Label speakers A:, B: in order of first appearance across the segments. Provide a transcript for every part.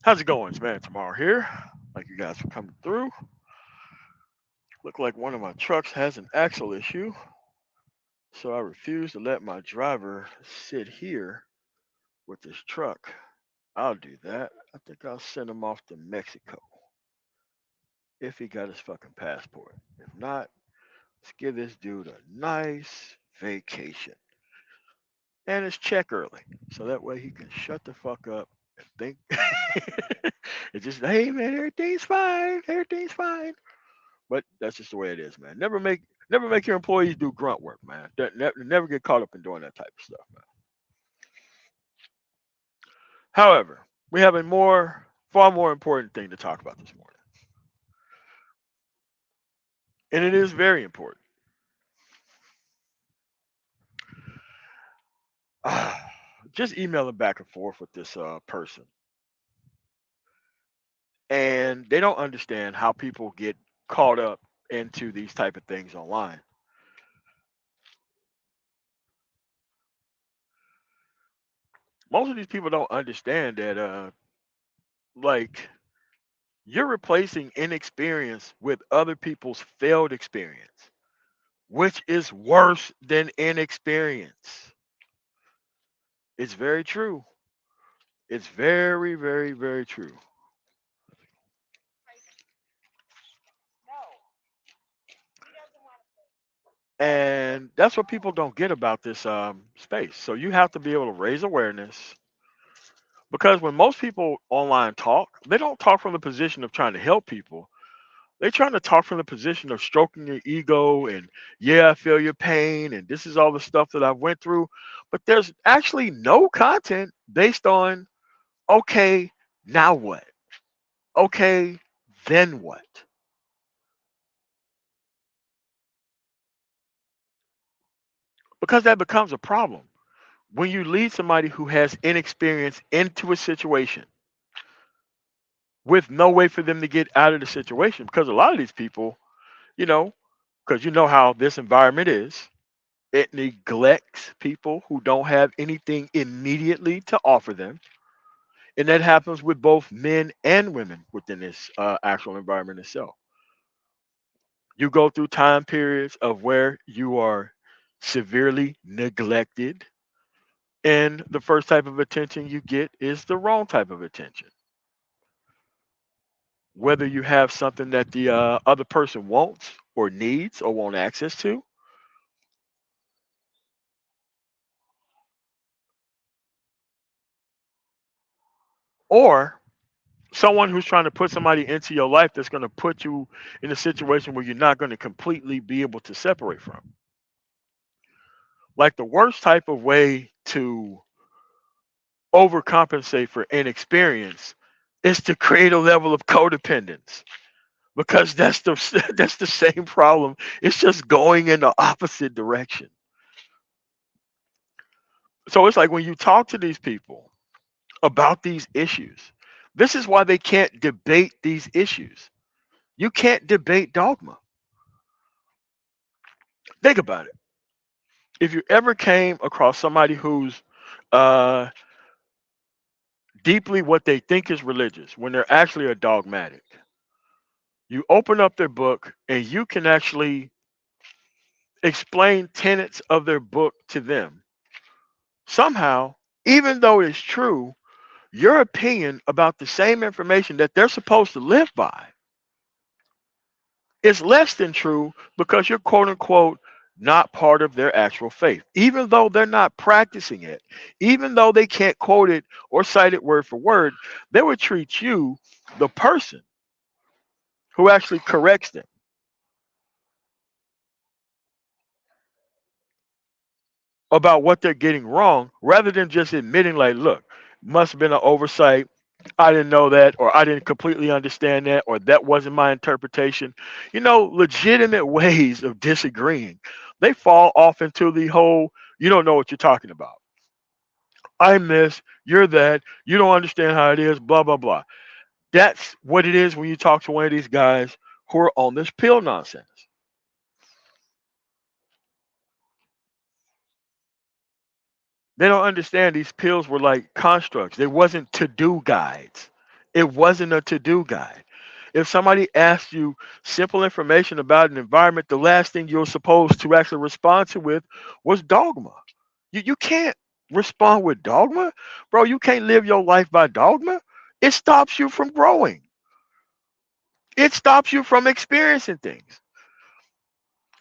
A: How's it going? It's man tomorrow here. Like you guys for coming through. Look like one of my trucks has an axle issue, so I refuse to let my driver sit here with this truck. I'll do that. I think I'll send him off to Mexico if he got his fucking passport. If not, let's give this dude a nice vacation and his check early, so that way he can shut the fuck up and think. It's just, hey man, everything's fine, everything's fine. But that's just the way it is, man. Never make your employees do grunt work, man. Never get caught up in doing that type of stuff, man. However, we have a far more important thing to talk about this morning, and it is very important. Just emailing back and forth with this person, and they don't understand how people get caught up into these type of things online. Most of these people don't understand that, like you're replacing inexperience with other people's failed experience, which is worse than inexperience. It's very true. It's very, very, very true. And that's what people don't get about this space. So you have to be able to raise awareness because when most people online talk, they don't talk from the position of trying to help people. They're trying to talk from the position of stroking your ego and yeah, I feel your pain and this is all the stuff that I've went through. But there's actually no content based on okay, now what? Okay, then what? Because that becomes a problem. When you lead somebody who has inexperience into a situation with no way for them to get out of the situation, because a lot of these people, you know, because you know how this environment is, it neglects people who don't have anything immediately to offer them. And that happens with both men and women within this actual environment itself. You go through time periods of where you are severely neglected, and the first type of attention you get is the wrong type of attention. Whether you have something that the other person wants or needs or want access to, or someone who's trying to put somebody into your life that's going to put you in a situation where you're not going to completely be able to separate from. Like the worst type of way to overcompensate for inexperience is to create a level of codependence because that's the that's the same problem. It's just going in the opposite direction. So it's like when you talk to these people about these issues, this is why they can't debate these issues. You can't debate dogma. Think about it. If you ever came across somebody who's uh, deeply what they think is religious when they're actually a dogmatic, you open up their book and you can actually explain tenets of their book to them. Somehow, even though it's true, your opinion about the same information that they're supposed to live by is less than true because you're quote unquote not part of their actual faith. Even though they're not practicing it, even though they can't quote it or cite it word for word, they would treat you, the person who actually corrects them, about what they're getting wrong rather than just admitting, like, look, must have been an oversight. I didn't know that, or I didn't completely understand that, or that wasn't my interpretation. Legitimate ways of disagreeing. They fall off into the whole, you don't know what you're talking about. I'm this, you're that, you don't understand how it is, blah, blah, blah. That's what it is when you talk to one of these guys who are on this pill nonsense. They don't understand these pills were like constructs. They wasn't to do guides. It wasn't a to-do guide. If somebody asked you simple information about an environment, the last thing you're supposed to actually respond to with was dogma. You can't respond with dogma, bro. You can't live your life by dogma. It stops you from growing. It stops you from experiencing things.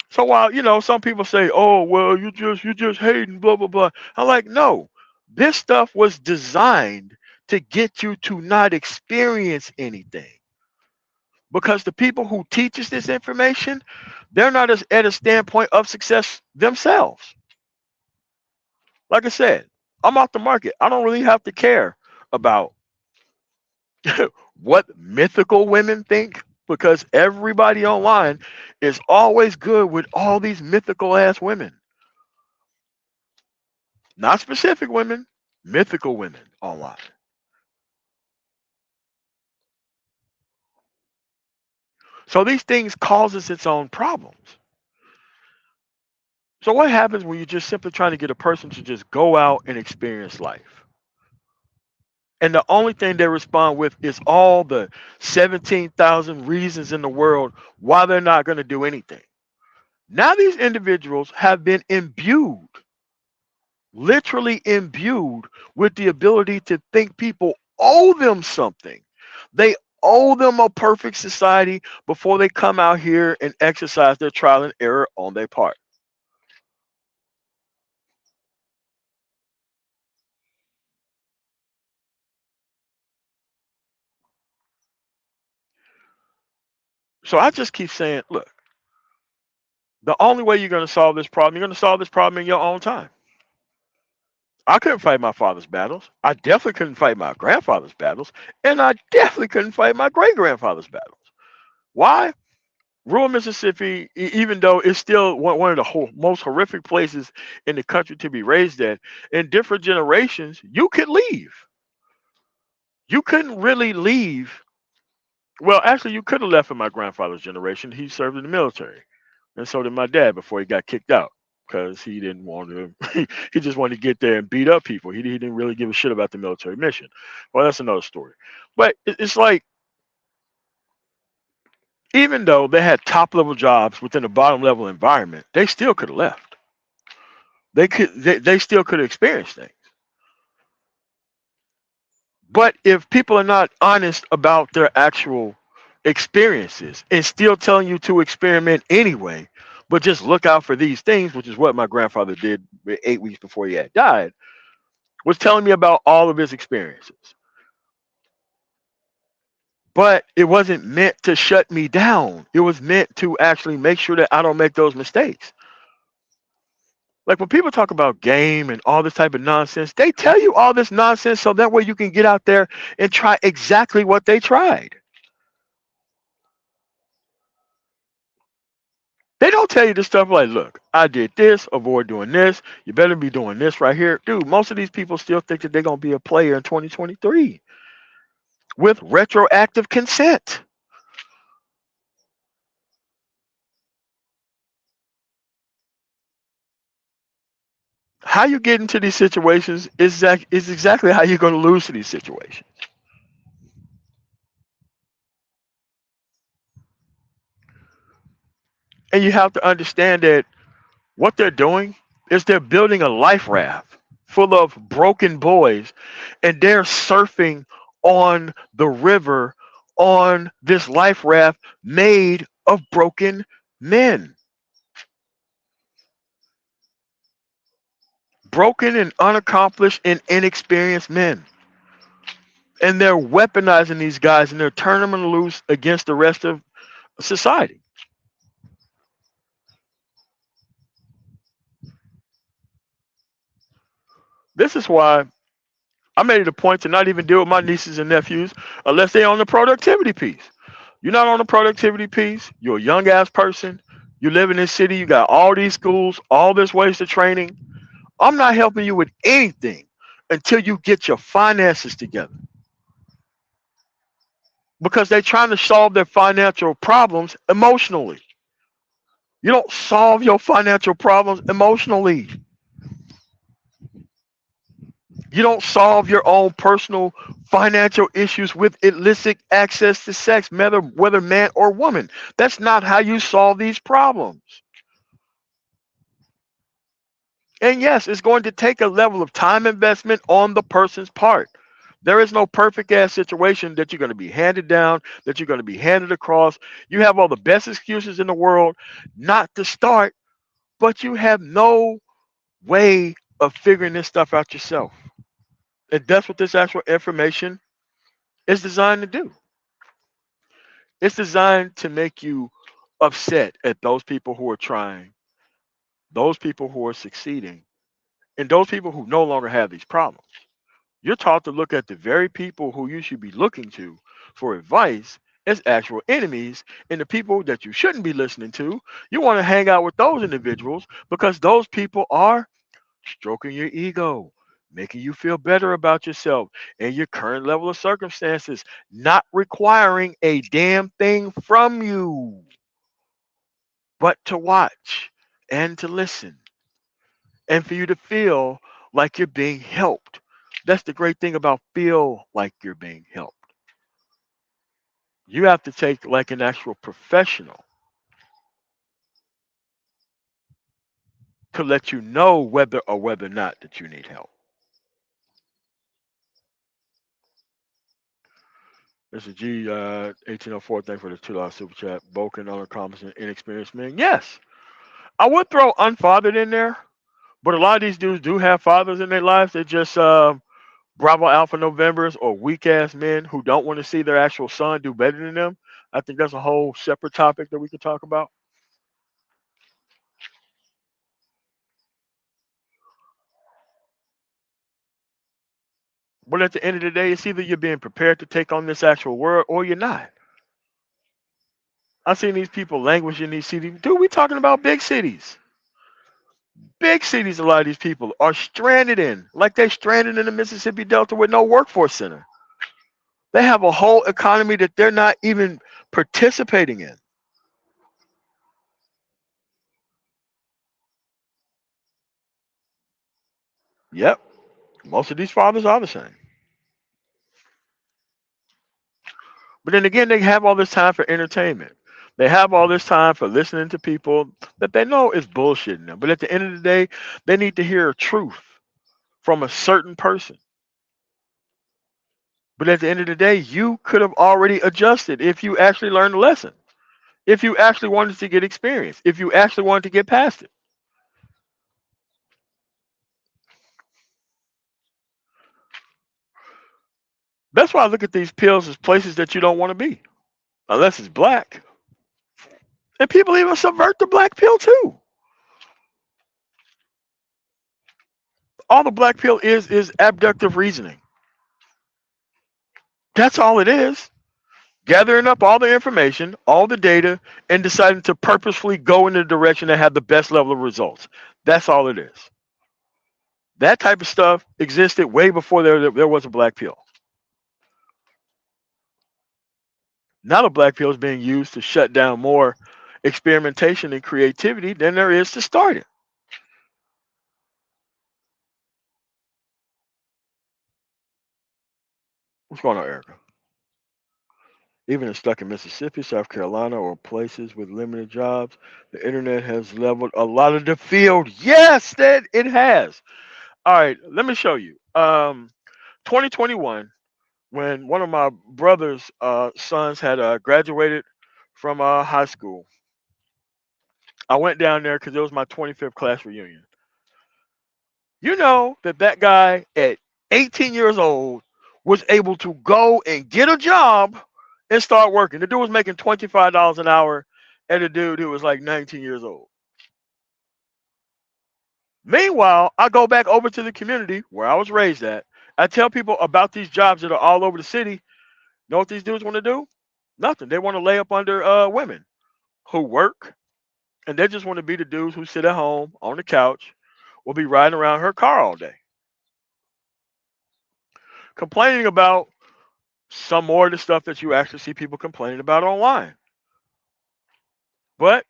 A: So while some people say, "Oh, well, you just hating, blah blah blah," I'm like, no, this stuff was designed to get you to not experience anything. Because the people who teach us this information, they're not as at a standpoint of success themselves. Like I said, I'm off the market. I don't really have to care about what mythical women think because everybody online is always good with all these mythical ass women. Not specific women, mythical women online. So these things causes its own problems. So what happens when you're just simply trying to get a person to just go out and experience life? And the only thing they respond with is all the 17,000 reasons in the world why they're not going to do anything. Now these individuals have been imbued, literally imbued with the ability to think people owe them something. They owe them a perfect society before they come out here and exercise their trial and error on their part. So I just keep saying, look, the only way you're going to solve this problem, you're going to solve this problem in your own time. I couldn't fight my father's battles. I definitely couldn't fight my grandfather's battles. And I definitely couldn't fight my great grandfather's battles. Why? Rural Mississippi, even though it's still one of the most horrific places in the country to be raised at, in different generations, you could leave. You couldn't really leave. Well, actually, you could have left in my grandfather's generation. He served in the military. And so did my dad before he got kicked out because he didn't want to, he just wanted to get there and beat up people. He didn't really give a shit about the military mission. Well, that's another story. But it's like, even though they had top level jobs within a bottom level environment, they still could have left. They still could have experienced things. But if people are not honest about their actual experiences and still telling you to experiment anyway, but just look out for these things, which is what my grandfather did 8 weeks before he had died, was telling me about all of his experiences. But it wasn't meant to shut me down. It was meant to actually make sure that I don't make those mistakes. Like when people talk about game and all this type of nonsense, they tell you all this nonsense so that way you can get out there and try exactly what they tried. They don't tell you this stuff like, look, I did this, avoid doing this. You better be doing this right here. Dude, most of these people still think that they're going to be a player in 2023 with retroactive consent. How you get into these situations is exactly how you're going to lose to these situations. And you have to understand that what they're doing is they're building a life raft full of broken boys and they're surfing on the river on this life raft made of broken men. Broken and unaccomplished and inexperienced men. And they're weaponizing these guys and they're turning them loose against the rest of society. This is why I made it a point to not even deal with my nieces and nephews unless they're on the productivity piece. You're not on the productivity piece. You're a young ass person. You live in this city. You got all these schools, all this wasted training. I'm not helping you with anything until you get your finances together because they're trying to solve their financial problems emotionally. You don't solve your financial problems emotionally. You don't solve your own personal financial issues with illicit access to sex, whether man or woman. That's not how you solve these problems. And yes, it's going to take a level of time investment on the person's part. There is no perfect ass situation that you're going to be handed down, that you're going to be handed across. You have all the best excuses in the world not to start, but you have no way of figuring this stuff out yourself. And that's what this actual information is designed to do. It's designed to make you upset at those people who are trying, those people who are succeeding, and those people who no longer have these problems. You're taught to look at the very people who you should be looking to for advice as actual enemies, and the people that you shouldn't be listening to, you want to hang out with those individuals because those people are stroking your ego, making you feel better about yourself and your current level of circumstances, not requiring a damn thing from you, but to watch and to listen and for you to feel like you're being helped. That's the great thing about feel like you're being helped. You have to take like an actual professional to let you know whether or not that you need help. This is G 1804. Thank for the $2 super chat. Broken, unaccomplished, and inexperienced men. Yes, I would throw unfathered in there, but a lot of these dudes do have fathers in their lives. They're just Bravo Alpha Novembers or weak ass men who don't want to see their actual son do better than them. I think that's a whole separate topic that we could talk about. But at the end of the day, it's either you're being prepared to take on this actual world or you're not. I've seen these people languish in these cities. Dude, we talking about big cities. Big cities, a lot of these people are stranded in, like they're stranded in the Mississippi Delta with no workforce center. They have a whole economy that they're not even participating in. Yep, most of these fathers are the same. But then again, they have all this time for entertainment. They have all this time for listening to people that they know is bullshitting them. But at the end of the day, they need to hear truth from a certain person. But at the end of the day, you could have already adjusted if you actually learned the lesson. If you actually wanted to get experience, if you actually wanted to get past it. That's why I look at these pills as places that you don't want to be, unless it's black. And people even subvert the black pill too. All the black pill is abductive reasoning. That's all it is. Gathering up all the information, all the data, and deciding to purposefully go in the direction that had the best level of results. That's all it is. That type of stuff existed way before there was a black pill. Now the black pill is being used to shut down more experimentation and creativity than there is to start it. What's going on, Erica? Even if stuck in Mississippi, South Carolina, or places with limited jobs, the internet has leveled a lot of the field. Yes, that it has. All right, let me show you. 2021, when one of my brother's sons had graduated from high school, I went down there because it was my 25th class reunion. You know that guy at 18 years old was able to go and get a job and start working. The dude was making $25 an hour and a dude who was like 19 years old. Meanwhile, I go back over to the community where I was raised at. I tell people about these jobs that are all over the city. Know what these dudes want to do? Nothing. They want to lay up under women who work, and they just want to be the dudes who sit at home on the couch or be riding around her car all day, complaining about some more of the stuff that you actually see people complaining about online. But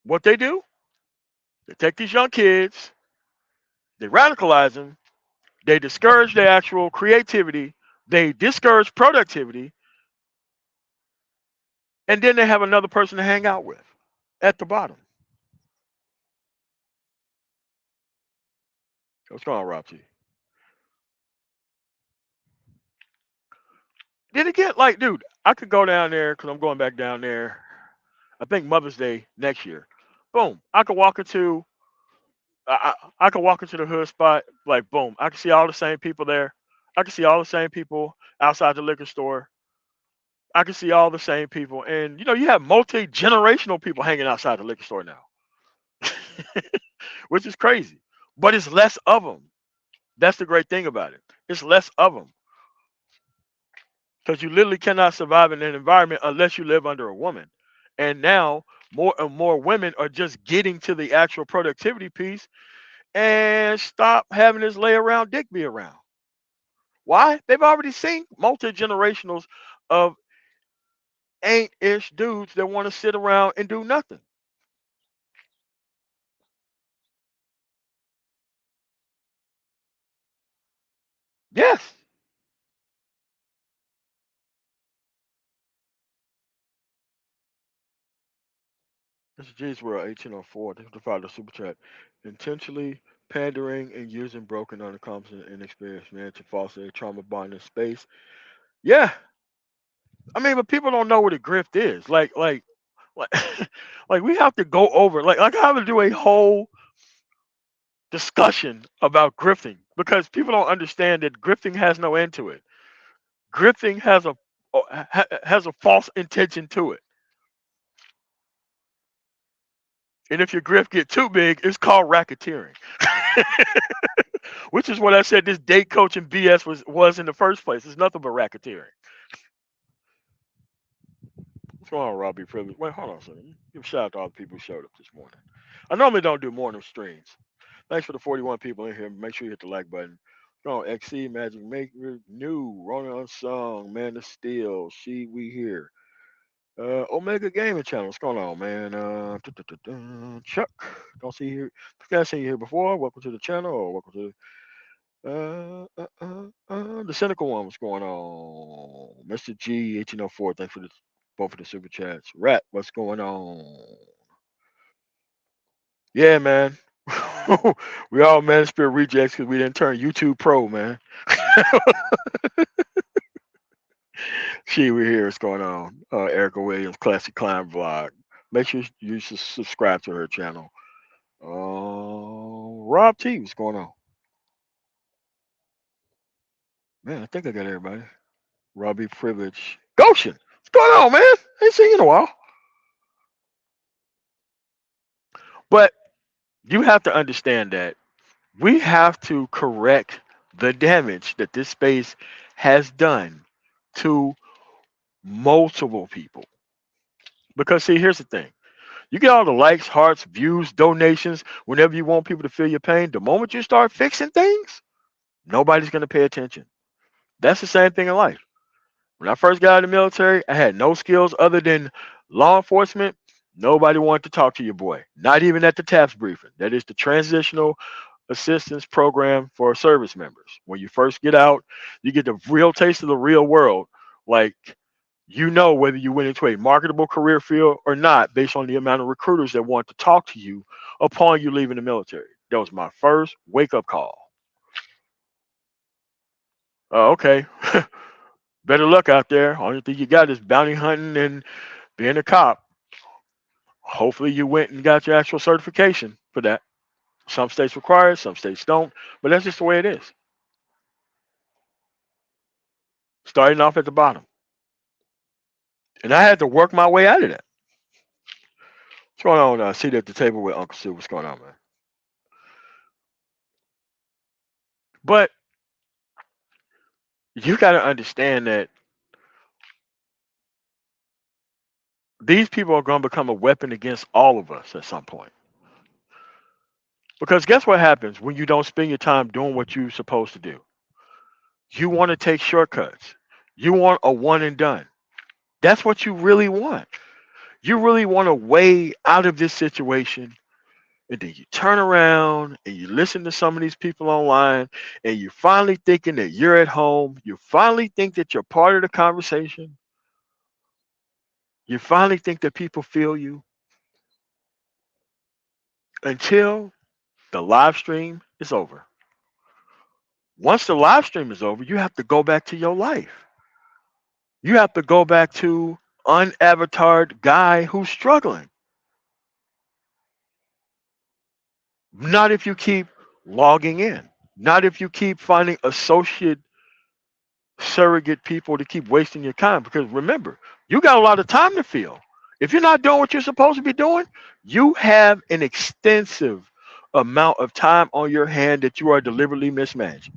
A: what they do, they take these young kids, they radicalize them, they discourage their actual creativity They discourage productivity, and then they have another person to hang out with at the bottom. What's going on, Rob T? Then again, like, dude, I could go down there because I'm going back down there. I think Mother's Day next year. Boom. I could walk into the hood spot, like boom. I can see all the same people there. I can see all the same people outside the liquor store. I can see all the same people, and you have multi generational people hanging outside the liquor store now, which is crazy. But it's less of them. That's the great thing about it. It's less of them because you literally cannot survive in an environment unless you live under a woman. And now more and more women are just getting to the actual productivity piece and stop having this lay around dick be around. Why? They've already seen multi generationals of ain't ish dudes that want to sit around and do nothing. Yes. This is G's World 1804. Thank you for the super chat. Intentionally pandering and using broken, unaccomplished, and inexperienced men to foster a trauma bond in space. Yeah. I mean, but people don't know what a grift is. Like, like we have to go over, like I have to do a whole discussion about grifting because people don't understand that grifting has no end to it. Grifting has a false intention to it. And if your grift get too big, it's called racketeering. Which is what I said this date coaching BS was in the first place. It's nothing but racketeering. What's going on, Robbie Privilege? Wait, hold on a second. Give a shout out to all the people who showed up this morning. I normally don't do morning streams. Thanks for the 41 people in here. Make sure you hit the like button. Go on, XC, Magic Maker, New, Rona Unsung, Man of Steel, She We Here. Omega Gaming Channel. What's going on, man? Chuck. Don't see you here. Think I seen you here before. Welcome to the channel, or welcome to the cynical one. What's going on, Mr. G 1804? Thanks for both of the super chats. Rat, what's going on? Yeah, man. We all man spirit rejects because we didn't turn YouTube pro, man. She, we're here. What's going on? Erica Williams, Classic Climb Vlog. Make sure you subscribe to her channel. Rob T, what's going on? Man, I think I got everybody. Robbie Privilege. Goshen, what's going on, man? Ain't seen you in a while. But you have to understand that we have to correct the damage that this space has done to multiple people. Because see, here's the thing. You get all the likes, hearts, views, donations whenever you want people to feel your pain. The moment you start fixing things, nobody's going to pay attention. That's the same thing in life. When I first got out of the military, I had no skills other than law enforcement. Nobody wanted to talk to your boy, not even at the TAPS briefing. That is the Transitional Assistance Program for service members. When you first get out, you get the real taste of the real world. Like, whether you went into a marketable career field or not based on the amount of recruiters that want to talk to you upon you leaving the military. That was my first wake up call. Okay. Better luck out there. Only thing you got is bounty hunting and being a cop. Hopefully you went and got your actual certification for that. Some states require it, some states don't, but that's just the way it is. Starting off at the bottom. And I had to work my way out of that. What's going on? Seat at the table with Uncle Sue. What's going on, man? But you got to understand that these people are going to become a weapon against all of us at some point. Because guess what happens when you don't spend your time doing what you're supposed to do? You want to take shortcuts. You want a one and done. That's what you really want. You really want a way out of this situation And then you turn around and you listen to some of these people online, and you're finally thinking that you're at home. You finally think that you're part of the conversation. You finally think that people feel you until the live stream is over. Once the live stream is over, you have to go back to your life. You have to go back to unavatared guy who's struggling. Not if you keep logging in. Not if you keep finding associate surrogate people to keep wasting your time. Because remember, you got a lot of time to fill. If you're not doing what you're supposed to be doing, you have an extensive amount of time on your hand that you are deliberately mismanaging.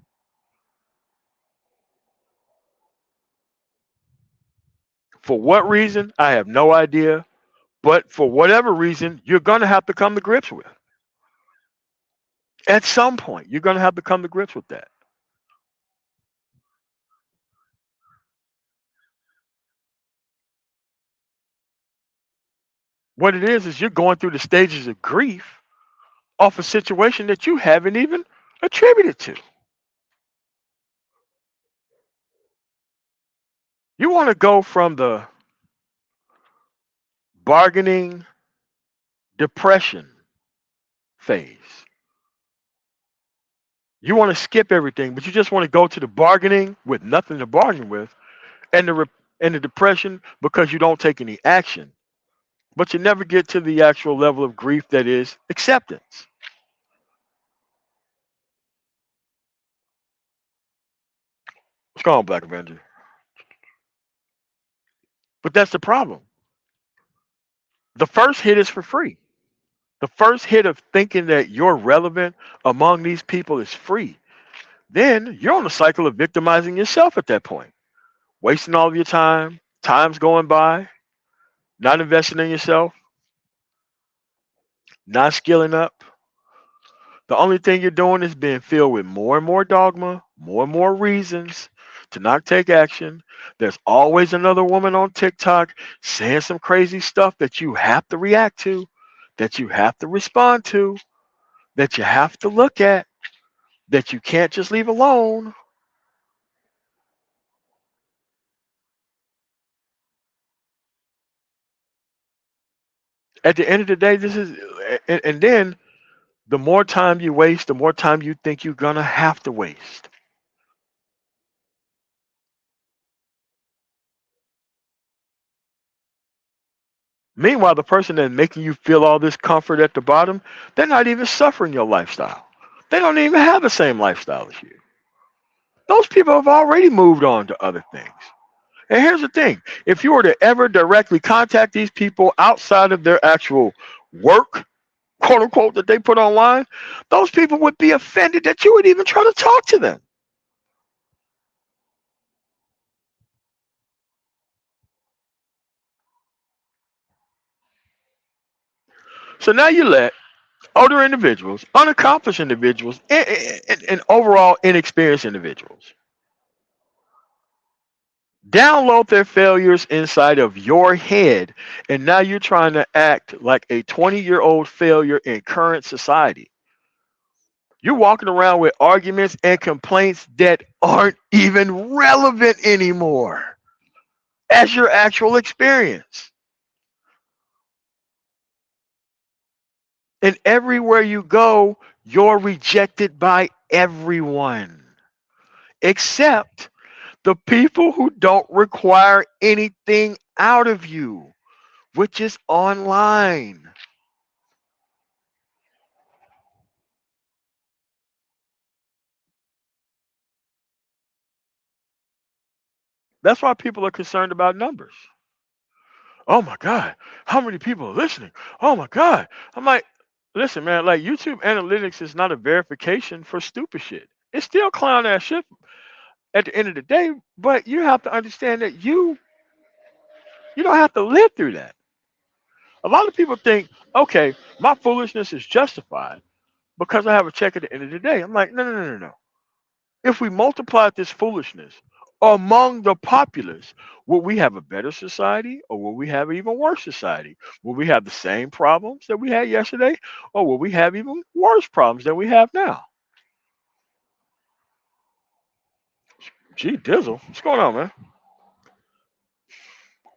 A: For what reason? I have no idea. But for whatever reason, you're going to have to come to grips with. At some point, you're going to have to come to grips with that. What it is you're going through the stages of grief off a situation that you haven't even attributed to. You want to go from the bargaining depression phase. You want to skip everything, but you just want to go to the bargaining with nothing to bargain with, and the depression because you don't take any action. But you never get to the actual level of grief that is acceptance. What's going on, Black Avenger? But that's the problem. The first hit is for free. The first hit of thinking that you're relevant among these people is free. Then you're on a cycle of victimizing yourself at that point, wasting all of your time, time's going by, not investing in yourself, not skilling up. The only thing you're doing is being filled with more and more dogma, more and more reasons to not take action. There's always another woman on TikTok saying some crazy stuff that you have to react to, that you have to respond to, that you have to look at, that you can't just leave alone. At the end of the day, this is, and then the more time you waste, the more time you think you're gonna have to waste. Meanwhile, the person that's making you feel all this comfort at the bottom, they're not even suffering your lifestyle. They don't even have the same lifestyle as you. Those people have already moved on to other things. And here's the thing, if you were to ever directly contact these people outside of their actual work, quote unquote, that they put online, those people would be offended that you would even try to talk to them. So now you let older individuals, unaccomplished individuals, and overall inexperienced individuals download their failures inside of your head, and now you're trying to act like a 20-year-old failure in current society. You're walking around with arguments and complaints that aren't even relevant anymore as your actual experience. And everywhere you go, you're rejected by everyone except the people who don't require anything out of you, which is online. That's why people are concerned about numbers. Oh my God, how many people are listening? Oh my God. I'm like, listen, man, like YouTube analytics is not a verification for stupid shit. It's still clown ass shit at the end of the day, but you have to understand that you don't have to live through that. A lot of people think, okay, my foolishness is justified because I have a check at the end of the day. I'm like, no, no, no, no, no. If we multiplied this foolishness among the populace, will we have a better society or will we have an even worse society? Will we have the same problems that we had yesterday or will we have even worse problems than we have now? Gee, Dizzle, what's going on, man?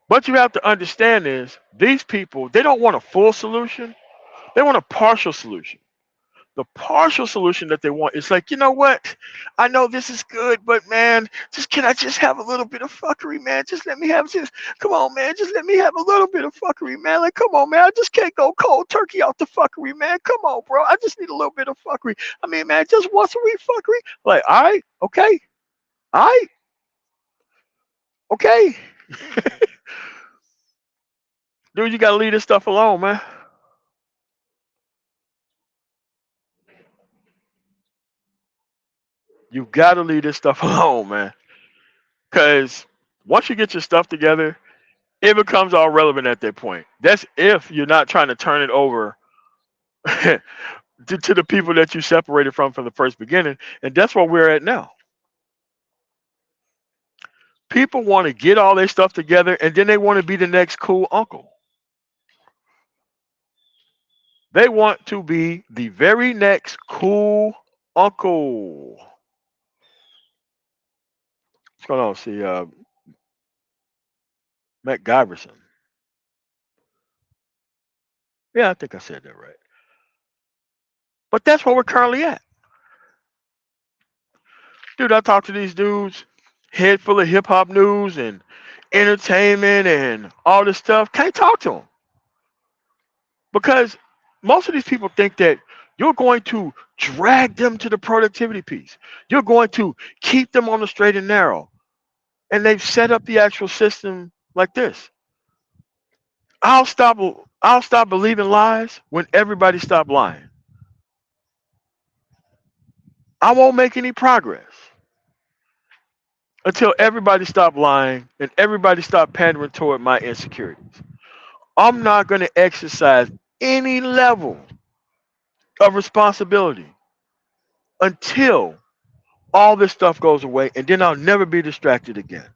A: What you have to understand is these people, they don't want a full solution, they want a partial solution. The partial solution that they want is like, you know what? I know this is good, but man, just can I just have a little bit of fuckery, man? Just let me have just come on, man. Just let me have a little bit of fuckery, man. Like, come on, man. I just can't go cold turkey out the fuckery, man. Come on, bro. I just need a little bit of fuckery. I mean, man, just once a week fuckery. Like, all right, okay, all right, okay. Dude, you gotta leave this stuff alone, man. You gotta leave this stuff alone, man. Cause once you get your stuff together, it becomes all relevant at that point. That's if you're not trying to turn it over to the people that you separated from the first beginning. And that's where we're at now. People want to get all their stuff together and then they want to be the next cool uncle. They want to be the very next cool uncle. What's going on? See, Matt Giverson. Yeah, I think I said that right. But that's where we're currently at. Dude, I talk to these dudes, head full of hip hop news and entertainment and all this stuff. Can't talk to them because most of these people think that you're going to drag them to the productivity piece. You're going to keep them on the straight and narrow. And they've set up the actual system like this. I'll stop I'll stop believing lies when everybody stop lying. I won't make any progress until everybody stop lying and everybody stop pandering toward my insecurities. I'm not going to exercise any level of responsibility until all this stuff goes away, and then I'll never be distracted again.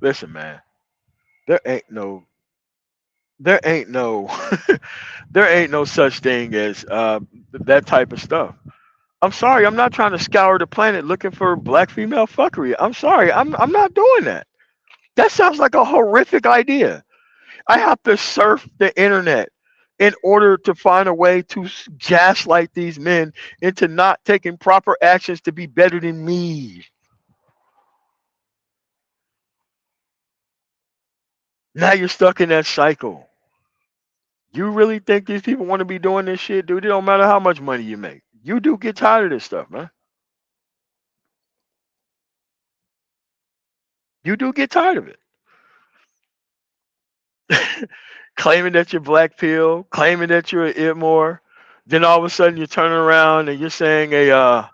A: Listen, man, there ain't no, there ain't no, there ain't no such thing as that type of stuff. I'm sorry, I'm not trying to scour the planet looking for black female fuckery. I'm sorry, I'm not doing that. That sounds like a horrific idea. I have to surf the internet in order to find a way to gaslight these men into not taking proper actions to be better than me. Now you're stuck in that cycle. You really think these people want to be doing this shit, dude? It don't matter how much money you make. You do get tired of this stuff, man. You do get tired of it. Claiming that you're black pill, claiming that you're an Itmore, then all of a sudden you're turning around and you're saying a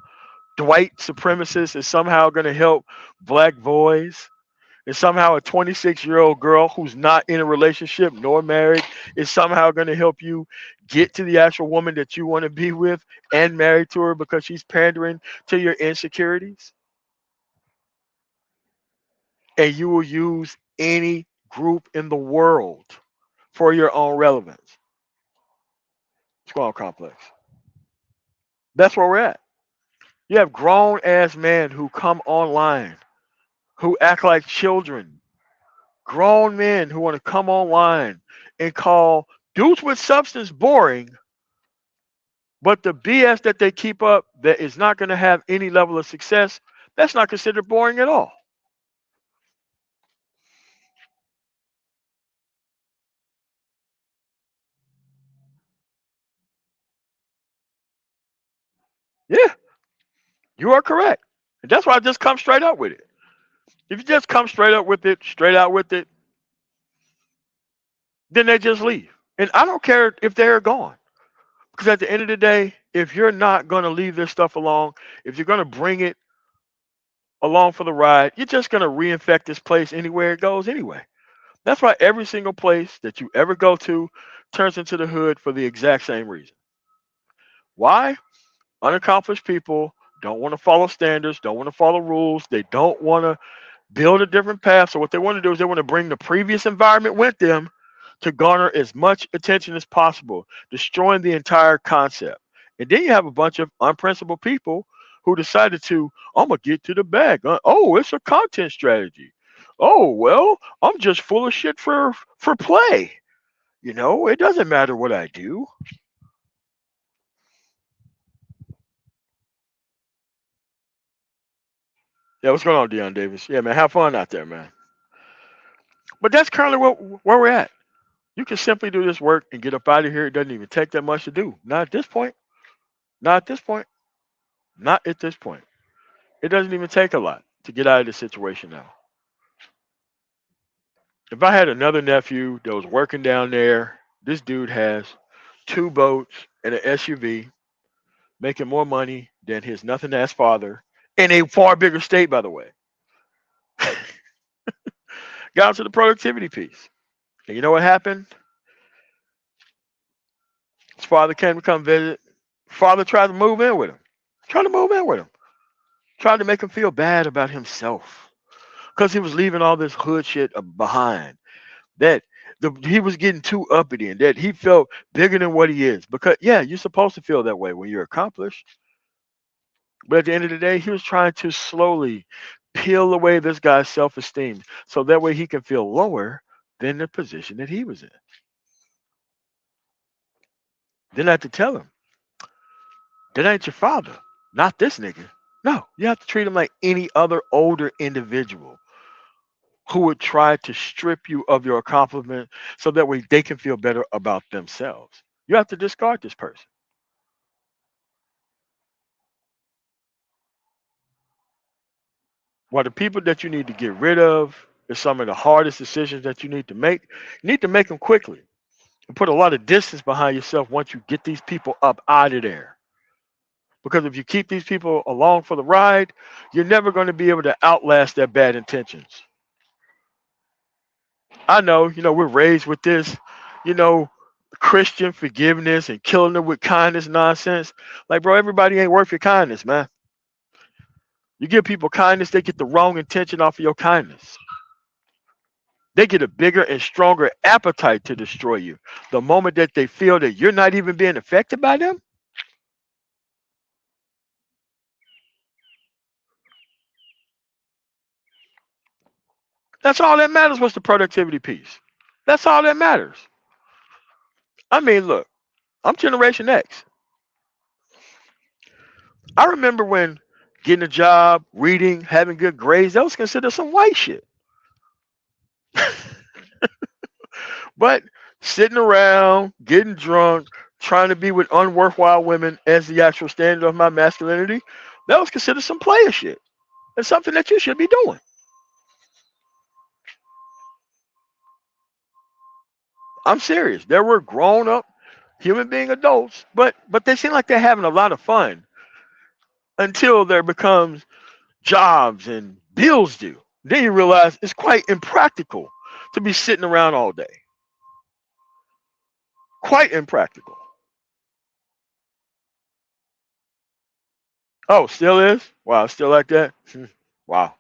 A: Dwight supremacist is somehow going to help black boys. And somehow a 26-year-old girl who's not in a relationship nor married is somehow going to help you get to the actual woman that you want to be with and marry to her because she's pandering to your insecurities. And you will use any group in the world for your own relevance. Squall complex. That's where we're at. You have grown ass men who come online who act like children, grown men who want to come online and call dudes with substance boring, but the BS that they keep up that is not going to have any level of success, that's not considered boring at all. Yeah, you are correct. And that's why I just come straight up with it. If you just come straight up with it, straight out with it, then they just leave. And I don't care if they're gone. Because at the end of the day, if you're not going to leave this stuff alone, if you're going to bring it along for the ride, you're just going to reinfect this place anywhere it goes anyway. That's why every single place that you ever go to turns into the hood for the exact same reason. Why? Unaccomplished people don't want to follow standards, don't want to follow rules. They don't want to build a different path. So what they want to do is they want to bring the previous environment with them to garner as much attention as possible, destroying the entire concept. And then you have a bunch of unprincipled people who decided to, I'm gonna get to the bag. Oh, it's a content strategy. Oh well, I'm just full of shit for play. It doesn't matter what I do. Yeah, what's going on, Deion Davis? Yeah, man, have fun out there, man. But that's currently where we're at. You can simply do this work and get up out of here. It doesn't even take that much to do. Not at this point. Not at this point. Not at this point. It doesn't even take a lot to get out of this situation now. If I had another nephew that was working down there, this dude has two boats and an SUV, making more money than his nothing ass father in a far bigger state, by the way. Got to the productivity piece. And you know what happened? His father came to come visit. Father tried to move in with him. Tried to move in with him. Tried to make him feel bad about himself. Because he was leaving all this hood shit behind. That he was getting too uppity and that he felt bigger than what he is. Because, yeah, you're supposed to feel that way when you're accomplished. But at the end of the day, he was trying to slowly peel away this guy's self esteem so that way he can feel lower than the position that he was in. Then I had to tell him, that ain't your father, not this nigga. No, you have to treat him like any other older individual who would try to strip you of your accomplishment so that way they can feel better about themselves. You have to discard this person. While the people that you need to get rid of is some of the hardest decisions that you need to make them quickly and put a lot of distance behind yourself once you get these people up out of there. Because if you keep these people along for the ride, you're never going to be able to outlast their bad intentions. I know, we're raised with this, you know, Christian forgiveness and killing them with kindness nonsense. Like, bro, everybody ain't worth your kindness, man. You give people kindness, they get the wrong intention off of your kindness. They get a bigger and stronger appetite to destroy you. The moment that they feel that you're not even being affected by them, that's all that matters was the productivity piece. That's all that matters. I mean, look, I'm Generation X. I remember when getting a job, reading, having good grades, that was considered some white shit. But sitting around, getting drunk, trying to be with unworthwhile women as the actual standard of my masculinity, that was considered some player shit. It's something that you should be doing. I'm serious. There were grown up human being adults, but they seem like they're having a lot of fun until there becomes jobs and bills due. Then you realize it's quite impractical to be sitting around all day. Quite impractical. Oh, still is? Wow, still like that? Wow.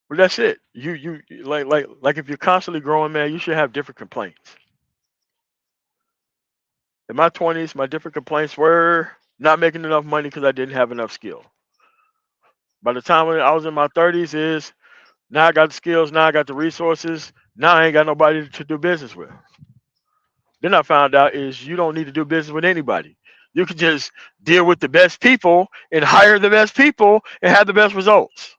A: But that's it. You like if you're constantly growing, man, you should have different complaints. In my 20s, my different complaints were not making enough money because I didn't have enough skill. By the time when I was in my 30s, is now I got the skills, now I got the resources, now I ain't got nobody to do business with. Then I found out is you don't need to do business with anybody. You can just deal with the best people and hire the best people and have the best results.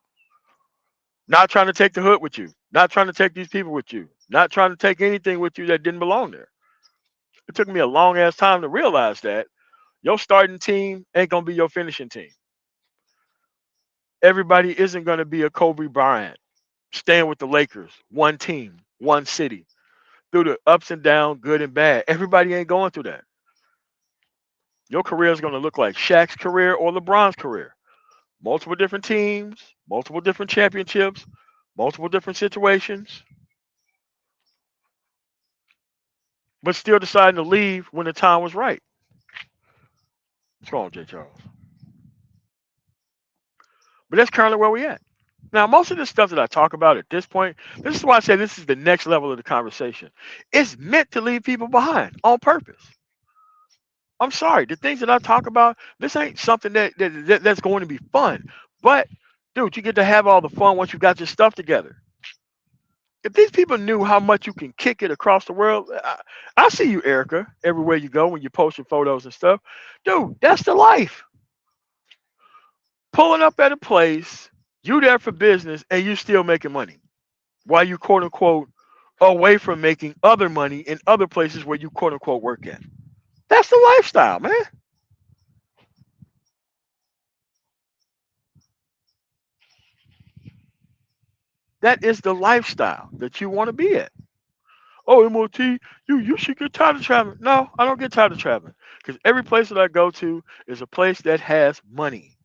A: Not trying to take the hood with you. Not trying to take these people with you. Not trying to take anything with you that didn't belong there. It took me a long ass time to realize that your starting team ain't gonna be your finishing team. Everybody isn't gonna be a Kobe Bryant, staying with the Lakers, one team, one city, through the ups and downs, good and bad. Everybody ain't going through that. Your career is gonna look like Shaq's career or LeBron's career. Multiple different teams, multiple different championships, multiple different situations. but still deciding to leave when the time was right. What's going on, J. Charles? But that's currently where we at. Now, most of the stuff that I talk about at this point, this is why I say this is the next level of the conversation. It's meant to leave people behind on purpose. I'm sorry, the things that I talk about, this ain't something that's going to be fun. But, dude, you get to have all the fun once you got your stuff together. If these people knew how much you can kick it across the world, I see you, Erica, everywhere you go when you're posting photos and stuff. Dude, that's the life. Pulling up at a place, you there for business, and you still making money. While you quote unquote away from making other money in other places where you quote unquote work at. That's the lifestyle, man. That is the lifestyle that you want to be at. Oh, MOT, you should get tired of traveling. No, I don't get tired of traveling because every place that I go to is a place that has money.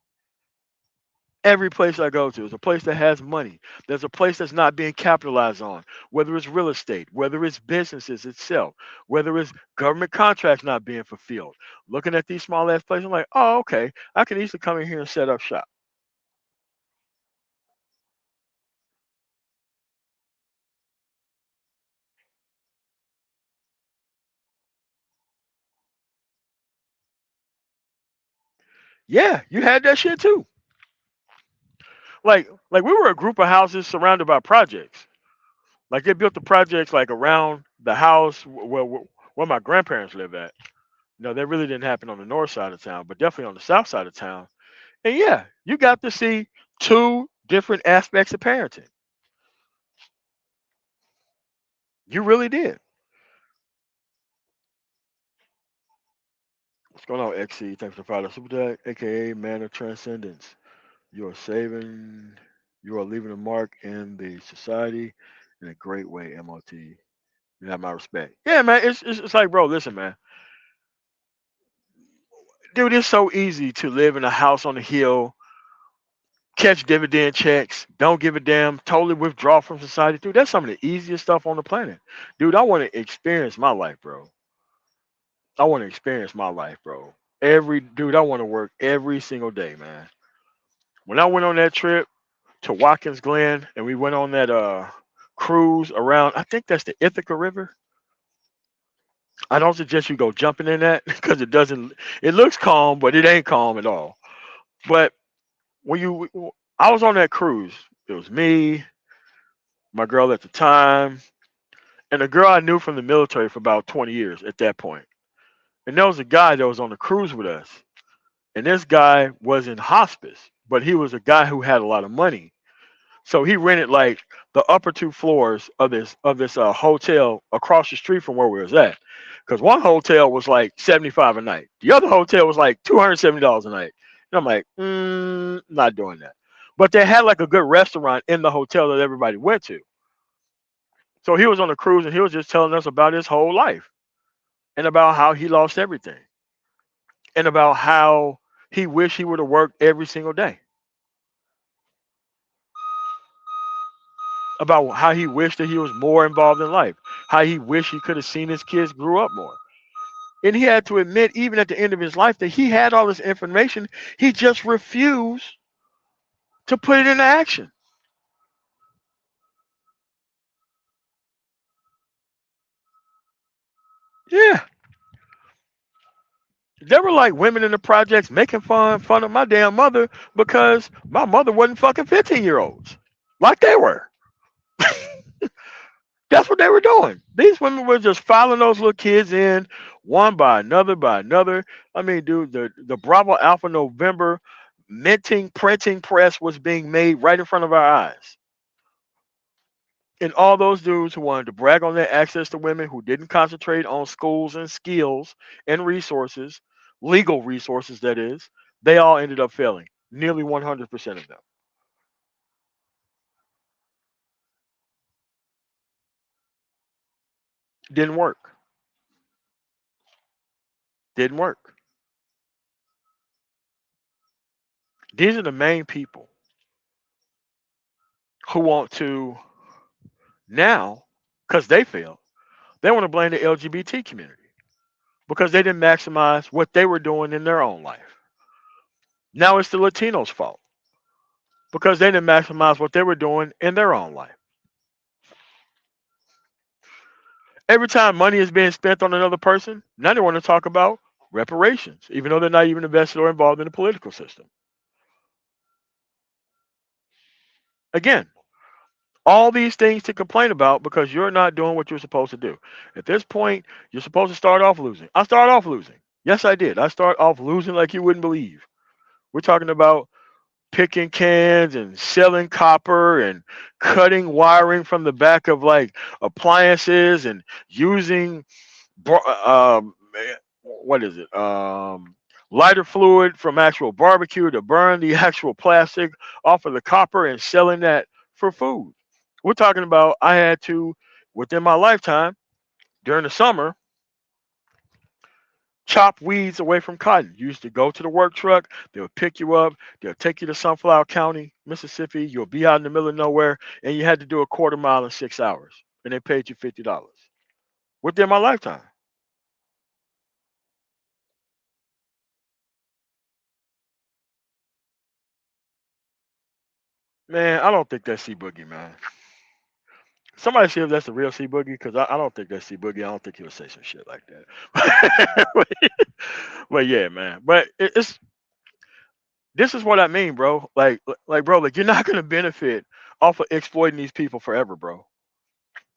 A: Every place I go to is a place that has money. There's a place that's not being capitalized on, whether it's real estate, whether it's businesses itself, whether it's government contracts not being fulfilled. Looking at these small ass places, I'm like, oh, okay, I can easily come in here and set up shop. Yeah, you had that shit too. Like we were a group of houses surrounded by projects. Like they built the projects like around the house where my grandparents live at. No, that really didn't happen on the north side of town, but definitely on the south side of town. And yeah, you got to see two different aspects of parenting. You really did. What's going on, XC? Thanks for following Super Tech, aka Man of Transcendence. You are saving, you are leaving a mark in the society in a great way, MOT. You have my respect. Yeah, man. It's like, bro, listen, man. Dude, it's so easy to live in a house on the hill, catch dividend checks, don't give a damn, totally withdraw from society. Dude, that's some of the easiest stuff on the planet. Dude, I want to experience my life, bro. I want to experience my life, bro. I want to work every single day, man. When I went on that trip to Watkins Glen and we went on that cruise around, I think that's the Ithaca River. I don't suggest you go jumping in that because it looks calm, but it ain't calm at all. But when I was on that cruise, it was me, my girl at the time, and a girl I knew from the military for about 20 years at that point. And there was a guy that was on the cruise with us. And this guy was in hospice, but he was a guy who had a lot of money. So he rented like the upper two floors of this hotel across the street from where we was at. Because one hotel was like 75 a night. The other hotel was like $270 a night. And I'm like, not doing that. But they had like a good restaurant in the hotel that everybody went to. So he was on a cruise and he was just telling us about his whole life and about how he lost everything and about how he wished he would have worked every single day. About how he wished that he was more involved in life, how he wished he could have seen his kids grow up more. And he had to admit, even at the end of his life, that he had all this information. He just refused to put it into action. Yeah. There were like women in the projects making fun of my damn mother because my mother wasn't fucking 15-year-olds like they were. That's what they were doing. These women were just filing those little kids in one by another by another. I mean, dude, the Bravo Alpha November minting printing press was being made right in front of our eyes. And all those dudes who wanted to brag on their access to women, who didn't concentrate on schools and skills and resources, legal resources, that is, they all ended up failing. Nearly 100% of them. Didn't work. Didn't work. These are the main people who want to now, because they failed, They want to blame the LGBT community because they didn't maximize what they were doing in their own life. Now it's the Latinos' fault because they didn't maximize what they were doing in their own life. Every time money is being spent on another person, now they want to talk about reparations, even though they're not even invested or involved in the political system. Again, all these things to complain about because you're not doing what you're supposed to do. At this point, you're supposed to start off losing. I started off losing. Yes, I did. I started off losing like you wouldn't believe. We're talking about picking cans and selling copper and cutting wiring from the back of like appliances and using what is it? Lighter fluid from actual barbecue to burn the actual plastic off of the copper and selling that for food. We're talking about I had to, within my lifetime, during the summer, chop weeds away from cotton. You used to go to the work truck, they'll pick you up, they'll take you to Sunflower County, Mississippi, you'll be out in the middle of nowhere, and you had to do a quarter mile in 6 hours, and they paid you $50. Within my lifetime. Man, I don't think that's C Boogie, man. Somebody see if that's the real C Boogie, because I don't think that's C Boogie. I don't think he would say some shit like that. But yeah, man. But it's this is what I mean, bro. Like, bro, like you're not gonna benefit off of exploiting these people forever, bro.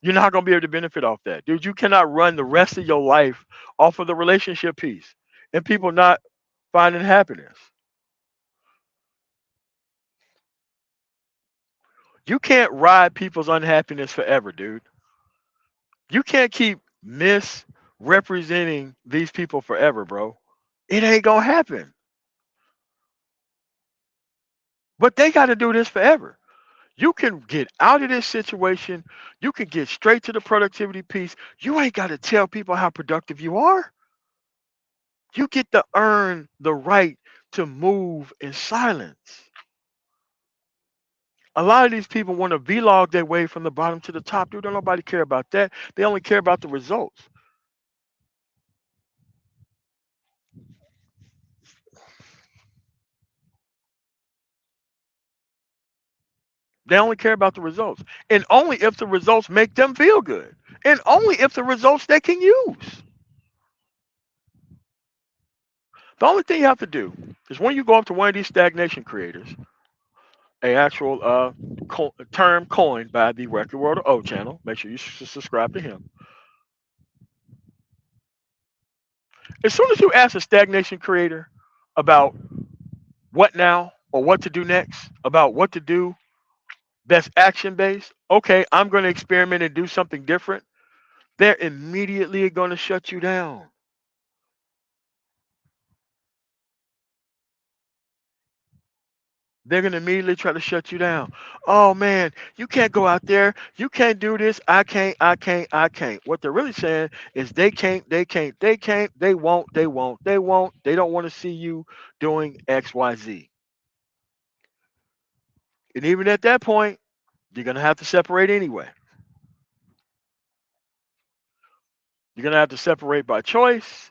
A: You're not gonna be able to benefit off that, dude. You cannot run the rest of your life off of the relationship piece and people not finding happiness. You can't ride people's unhappiness forever, dude. You can't keep misrepresenting these people forever, bro. It ain't gonna happen. But they got to do this forever. You can get out of this situation. You can get straight to the productivity piece. You ain't got to tell people how productive you are. You get to earn the right to move in silence. A lot of these people want to vlog their way from the bottom to the top. Dude, don't nobody care about that. They only care about the results. They only care about the results. And only if the results make them feel good. And only if the results they can use. The only thing you have to do is when you go up to one of these stagnation creators, a actual term coined by the Record World of O channel, make sure you subscribe to him. As soon as you ask a stagnation creator about what now or what to do next, about what to do that's action based, okay, I'm going to experiment and do something different, they're immediately going to shut you down. They're going to immediately try to shut you down. Oh man, you can't go out there. You can't do this. I can't, I can't, I can't. What they're really saying is they can't, they can't, they can't, they won't, they won't, they won't. They don't want to see you doing X, Y, Z. And even at that point, you're going to have to separate anyway. You're going to have to separate by choice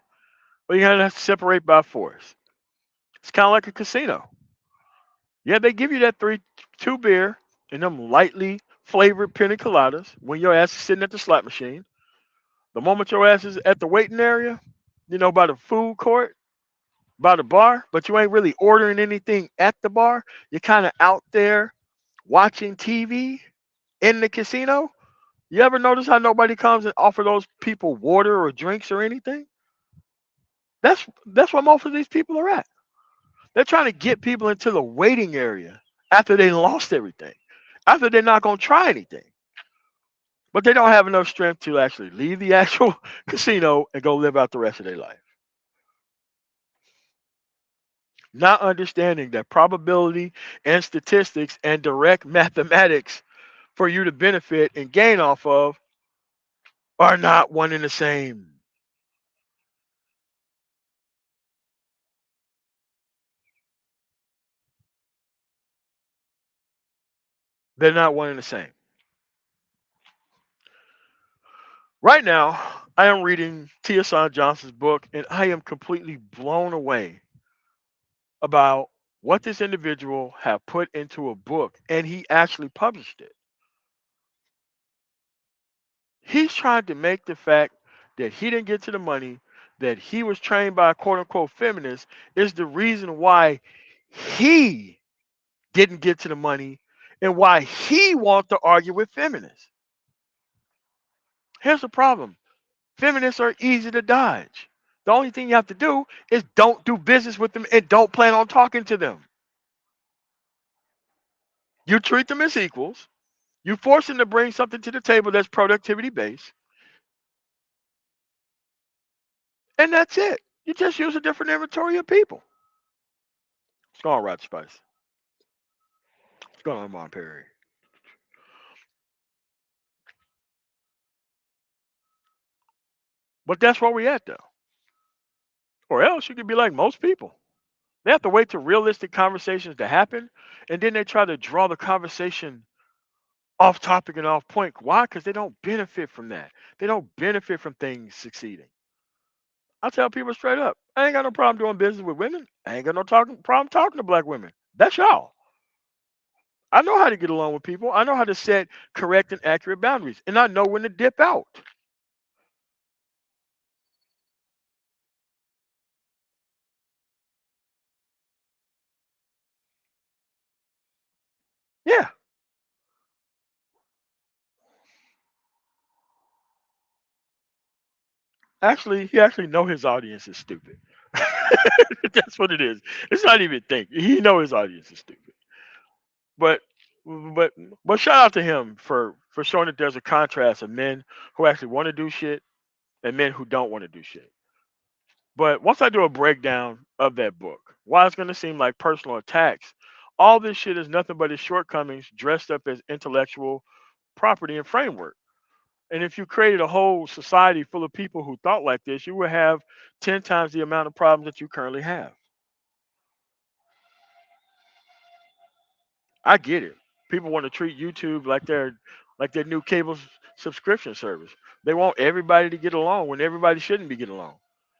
A: or you're going to have to separate by force. It's kind of like a casino. Yeah, they give you that two beer and them lightly flavored pina coladas when your ass is sitting at the slot machine. The moment your ass is at the waiting area, by the food court, by the bar, but you ain't really ordering anything at the bar. You're kind of out there watching TV in the casino. You ever notice how nobody comes and offer those people water or drinks or anything? That's where most of these people are at. They're trying to get people into the waiting area after they lost everything, after they're not going to try anything. But they don't have enough strength to actually leave the actual casino and go live out the rest of their life. Not understanding that probability and statistics and direct mathematics for you to benefit and gain off of are not one and the same. They're not one and the same. Right now, I am reading Tia Son Johnson's book, and I am completely blown away about what this individual have put into a book, and he actually published it. He's trying to make the fact that he didn't get to the money, that he was trained by a quote unquote feminist, is the reason why he didn't get to the money and why he wants to argue with feminists. Here's the problem: feminists are easy to dodge. The only thing you have to do is don't do business with them and don't plan on talking to them. You treat them as equals. You force them to bring something to the table that's productivity based, and that's it. You just use a different inventory of people. What's going on, Rod Spice? What's going on, Mon Perry? But that's where we at, though. Or else you could be like most people. They have to wait to realistic conversations to happen, and then they try to draw the conversation off topic and off point. Why? Because they don't benefit from that. They don't benefit from things succeeding. I tell people straight up, I ain't got no problem doing business with women. I ain't got no problem talking to black women. That's y'all. I know how to get along with people. I know how to set correct and accurate boundaries, and I know when to dip out. Yeah, actually, he actually know his audience is stupid. That's what it is. It's not even think. He know his audience is stupid. But but but shout out to him for showing that there's a contrast of men who actually want to do shit and men who don't want to do shit. But once I do a breakdown of that book, while it's going to seem like personal attacks, all this shit is nothing but his shortcomings dressed up as intellectual property and framework. And if you created a whole society full of people who thought like this, you would have 10 times the amount of problems that you currently have. I get it. People want to treat YouTube like their new cable subscription service. They want everybody to get along when everybody shouldn't be getting along.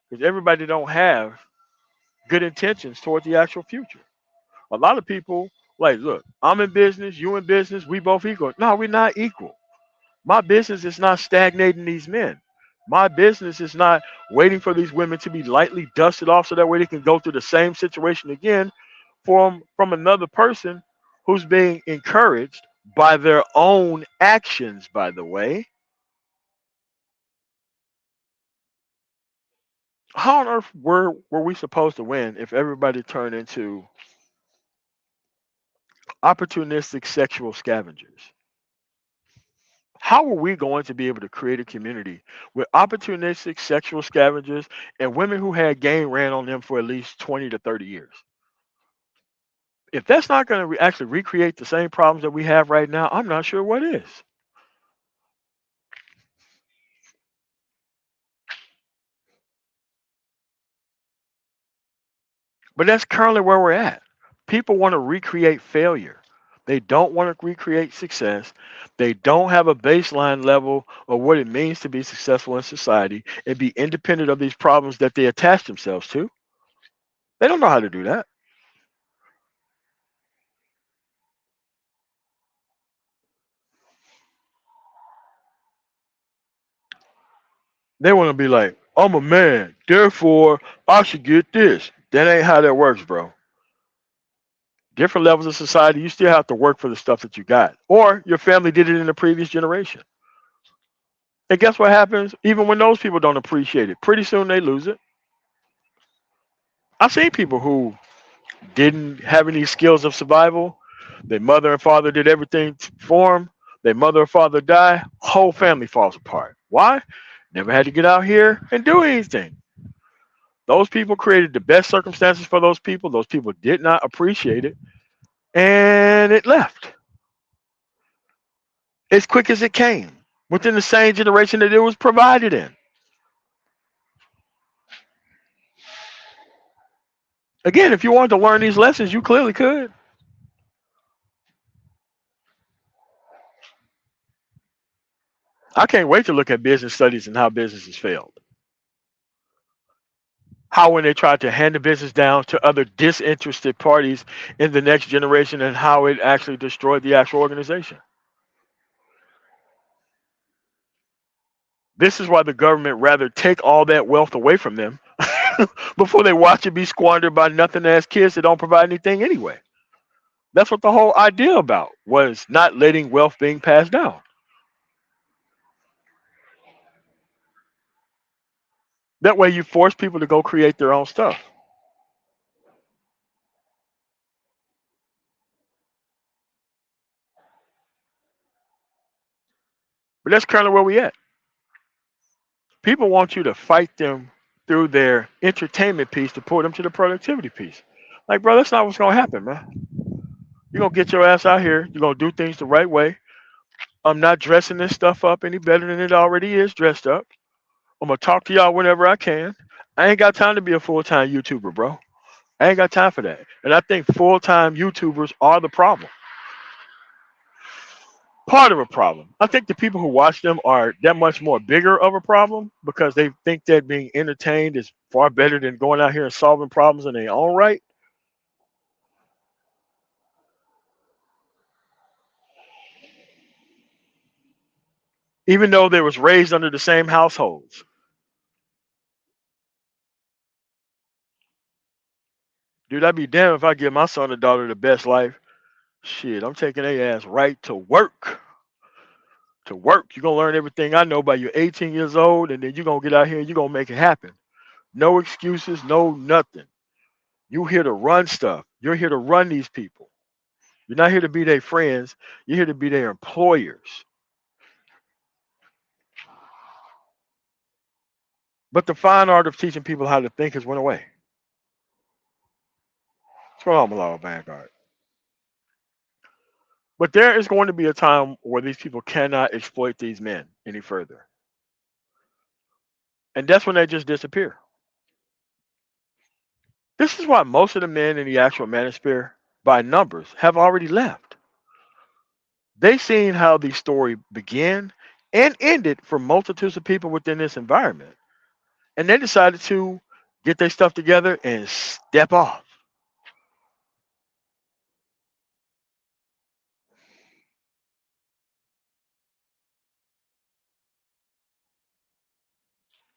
A: Because everybody don't have good intentions toward the actual future. A lot of people like, look, I'm in business, you in business, we both equal. No, we're not equal. My business is not stagnating these men. My business is not waiting for these women to be lightly dusted off so that way they can go through the same situation again from another person who's being encouraged by their own actions, by the way. How on earth were we supposed to win if everybody turned into opportunistic sexual scavengers? How are we going to be able to create a community with opportunistic sexual scavengers and women who had game ran on them for at least 20 to 30 years? If that's not going to actually recreate the same problems that we have right now, I'm not sure what is. But that's currently where we're at. People want to recreate failure. They don't want to recreate success. They don't have a baseline level of what it means to be successful in society and be independent of these problems that they attach themselves to. They don't know how to do that. They want to be like, I'm a man, therefore I should get this. That ain't how that works, bro. Different levels of society, you still have to work for the stuff that you got. Or your family did it in the previous generation. And guess what happens? Even when those people don't appreciate it, pretty soon they lose it. I've seen people who didn't have any skills of survival. Their mother and father did everything for them. Their mother or father die, whole family falls apart. Why? Never had to get out here and do anything. Those people created the best circumstances for those people. Those people did not appreciate it, and it left as quick as it came within the same generation that it was provided in. Again, if you wanted to learn these lessons, you clearly could. I can't wait to look at business studies and how businesses failed. How when they tried to hand the business down to other disinterested parties in the next generation and how it actually destroyed the actual organization. This is why the government rather take all that wealth away from them before they watch it be squandered by nothing ass kids that don't provide anything anyway. That's what the whole idea about was not letting wealth being passed down. That way you force people to go create their own stuff. But that's kind of where we at. People want you to fight them through their entertainment piece to pull them to the productivity piece. Like, bro, that's not what's gonna happen, man. You're gonna get your ass out here. You're gonna do things the right way. I'm not dressing this stuff up any better than it already is dressed up. I'm gonna talk to y'all whenever I can. I ain't got time to be a full-time YouTuber, bro. I ain't got time for that. And I think full-time YouTubers are the problem. Part of a problem. I think the people who watch them are that much more bigger of a problem because they think that being entertained is far better than going out here and solving problems in their own right. Even though they was raised under the same households. Dude, I'd be damned if I give my son or daughter the best life. Shit, I'm taking their ass right to work. To work. You're gonna learn everything I know by you're 18 years old, and then you're gonna get out here and you're gonna make it happen. No excuses, no nothing. You here to run stuff. You're here to run these people. You're not here to be their friends. You're here to be their employers. But the fine art of teaching people how to think has went away. What's going on, Malala Vanguard? But there is going to be a time where these people cannot exploit these men any further. And that's when they just disappear. This is why most of the men in the actual manosphere, by numbers, have already left. They've seen how the story began and ended for multitudes of people within this environment. And they decided to get their stuff together and step off.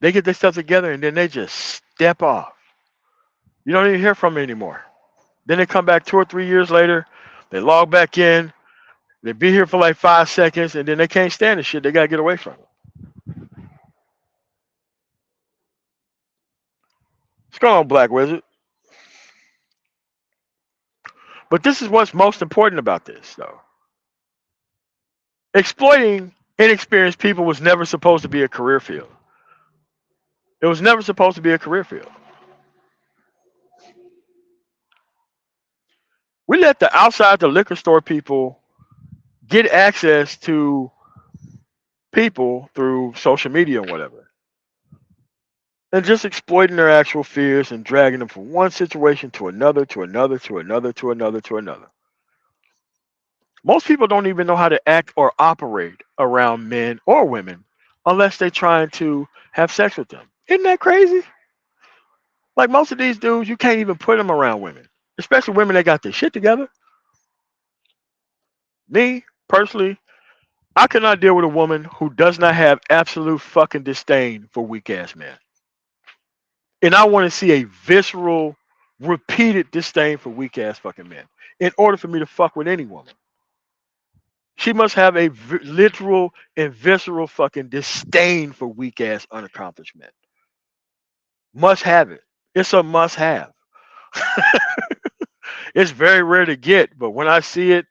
A: They get their stuff together and then they just step off. You don't even hear from them anymore. Then they come back 2 or 3 years later, they log back in, they be here for like 5 seconds, and then they can't stand the shit. They gotta get away from it. What's going on, Black Wizard? But this is what's most important about this, though. Exploiting inexperienced people was never supposed to be a career field. It was never supposed to be a career field. We let the outside the liquor store people get access to people through social media and whatever. And just exploiting their actual fears and dragging them from one situation to another, to another, to another, to another, to another. Most people don't even know how to act or operate around men or women unless they're trying to have sex with them. Isn't that crazy? Like most of these dudes, you can't even put them around women, especially women that got their shit together. Me, personally, I cannot deal with a woman who does not have absolute fucking disdain for weak ass men. And I want to see a visceral, repeated disdain for weak ass fucking men in order for me to fuck with any woman. She must have a literal and visceral fucking disdain for weak ass unaccomplished men. Must have it. It's a must have. It's very rare to get, but when I see it,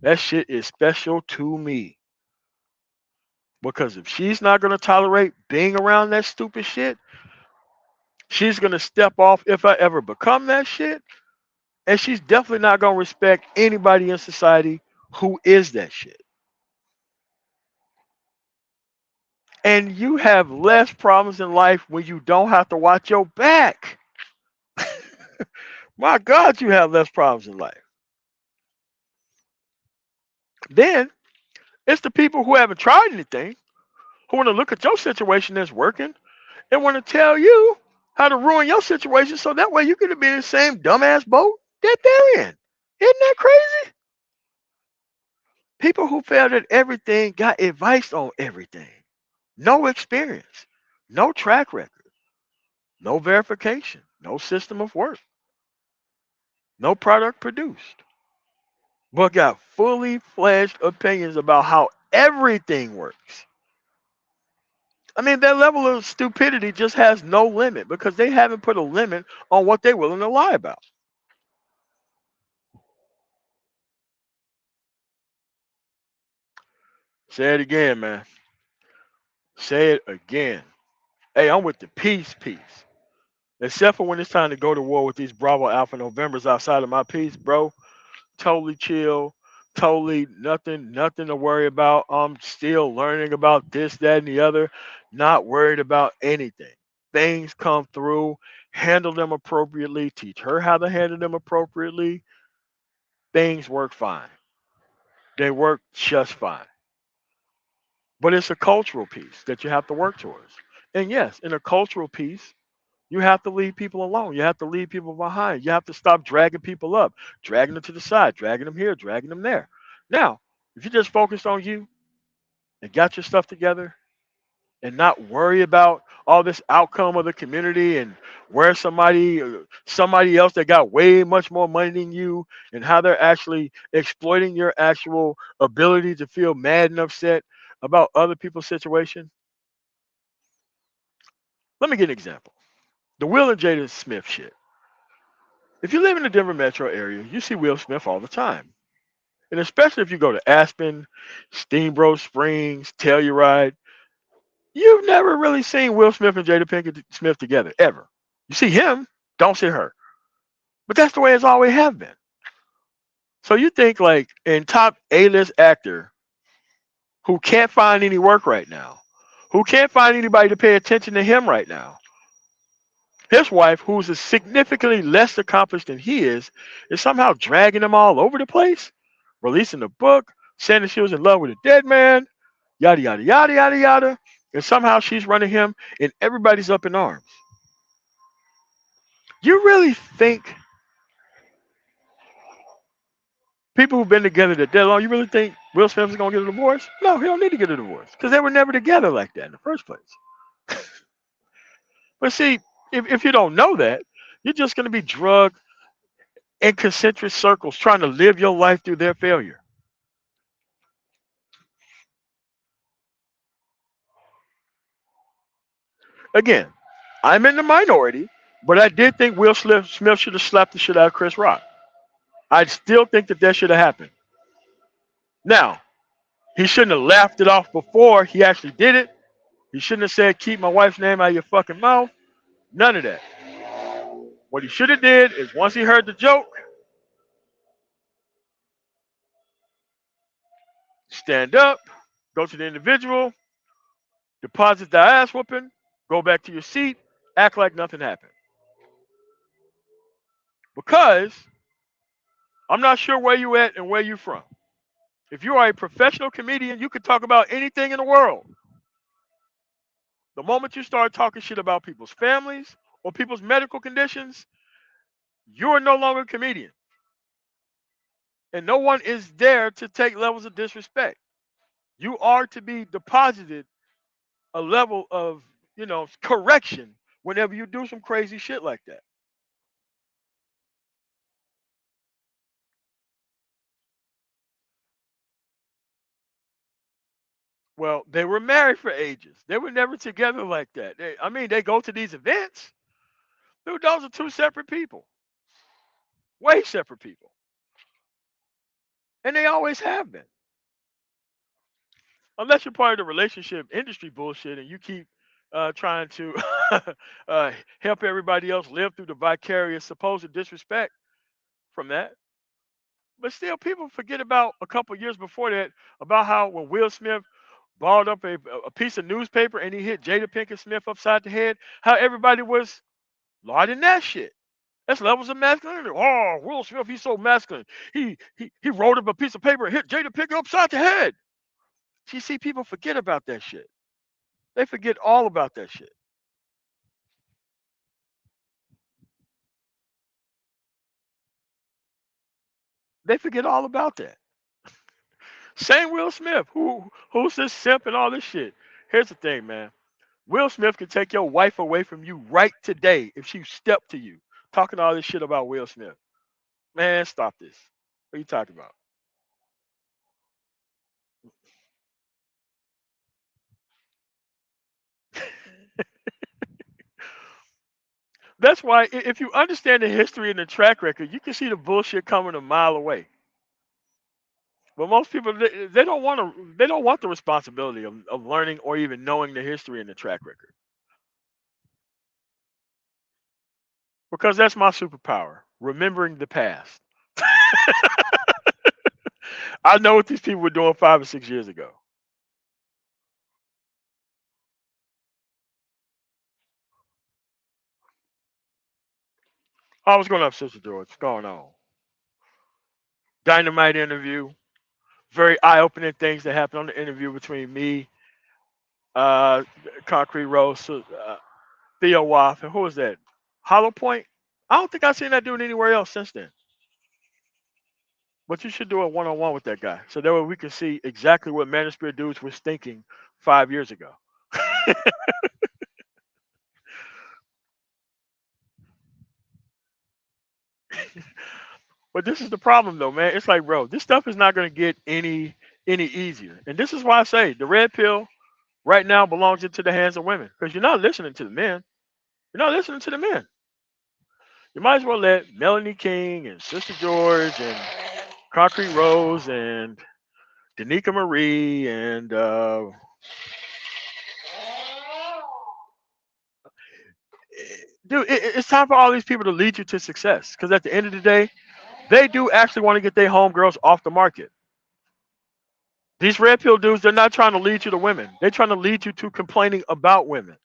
A: that shit is special to me. Because if she's not going to tolerate being around that stupid shit, she's going to step off if I ever become that shit. And she's definitely not going to respect anybody in society who is that shit. And you have less problems in life when you don't have to watch your back. My God, you have less problems in life. Then it's the people who haven't tried anything, who want to look at your situation that's working and want to tell you how to ruin your situation so that way you can be in the same dumbass boat that they're in. Isn't that crazy? People who failed at everything got advice on everything. No experience, no track record, no verification, no system of work, no product produced, but got fully fledged opinions about how everything works. I mean, their level of stupidity just has no limit because they haven't put a limit on what they're willing to lie about. Say it again, man. Say it again. Hey, I'm with the peace. Except for when it's time to go to war with these Bravo Alpha Novembers outside of my peace, bro. Totally chill. Totally nothing to worry about. I'm still learning about this, that, and the other. Not worried about anything. Things come through, handle them appropriately, teach her how to handle them appropriately. Things work fine. They work just fine. But it's a cultural piece that you have to work towards. And yes, in a cultural piece, you have to leave people alone. You have to leave people behind. You have to stop dragging people up, dragging them to the side, dragging them here, dragging them there. Now, if you just focused on you and got your stuff together and not worry about all this outcome of the community and where somebody else that got way much more money than you and how they're actually exploiting your actual ability to feel mad and upset about other people's situation. Let me get an example. The Will and Jada Smith shit. If you live in the Denver metro area, you see Will Smith all the time. And especially if you go to Aspen, Steamboat Springs, Telluride, you've never really seen Will Smith and Jada Pinkett Smith together, ever. You see him, don't see her. But that's the way it's always have been. So you think like in top A-list actor who can't find any work right now, who can't find anybody to pay attention to him right now, his wife, who's significantly less accomplished than he is somehow dragging him all over the place, releasing a book, saying that she was in love with a dead man, yada, yada, yada, yada, yada. And somehow she's running him and everybody's up in arms. You really think people who've been together that dead long, you really think Will Smith is going to get a divorce? No, he don't need to get a divorce because they were never together like that in the first place. But see, if you don't know that, you're just going to be drugged in concentric circles trying to live your life through their failure. Again, I'm in the minority, but I did think Will Smith should have slapped the shit out of Chris Rock. I still think that should have happened. Now, he shouldn't have laughed it off before he actually did it. He shouldn't have said, "Keep my wife's name out of your fucking mouth." None of that. What he should have did is once he heard the joke, stand up, go to the individual, deposit the ass whooping, go back to your seat, act like nothing happened. Because I'm not sure where you at and where you from. If you are a professional comedian, you can talk about anything in the world. The moment you start talking shit about people's families or people's medical conditions, you are no longer a comedian. And no one is there to take levels of disrespect. You are to be deposited a level of, correction whenever you do some crazy shit like that. Well, they were married for ages. They were never together like that. They go to these events. Dude, those are two separate people. Way separate people. And they always have been. Unless you're part of the relationship industry bullshit and you keep trying to help everybody else live through the vicarious supposed disrespect from that. But still, people forget about a couple years before that about how when Will Smith balled up a piece of newspaper and he hit Jada Pinkett Smith upside the head, how everybody was lauding that shit. That's levels of masculinity. Oh, Will Smith, he's so masculine. He rolled up a piece of paper and hit Jada Pinkett upside the head. You see, people forget about that shit. They forget all about that shit. They forget all about that. Same Will Smith, who's this simp and all this shit. Here's the thing, man. Will Smith can take your wife away from you right today if she stepped to you talking all this shit about Will Smith. Man, stop this. What are you talking about? That's why if you understand the history and the track record, you can see the bullshit coming a mile away. But most people they don't want to they don't want the responsibility of learning or even knowing the history and the track record. Because that's my superpower, remembering the past. I know what these people were doing 5 or 6 years ago. Oh, what's going on, Sister George? What's going on? Dynamite interview. Very eye-opening things that happened on the interview between me, uh, Concrete Rose, Theo Waff, and who was that? Hollow Point. I don't think I've seen that dude anywhere else since then. But you should do a one-on-one with that guy, so that way we can see exactly what Manosphere dudes was thinking 5 years ago. But this is the problem, though, man. It's like, bro, this stuff is not going to get any easier, and this is why I say the red pill right now belongs into the hands of women because you're not listening to the men. You're not listening to the men. You might as well let Melanie King and Sister George and Concrete Rose and Danica Marie and dude, it's time for all these people to lead you to success. Because at the end of the day, they do actually want to get their homegirls off the market. These red pill dudes, they're not trying to lead you to women. They're trying to lead you to complaining about women,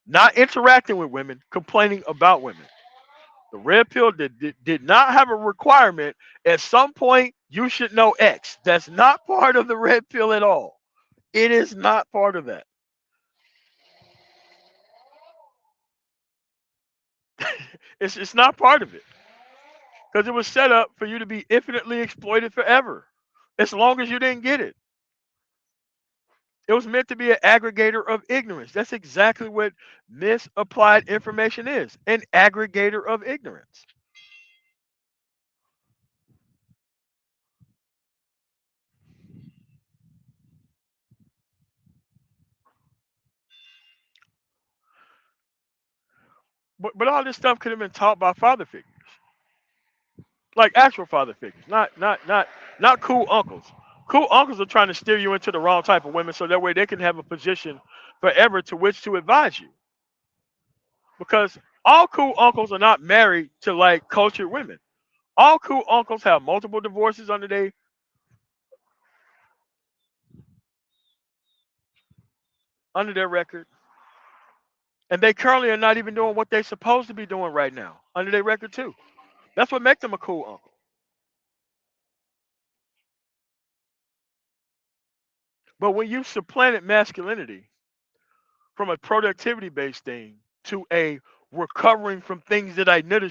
A: not interacting with women, complaining about women. The red pill did not have a requirement. At some point, you should know X. That's not part of the red pill at all. It is not part of that. It's not part of it because it was set up for you to be infinitely exploited forever, as long as you didn't get it. It was meant to be an aggregator of ignorance. That's exactly what misapplied information is, an aggregator of ignorance. But all this stuff could have been taught by father figures, like actual father figures, not cool uncles. Cool uncles are trying to steer you into the wrong type of women so that way they can have a position forever to which to advise you. Because all cool uncles are not married to like cultured women. All cool uncles have multiple divorces under their record, and they currently are not even doing what they're supposed to be doing right now under their record too. That's what makes them a cool uncle. But when you supplanted masculinity from a productivity based thing to a recovering from things that I never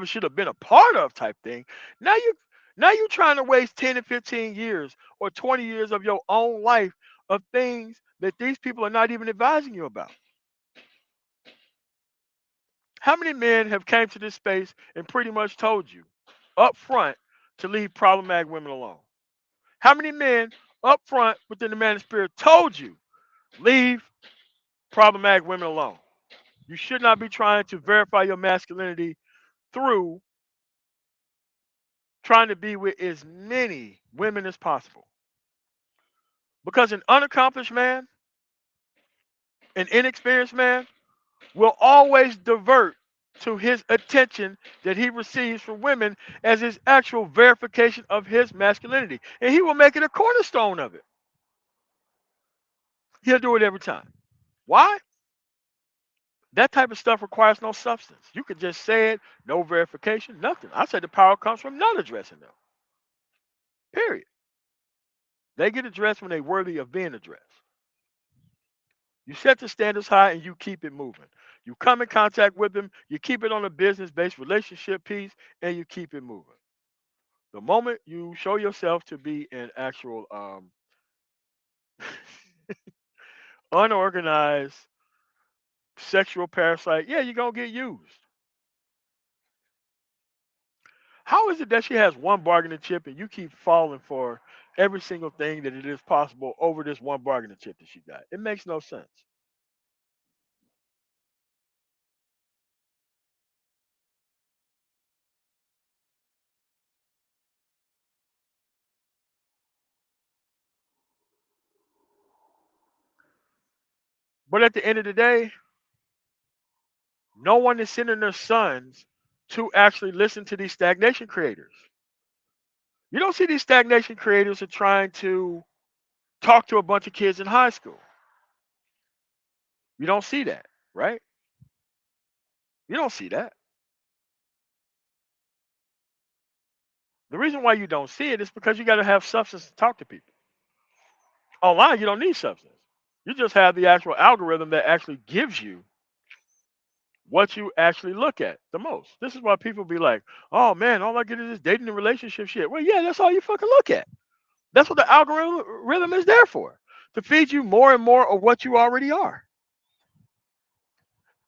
A: should have been a part of type thing, now you trying to waste 10 and 15 years or 20 years of your own life of things that these people are not even advising you about. How many men have came to this space and pretty much told you up front to leave problematic women alone? How many men up front within the man of spirit told you leave problematic women alone? You should not be trying to verify your masculinity through trying to be with as many women as possible. Because an unaccomplished man, an inexperienced man, will always divert to his attention that he receives from women as his actual verification of his masculinity. And he will make it a cornerstone of it. He'll do it every time. Why? That type of stuff requires no substance. You could just say it, no verification, nothing. I say the power comes from not addressing them. Period. They get addressed when they're worthy of being addressed. You set the standards high and you keep it moving. You come in contact with them, you keep it on a business based relationship piece, and you keep it moving. The moment you show yourself to be an actual unorganized sexual parasite, yeah, you're going to get used. How is it that she has one bargaining chip and you keep falling for every single thing that it is possible over this one bargaining chip that she got? It makes no sense. But at the end of the day, no one is sending their sons to actually listen to these stagnation creators. You don't see these stagnation creators are trying to talk to a bunch of kids in high school. You don't see that, right? You don't see that. The reason why you don't see it is because you got to have substance to talk to people. Online, you don't need substance. You just have the actual algorithm that actually gives you what you actually look at the most. This is why people be like, oh man, all I get is this dating and relationship shit. Well, yeah, that's all you fucking look at. That's what the algorithm is there for, to feed you more and more of what you already are.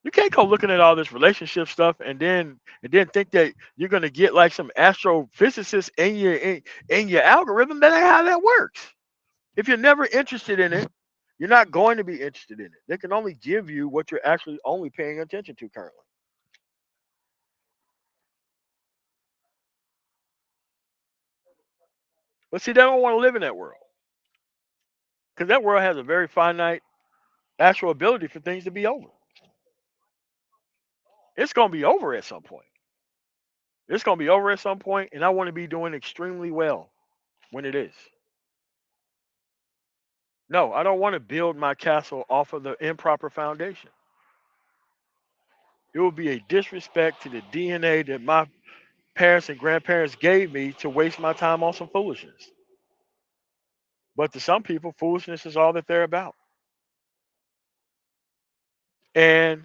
A: You can't go looking at all this relationship stuff and then think that you're gonna get like some astrophysicist in your algorithm. That ain't how that works. If you're never interested in it, you're not going to be interested in it. They can only give you what you're actually only paying attention to currently. But see, they don't want to live in that world because that world has a very finite actual ability for things to be over. It's gonna be over at some point. It's gonna be over at some point, and I want to be doing extremely well when it is. No, I don't want to build my castle off of the improper foundation. It would be a disrespect to the DNA that my parents and grandparents gave me to waste my time on some foolishness. But to some people, foolishness is all that they're about. And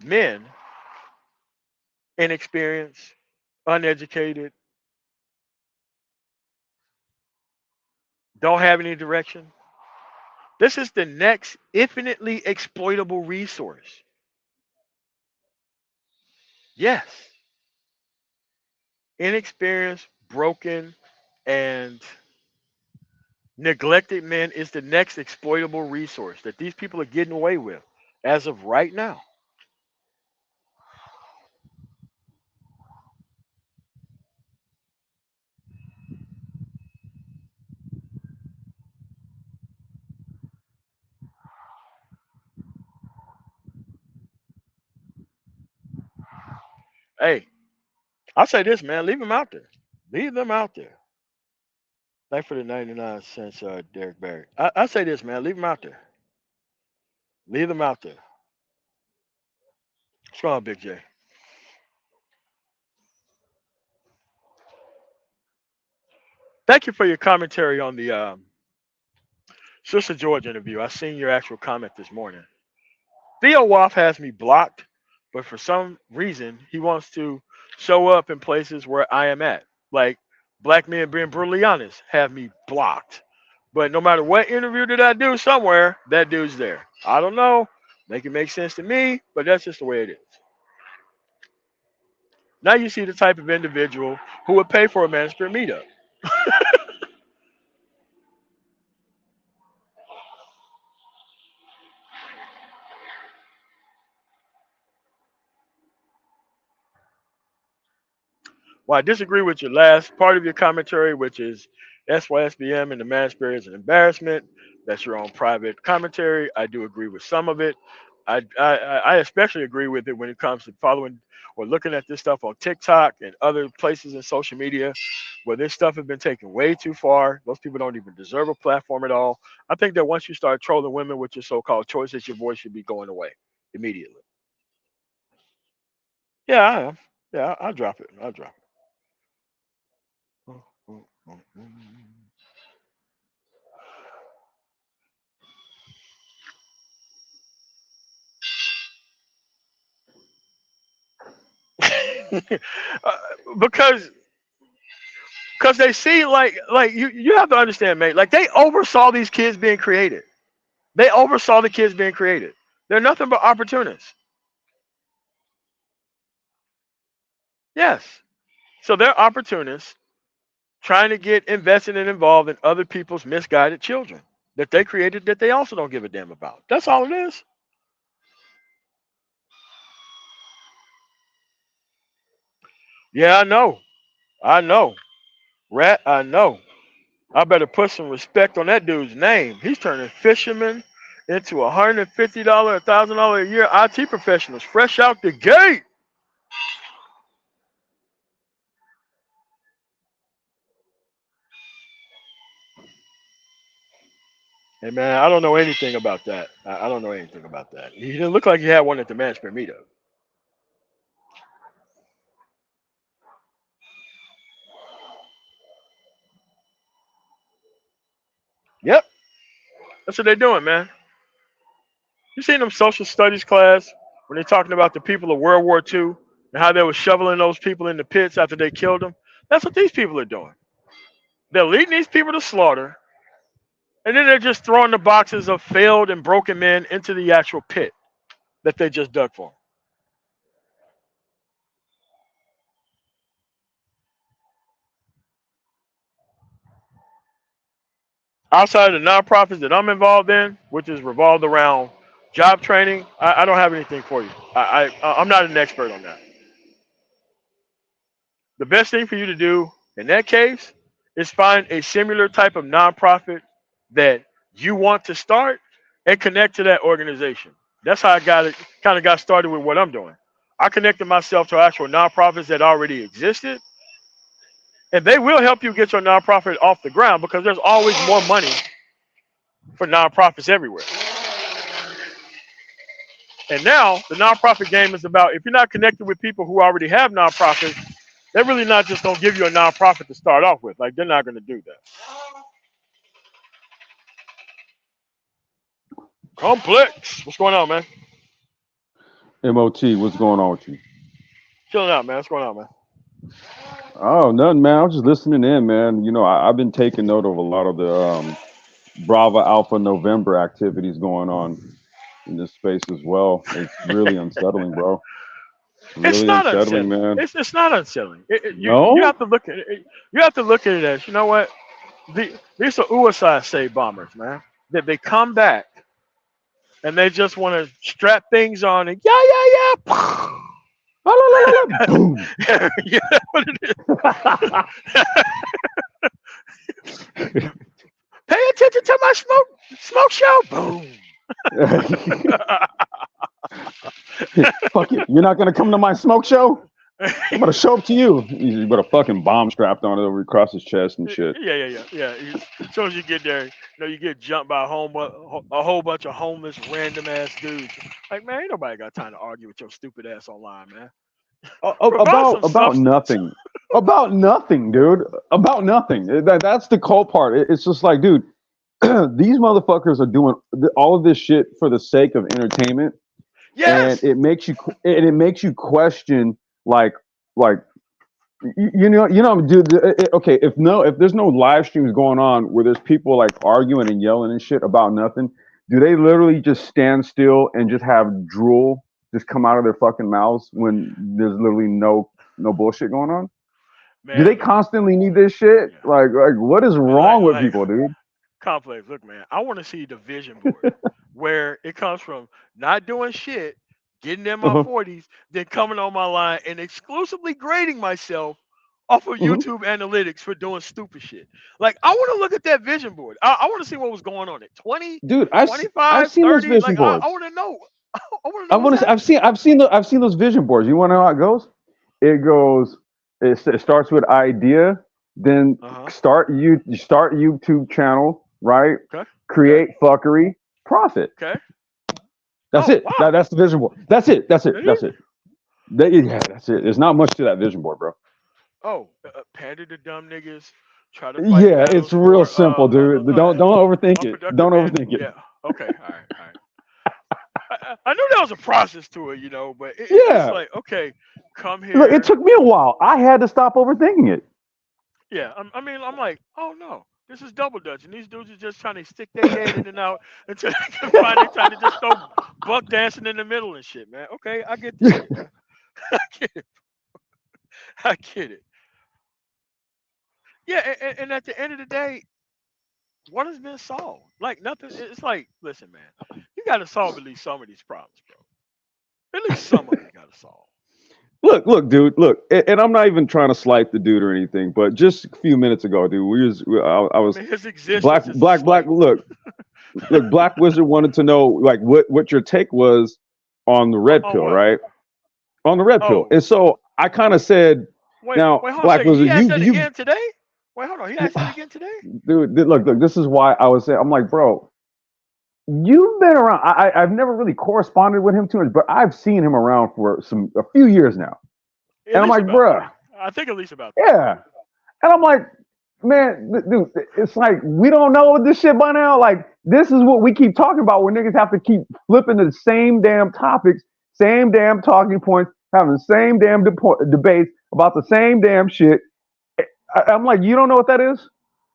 A: men, inexperienced, uneducated, don't have any direction. This is the next infinitely exploitable resource. Yes, inexperienced, broken, and neglected men is the next exploitable resource that these people are getting away with as of right now. Hey, I say this, man, leave them out there. Leave them out there. Thanks for the 99 cents, Derek Barry. I say this, man, leave them out there. Leave them out there. What's wrong, Big J? Thank you for your commentary on the Sister George interview. I seen your actual comment this morning. Theo Woff has me blocked, but for some reason he wants to show up in places where I am at. Like black men being brutally honest have me blocked. But no matter what interview that I do somewhere, that dude's there. I don't know. Make it make sense to me, but that's just the way it is. Now you see the type of individual who would pay for a Manchester meetup. Well, I disagree with your last part of your commentary, which is SYSBM and the man spirit is an embarrassment. That's your own private commentary. I do agree with some of it. I especially agree with it when it comes to following or looking at this stuff on TikTok and other places in social media where this stuff has been taken way too far. Those people don't even deserve a platform at all. I think that once you start trolling women with your so-called choices, your voice should be going away immediately. Yeah, I am. Yeah, I'll drop it. I'll drop it. Uh, because they see like you have to understand, mate. Like they oversaw these kids being created. They oversaw the kids being created. They're nothing but opportunists. Yes. So they're opportunists trying to get invested and involved in other people's misguided children that they created that they also don't give a damn about. That's all it is. Yeah, I know. I know. Rat, I know. I better put some respect on that dude's name. He's turning fishermen into $150, $1,000 a year IT professionals fresh out the gate. Hey man, I don't know anything about that. I don't know anything about that. He didn't look like he had one at the management meetup. Yep, that's what they're doing, man. You seen them social studies class when they're talking about the people of World War II and how they were shoveling those people in the pits after they killed them? That's what these people are doing. They're leading these people to slaughter, and then they're just throwing the boxes of failed and broken men into the actual pit that they just dug for 'em. Outside of the nonprofits that I'm involved in, which is revolved around job training, I don't have anything for you. I'm not an expert on that. The best thing for you to do in that case is find a similar type of nonprofit that you want to start and connect to that organization. That's how I got it, kind of got started with what I'm doing. I connected myself to actual nonprofits that already existed, and they will help you get your nonprofit off the ground because there's always more money for nonprofits everywhere. And now the nonprofit game is about if you're not connected with people who already have nonprofits, they're really not just gonna give you a nonprofit to start off with. Like they're not gonna do that. Complex. What's going on, man?
B: MOT, what's going on with you?
A: Chilling out, man. What's going on, man?
B: Oh, nothing, man. I was just listening in, man. I've been taking note of a lot of the Bravo Alpha November activities going on in this space as well. It's really unsettling, bro.
A: It's
B: Really
A: not
B: unsettling,
A: unsettling.
B: man.
A: It's not unsettling. You
B: No?
A: have to look at it. You have to look at it as you know what these are USI bombers, man. That they come back and they just want to strap things on and yeah.
B: La, la, la, la, la. Boom.
A: Yeah, that's what it is. Pay attention to my smoke show. Boom.
B: Fuck you. You're not gonna come to my smoke show? I'm gonna show up to you. You got a fucking bomb strapped on it over across his chest and shit.
A: Yeah. As soon as you get there, you get jumped by a whole bunch of homeless, random ass dudes. Like, man, ain't nobody got time to argue with your stupid ass online, man. Provide some
B: About
A: substance.
B: nothing. About nothing, dude. About nothing. That's the cold part. It's just like, dude, these motherfuckers are doing all of this shit for the sake of entertainment, and
A: Yes.
B: it makes you question like like dude. Okay, if there's no live streams going on where there's people like arguing and yelling and shit about nothing, do they literally just stand still and just have drool just come out of their fucking mouths when there's literally no bullshit going on? Do they
A: Man, look,
B: constantly need this shit?
A: yeah.
B: Like what is wrong with
A: Like
B: people, dude?
A: complex. Look, man, I want to see the vision board where it comes from not doing shit, getting in my
B: Uh-huh.
A: 40s, then coming on my line and exclusively grading myself off of
B: Hmm.
A: YouTube analytics for doing stupid shit. Like, I want to look at that vision board. I want to see what was going on at 20,
B: Dude, I've
A: 25,
B: seen those
A: 30.
B: vision
A: Like, I
B: boards.
A: want to know. I want to
B: I
A: know what's
B: want to.
A: happening.
B: I've seen those vision boards. You want to know how it goes? It goes. It starts with idea, then
A: Uh huh.
B: start YouTube channel, right?
A: Okay. Okay.
B: Create fuckery, profit.
A: Okay.
B: That's
A: Oh,
B: it.
A: wow.
B: That's the vision board. That's it. That's it.
A: Did he?
B: That's it. Yeah, that's it. There's not much to that vision board, bro.
A: Oh, pander to dumb niggas. Try to fight
B: Yeah, it's
A: battles
B: real
A: for
B: simple, dude. Don't overthink it.
A: unproductive
B: Don't
A: men.
B: overthink it.
A: Yeah. Okay. All right. All right. I knew there was a process to it, but it's
B: Yeah,
A: like, okay, come
B: Look, it
A: here.
B: took me a while. I had to stop overthinking it.
A: Yeah, I mean, I'm like, oh no, this is double dutch, and these dudes are just trying to stick their head in and out until they can find their time to just throw buck dancing in the middle and shit, man. Okay, I get the shit, man. I get it. I get it. Yeah, and at the end of the day, what has been solved? Like nothing. It's like, listen, man, you got to solve at least some of these problems, bro. At least some of them you got to solve.
B: Look, dude, look, and I'm not even trying to slight the dude or anything, but just a few minutes ago, dude, I
A: I
B: was
A: mean, his existence is a
B: black.
A: slight.
B: Look, Black Wizard wanted to know like what your take was on the red
A: On
B: pill,
A: what?
B: right? On the red pill,
A: Oh,
B: and so I kind of said,
A: wait,
B: now,
A: hold on a
B: Black
A: second. He
B: Wizard,
A: asked that
B: you,
A: again today. Wait, hold on. He asked that again today.
B: look, this is why I was saying, I'm like, bro, you've been around. I've never really corresponded with him too much, but I've seen him around for a few years now,
A: At
B: and I'm
A: least
B: like,
A: about
B: bruh,
A: 3. I think at least about 3.
B: yeah. And I'm like, man, dude, it's like we don't know this shit by now. Like, this is what we keep talking about when niggas have to keep flipping the same damn topics, same damn talking points, having the same damn debates about the same damn shit. I'm like, you don't know what that is?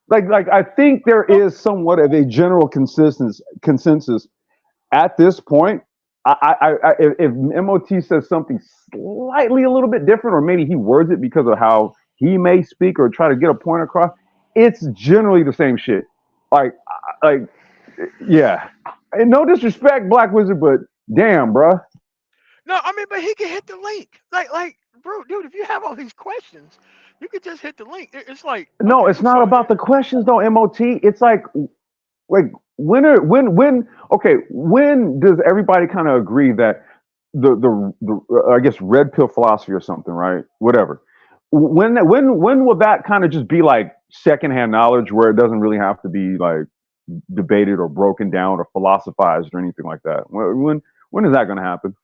B: Like I think there
A: Well,
B: is somewhat of a general consensus at this point. If MOT says something slightly a little bit different, or maybe he words it because of how he may speak or try to get a point across, it's generally the same shit. Like, like, yeah. And no disrespect, Black Wizard, but damn, bruh.
A: no, I mean, but he can hit the link. Bro, dude, if you have all these questions, you could just hit the link. It's like,
B: No,
A: okay,
B: it's not about the questions though, MOT. It's like okay, when does everybody kind of agree that the I guess red pill philosophy or something, right? Whatever. When will that kind of just be like secondhand knowledge where it doesn't really have to be like debated or broken down or philosophized or anything like that? When is that going to happen?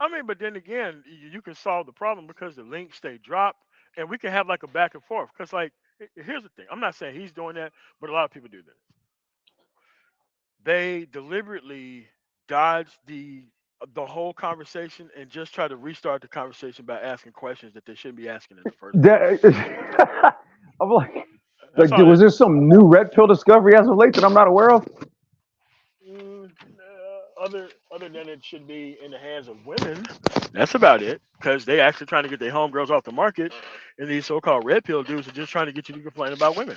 A: I mean, but then again, you can solve the problem because the links stay dropped, and we can have like a back and forth. Because like, here's the thing. I'm not saying he's doing that, but a lot of people do this. They deliberately dodge the whole conversation and just try to restart the conversation by asking questions that they shouldn't be asking in the first place.
B: That, I'm
A: That's all
B: was
A: that
B: there
A: is.
B: some new red pill discovery as of late that I'm not aware of?
A: Other than it should be in the hands of women, that's about it. Because they actually trying to get their homegirls off the market, and these so-called red pill dudes are just trying to get you to complain about women.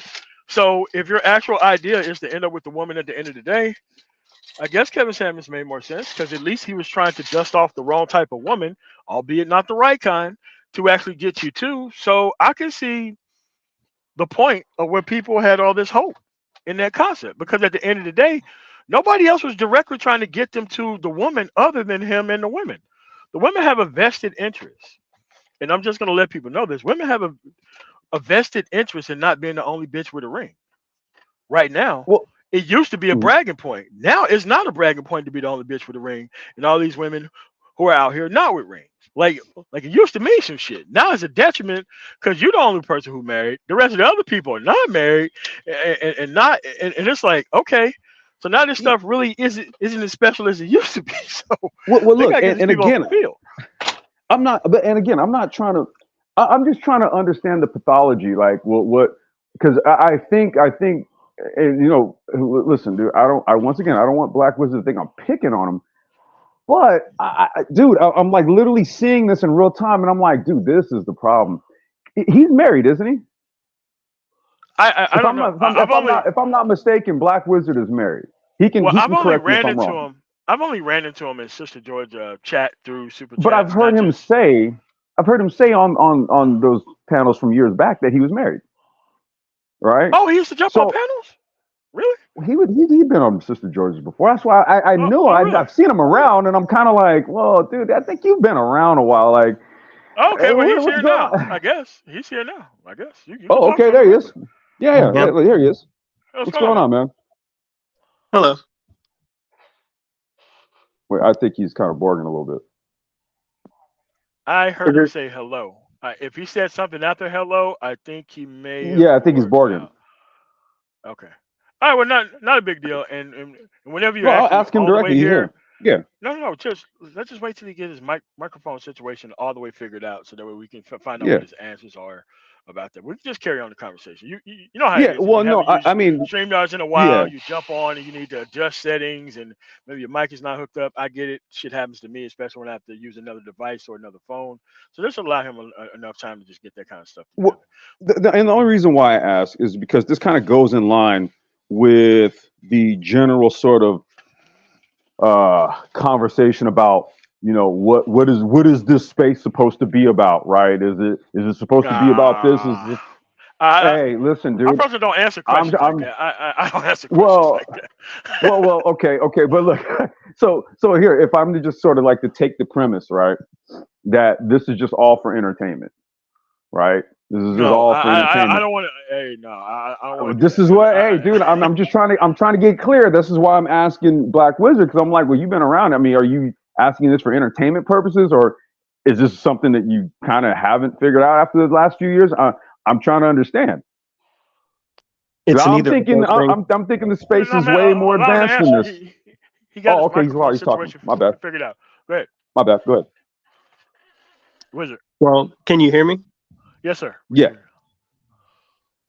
A: So if your actual idea is to end up with the woman at the end of the day, I guess Kevin Samuels made more sense because at least he was trying to dust off the wrong type of woman, albeit not the right kind, to actually get you to. So I can see the point of where people had all this hope in that concept because at the end of the day, nobody else was directly trying to get them to the woman other than him and the women. The women have a vested interest. And I'm just going to let people know this. Women have a vested interest in not being the only bitch with a ring. Right now,
B: Well,
A: it used to be a
B: mhm.
A: bragging point. Now it's not a bragging point to be the only bitch with a ring, and all these women who are out here not with rings. Like it used to mean some shit. Now it's a detriment because you're the only person who married. The rest of the other people are not married, and not and it's like okay. So now this stuff really isn't as special as it used to be. So
B: Well,
A: they
B: look,
A: gotta get these
B: and
A: people off the
B: again,
A: field.
B: I'm not, but and again, I'm not trying to. I'm just trying to understand the pathology. Like, what? Because I think, and listen, dude. I once again, I don't want Black Wizard to think I'm picking on him, but dude, I'm like literally seeing this in real time, and I'm like, dude, this is the problem. He's married, isn't he?
A: I
B: If
A: don't
B: I'm
A: know.
B: not, if I'm not mistaken, Black Wizard is married.
A: Well,
B: He
A: I've
B: can
A: only
B: correct me if
A: ran
B: I'm
A: into
B: wrong.
A: him. I've only ran into him in Sister Georgia chat through super
B: But
A: chats, not just.
B: I've heard him say on those panels from years back that he was married, right?
A: Oh, he used to jump on
B: So
A: panels. Really?
B: he'd been on Sister George's before. That's why I knew
A: Really?
B: I've seen him around, and I'm kind of like, well, dude, I think you've been around a while. Like,
A: Oh, okay, well he's
B: what's
A: here
B: going
A: now.
B: on?
A: I guess he's here now. I guess you can
B: Oh,
A: talk
B: okay,
A: to him
B: there he
A: directly.
B: is. Yeah,
C: Yep.
B: here he is.
A: Hey, what's
B: What's
A: going on,
B: going
A: man?
B: on, man?
C: Hello.
B: Wait, I think he's kind of bargaining a little bit.
A: I heard him
C: Figured.
A: say hello. If he said something after hello, I think he may have
B: Yeah, I think he's
A: borged
B: bargaining.
A: out. Okay. All right. Well, not a big deal. And whenever you're
B: Well, I'll
A: actually
B: ask him
A: all the way
B: directly. He's
A: here,
B: here. Yeah,
A: No. Just let's just wait till he get his microphone situation all the way figured out, so that way we can find out what
B: yeah,
A: his answers are about that. We can just carry on the conversation. You know how it
B: yeah.
A: is if
B: Well,
A: you
B: no,
A: haven't
B: I
A: used
B: mean,
A: StreamYards in a
B: yeah.
A: while. You jump on and you need to adjust settings, and maybe your mic is not hooked up. I get it. Shit happens to me, especially when I have to use another device or another phone. So this will allow him enough time to just get that kind of stuff
B: Well,
A: together.
B: and the only reason why I ask is because this kind of goes in line with the general sort of conversation about what is this space supposed to be about, right? Is it supposed to be about this? Is
A: Ah,
B: this,
A: I
B: hey, listen,
A: I
B: dude,
A: personally don't answer
B: I'm
A: questions like
B: I'm
A: that. I don't answer questions
B: well
A: like
B: well,
A: that.
B: okay, but look, so here, if I'm to just sort of like to take the premise, right, that this is just all for entertainment, right? This is just
A: No,
B: all for
A: I
B: entertainment.
A: don't want to. Hey, no, I don't want to do
B: This
A: that
B: is
A: because
B: what, hey, dude, I'm just trying to get clear. This is why I'm asking Black Wizard, because I'm like, well, you've been around. I mean, are you asking this for entertainment purposes, or is this something that you kind of haven't figured out after the last few years? I'm trying to understand. 'Cause
C: It's
B: I'm
C: neither of
B: thinking,
C: those things.
B: I'm thinking the
A: no,
B: space
A: no,
B: is
A: man.
B: way more
A: Allow him to
B: advanced than
A: answer.
B: this.
A: He got
B: Oh,
A: his
B: okay,
A: microphone
B: he's talking.
A: situation
B: My bad,
A: figured out. Go ahead,
B: my bad. Go ahead.
A: Wizard.
C: Well, can you hear me?
A: Yes, sir. We can
B: Yeah,
A: hear you.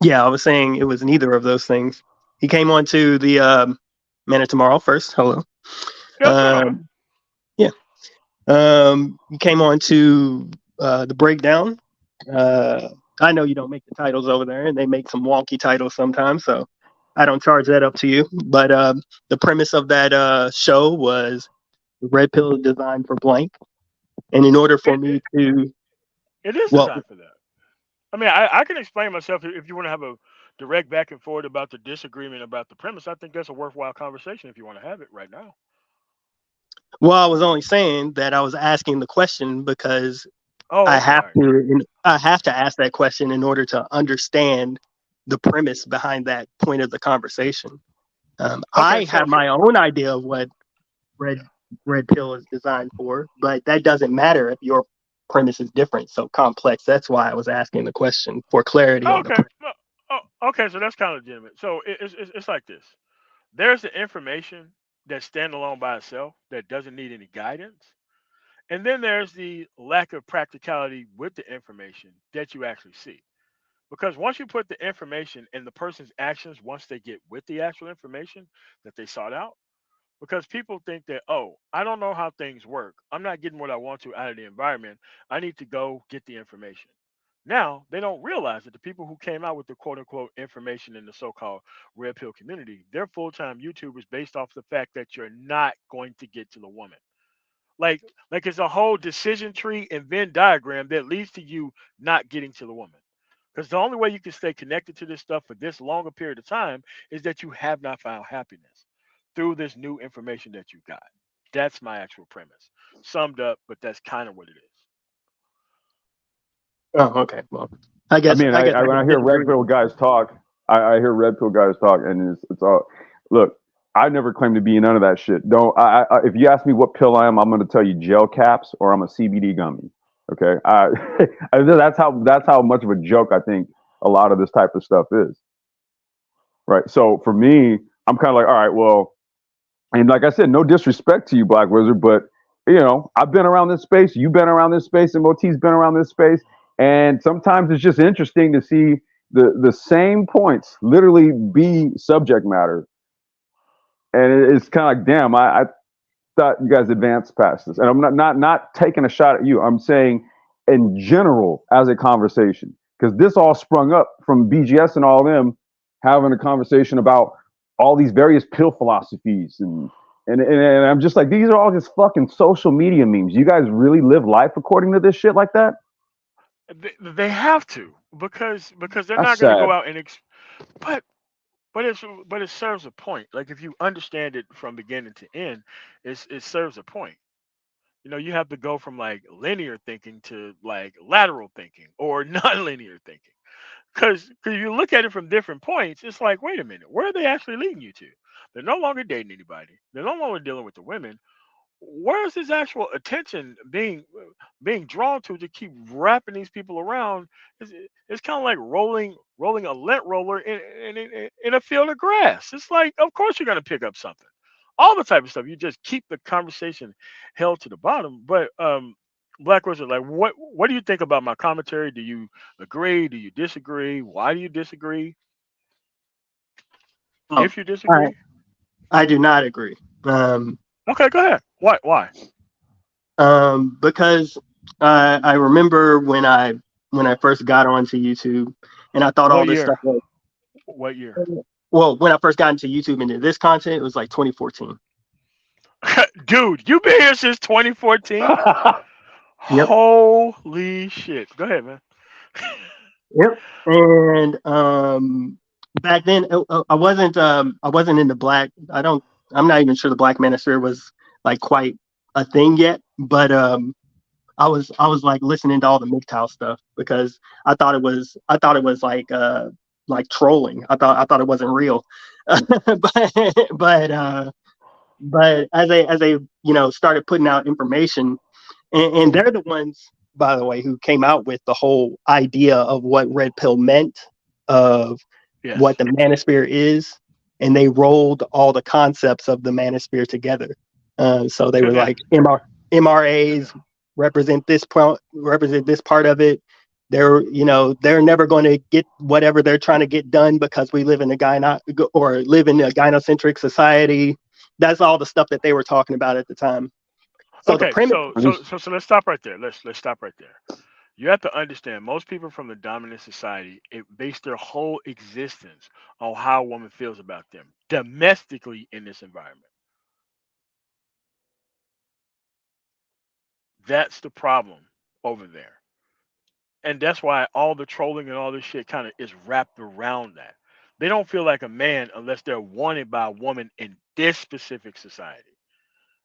C: Yeah, I was saying it was neither of those things. He came on to the Man of Tomorrow first. Hello.
A: Yes, sir.
C: Um, yeah. He came on to the breakdown. Uh, I know you don't make the titles over there, and they make some wonky titles sometimes, so I don't charge that up to you. But the premise of that show was the red pill is designed for blank, and in order for
A: It,
C: me
A: it
C: to,
A: it is
C: well,
A: designed for that. I mean, I can explain myself if you want to have a direct back and forth about the disagreement about the premise. I think that's a worthwhile conversation if you want to have it right now.
C: I was only saying that I was asking the question because
A: Oh, okay. All right.
C: I have to ask that question in order to understand the premise behind that point of the conversation.
A: Okay.
C: I
A: So,
C: have
A: so
C: my own idea of what red red pill is designed for, but that doesn't matter if your premise is different, so complex. That's why I was asking the question for clarity on the
A: okay.
C: premise.
A: Okay. So that's kind of legitimate. So it's like this. There's the information that's standalone by itself that doesn't need any guidance. And then there's the lack of practicality with the information that you actually see. Because once you put the information in the person's actions, once they get with the actual information that they sought out, because people think that, oh, I don't know how things work. I'm not getting what I want to out of the environment. I need to go get the information. Now, they don't realize that the people who came out with the quote unquote information in the so called red pill community, they're full time YouTubers based off the fact that you're not going to get to the woman. Like, like it's a whole decision tree and Venn diagram that leads to you not getting to the woman. Because the only way you can stay connected to this stuff for this long a period of time is that you have not found happiness through this new information that you got. That's my actual premise. Summed up, but that's kind of what it is.
C: Oh, okay. Well,
B: I mean,
C: I guess I
B: when I
C: just
B: hear
C: disagree
B: red
C: with
B: pill
C: you.
B: guys talk, I hear red pill guys talk, and it's all. Look, I never claimed to be none of that shit. Don't. If you ask me what pill I am, I'm going to tell you gel caps or I'm a CBD gummy. Okay, that's how much of a joke I think a lot of this type of stuff is. Right. So for me, I'm kind of like, all right, well, and like I said, no disrespect to you, Black Wizard, but I've been around this space. You've been around this space, and Moti's been around this space. And sometimes it's just interesting to see the same points literally be subject matter. And it's kind of like, damn, I thought you guys advanced past this. And I'm not taking a shot at you. I'm saying in general as a conversation because this all sprung up from BGS and all them having a conversation about all these various pill philosophies and I'm just like these are all just fucking social media memes. You guys really live life according to this shit like that?
A: They have to because they're
B: That's
A: not going to go
B: sad.
A: out and but but it serves a point. Like if you understand it from beginning to end, it serves a point. You know, you have to go from like linear thinking to like lateral thinking or non-linear thinking. Because you look at it from different points, it's like, wait a minute, where are they actually leading you to? They're no longer dating anybody. They're no longer dealing with the women. Where is this actual attention being drawn to keep wrapping these people around? It's kind of like rolling a lint roller in a field of grass. It's like, of course you're gonna pick up something. all the type of stuff. You just keep the conversation held to the bottom. But Black Rose, like, what do you think about my commentary? Do you agree? Do you disagree? Why do you disagree?
C: Oh,
A: If you
C: I
A: disagree,
C: I do not agree. Um,
A: okay, go ahead. Why? Why?
C: because I remember when I first got onto YouTube, and I thought all
A: What
C: this
A: year?
C: stuff was
A: What year?
C: well, when I first got into YouTube and did this content, it was like 2014.
A: Dude, you been here since 2014?
C: Yep.
A: Holy shit. Go ahead, man.
C: Yep. And back then I wasn't into black. I'm not even sure the Black Manosphere was like quite a thing yet, but I was like listening to all the MGTOW stuff because I thought it was like trolling. I thought it wasn't real. But but as they started putting out information, and they're the ones, by the way, who came out with the whole idea of what red pill meant, of
A: Yes.
C: what the manosphere is, and they rolled all the concepts of the manosphere together. So they
A: Good
C: were
A: man.
C: like
A: Good
C: MRAs
A: man.
C: represent this part of it. They're never going to get whatever they're trying to get done because we live in a gynocentric society. That's all the stuff that they were talking about at the time. So the
A: Okay,
C: premise.
A: so let's stop right there. Let's stop right there. You have to understand, most people from the dominant society base their whole existence on how a woman feels about them domestically in this environment. That's the problem over there. And that's why all the trolling and all this shit kind of is wrapped around that. They don't feel like a man unless they're wanted by a woman in this specific society.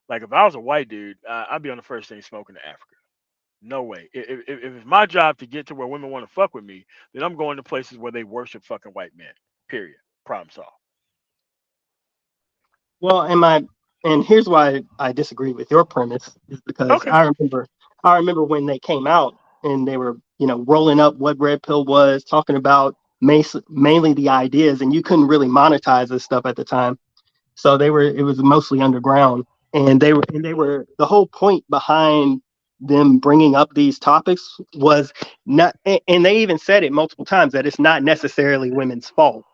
A: Like if I was a white dude, I'd be on the first thing smoking to Africa. No way. If it's my job to get to where women want to fuck with me, then I'm going to places where they worship fucking white men. Period. Problem solved.
C: Well, and here's why I disagree with your premise is because
A: Okay.
C: I remember when they came out and they were rolling up what red pill was, talking about mainly the ideas, and you couldn't really monetize this stuff at the time, so it was mostly underground, and they were the whole point behind them bringing up these topics was not, and they even said it multiple times that it's not necessarily women's fault.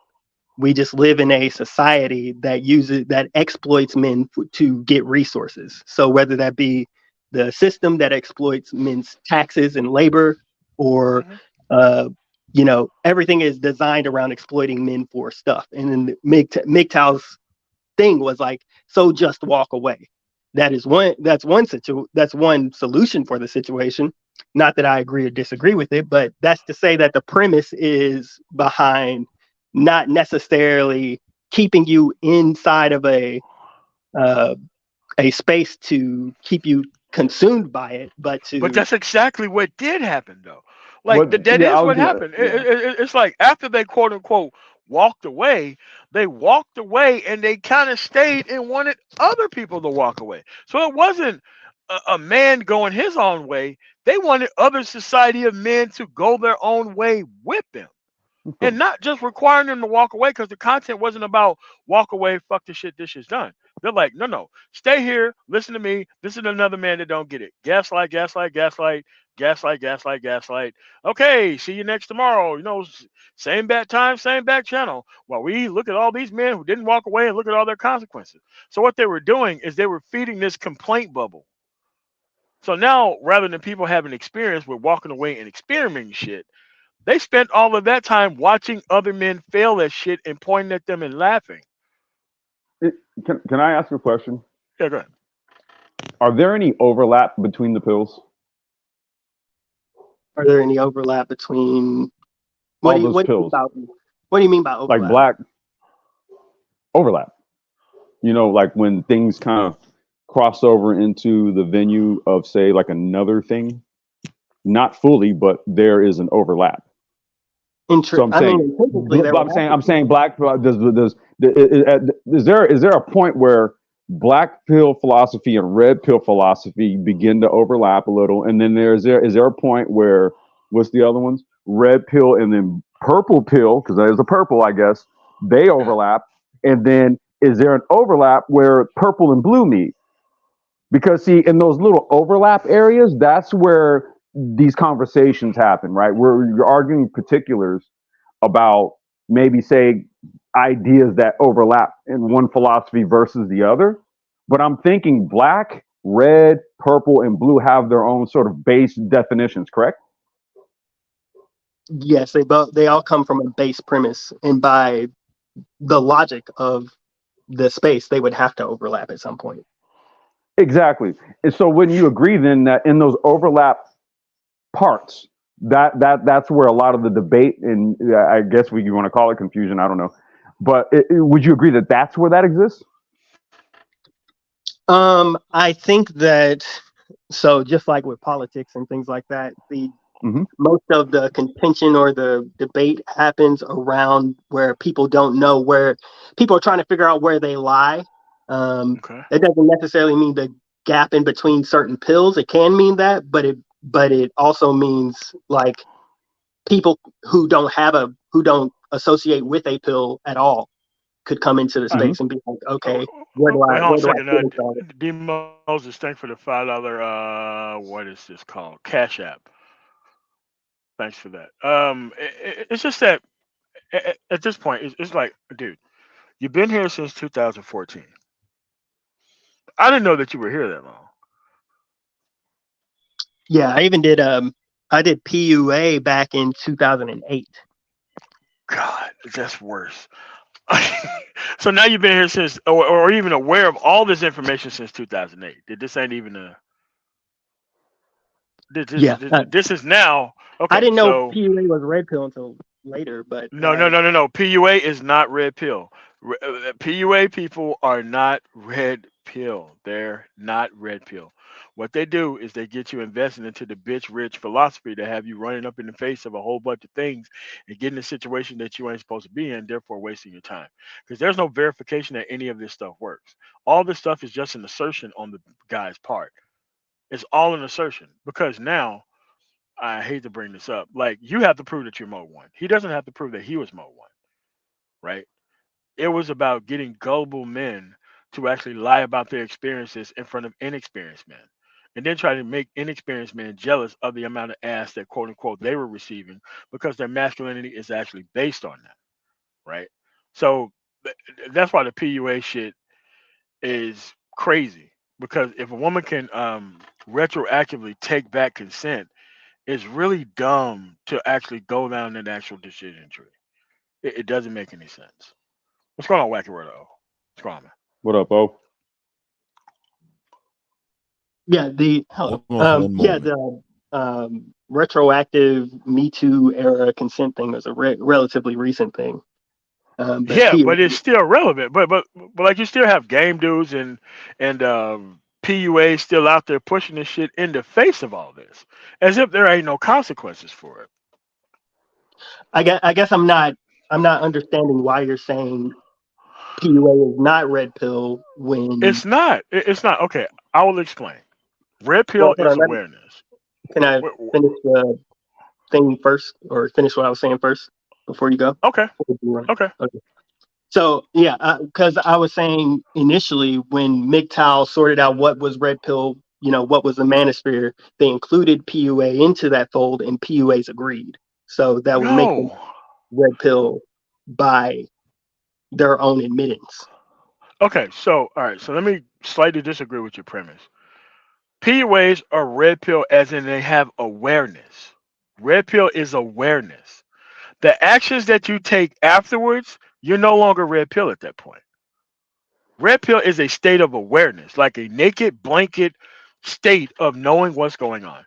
C: We just live in a society that exploits men to get resources. So whether that be the system that exploits men's taxes and labor, or
A: Hmm.
C: uh, everything is designed around exploiting men for stuff. And then MGTOW's thing was like, so just walk away. That's one solution for the situation. Not that I agree or disagree with it, but that's to say that the premise is behind not necessarily keeping you inside of uh, a space to keep you consumed by it, but
A: But
C: to
A: that's exactly what did happen, though. Like
B: What?
A: that
B: Yeah,
A: is
B: I was
A: what
B: gonna.
A: happened.
B: Yeah.
A: It's like after they quote unquote walked away, they walked away and they kind of stayed and wanted other people to walk away. So it wasn't a man going his own way. They wanted other society of men to go their own way with them. And not just requiring them to walk away because the content wasn't about walk away, fuck this shit, this shit's done. They're like, no, no, stay here, listen to me. This is another man that don't get it. Gaslight, gaslight, gaslight, gaslight, gaslight, gaslight. Okay, see you next tomorrow. Same bad time, same back channel. While we look at all these men who didn't walk away and look at all their consequences. So what they were doing is they were feeding this complaint bubble. So now, rather than people having experience with walking away and experimenting shit, they spent all of that time watching other men fail at shit and pointing at them and laughing.
B: It, can I ask a question?
A: Yeah, go ahead.
B: Are there any overlap between the pills?
C: are there any overlap between
B: All those pills,
C: what do you mean by
B: like
C: overlap?
B: black overlap. Like when things kind of cross over into the venue of, say, like another thing. Not fully, but there is an overlap. So I'm
C: I
B: saying,
C: mean, typically there
B: but
C: would have to
B: I'm
C: be.
B: saying black. Is there a point where black pill philosophy and red pill philosophy begin to overlap a little, and then is there a point where, what's the other ones? Red pill and then purple pill, because there's a purple, I guess. They
A: Yeah.
B: overlap, and then is there an overlap where purple and blue meet? Because see, in those little overlap areas, that's where these conversations happen, right? Where you're arguing particulars about maybe say ideas that overlap in one philosophy versus the other. But I'm thinking black, red, purple, and blue have their own sort of base definitions, correct?
C: Yes, they all come from a base premise, and by the logic of the space, they would have to overlap at some point.
B: Exactly. And so wouldn't you agree then that in those overlap parts, that's where a lot of the debate and I guess you want to call it confusion, I don't know. But would you agree that that's where that exists?
C: I think that so just like with politics and things like that, the
B: Mm-hmm.
C: most of the contention or the debate happens around where people don't know where people are trying to figure out where they lie.
A: Okay.
C: It doesn't necessarily mean the gap in between certain pills. It can mean that, but it also means like people who don't associate with a pill at all could come into the
B: Mm-hmm.
C: space and be like,
A: Oh,
C: okay, where do
A: wait,
C: I
A: hold on a
C: where do I
A: second.
C: fit inside it?
A: D Moses, thanks for the $5. What is this called? Cash App. Thanks for that. It's just that at this point, it's like, dude, you've been here since 2014. I didn't know that you were here that long.
C: Yeah, I did PUA back in 2008.
A: God, that's worse. So now you've been here since, or even aware of all this information since 2008. This ain't even a.
C: Yeah,
A: This is now
C: I
A: okay.
C: didn't know
A: So
C: PUA was red pill until later, but
A: no. PUA is not red pill. PUA people are not red pill. They're not red pill. What they do is they get you invested into the bitch rich philosophy to have you running up in the face of a whole bunch of things and get in a situation that you ain't supposed to be in, therefore wasting your time. Because there's no verification that any of this stuff works. All this stuff is just an assertion on the guy's part. It's all an assertion because now I hate to bring this up. Like you have to prove that you're Mode One. He doesn't have to prove that he was Mode One, right? It was about getting gullible men to actually lie about their experiences in front of inexperienced men, and then try to make inexperienced men jealous of the amount of ass that quote unquote they were receiving because their masculinity is actually based on that, right? So that's why the PUA shit is crazy because if a woman can retroactively take back consent, it's really dumb to actually go down that actual decision tree. It doesn't make any sense. What's going on, Wacky Word? What's going on, man?
B: What up, O?
C: yeah,
D: Hold on one moment.
C: the retroactive Me Too era consent thing was a relatively recent thing. But
A: Yeah,
C: PUA,
A: but it's still relevant. But like you still have game dudes and PUA still out there pushing this shit in the face of all this, as if there ain't no consequences for it.
C: I guess I'm not understanding why you're saying PUA is not red pill when.
A: It's not. It's not. Okay, I will explain. Red
C: Well,
A: pill
C: hold
A: is
C: on.
A: awareness.
C: Can I finish the thing first, or finish what I was saying first before you go?
A: Okay.
C: Okay.
A: Okay.
C: So yeah, because I was saying initially when MGTOW sorted out what was red pill, what was the manosphere, they included PUA into that fold, and PUAs agreed. So that would make them
A: No.
C: red pill by their own admittance.
A: Okay. So all right. So let me slightly disagree with your premise. PUAs are red pill as in they have awareness. Red pill is awareness. The actions that you take afterwards, you're no longer red pill at that point. Red pill is a state of awareness, like a naked blanket state of knowing what's going on.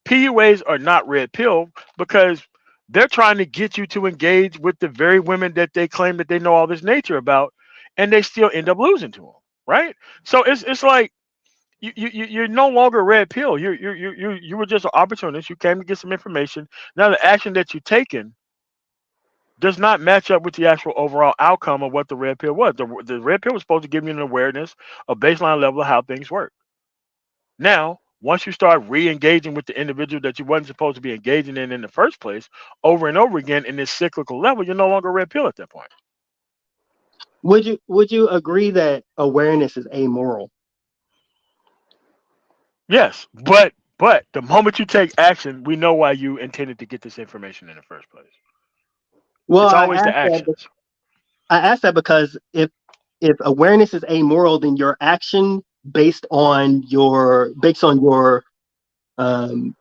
A: PUAs are not red pill because they're trying to get you to engage with the very women that they claim that they know all this nature about, and they still end up losing to them, right? So it's like you're no longer red pill. You were just an opportunist. You came to get some information. Now the action that you've taken does not match up with the actual overall outcome of what the red pill was. The red pill was supposed to give you an awareness, a baseline level of how things work. Now, once you start re-engaging with the individual that you wasn't supposed to be engaging in the first place, over and over again in this cyclical level, you're no longer red pill at that point.
C: Would you agree that awareness is amoral?
A: Yes, but the moment you take action, we know why you intended to get this information in the first place.
C: Well,
A: It's always the actions.
C: I asked that because if awareness is amoral, then your action based on your um,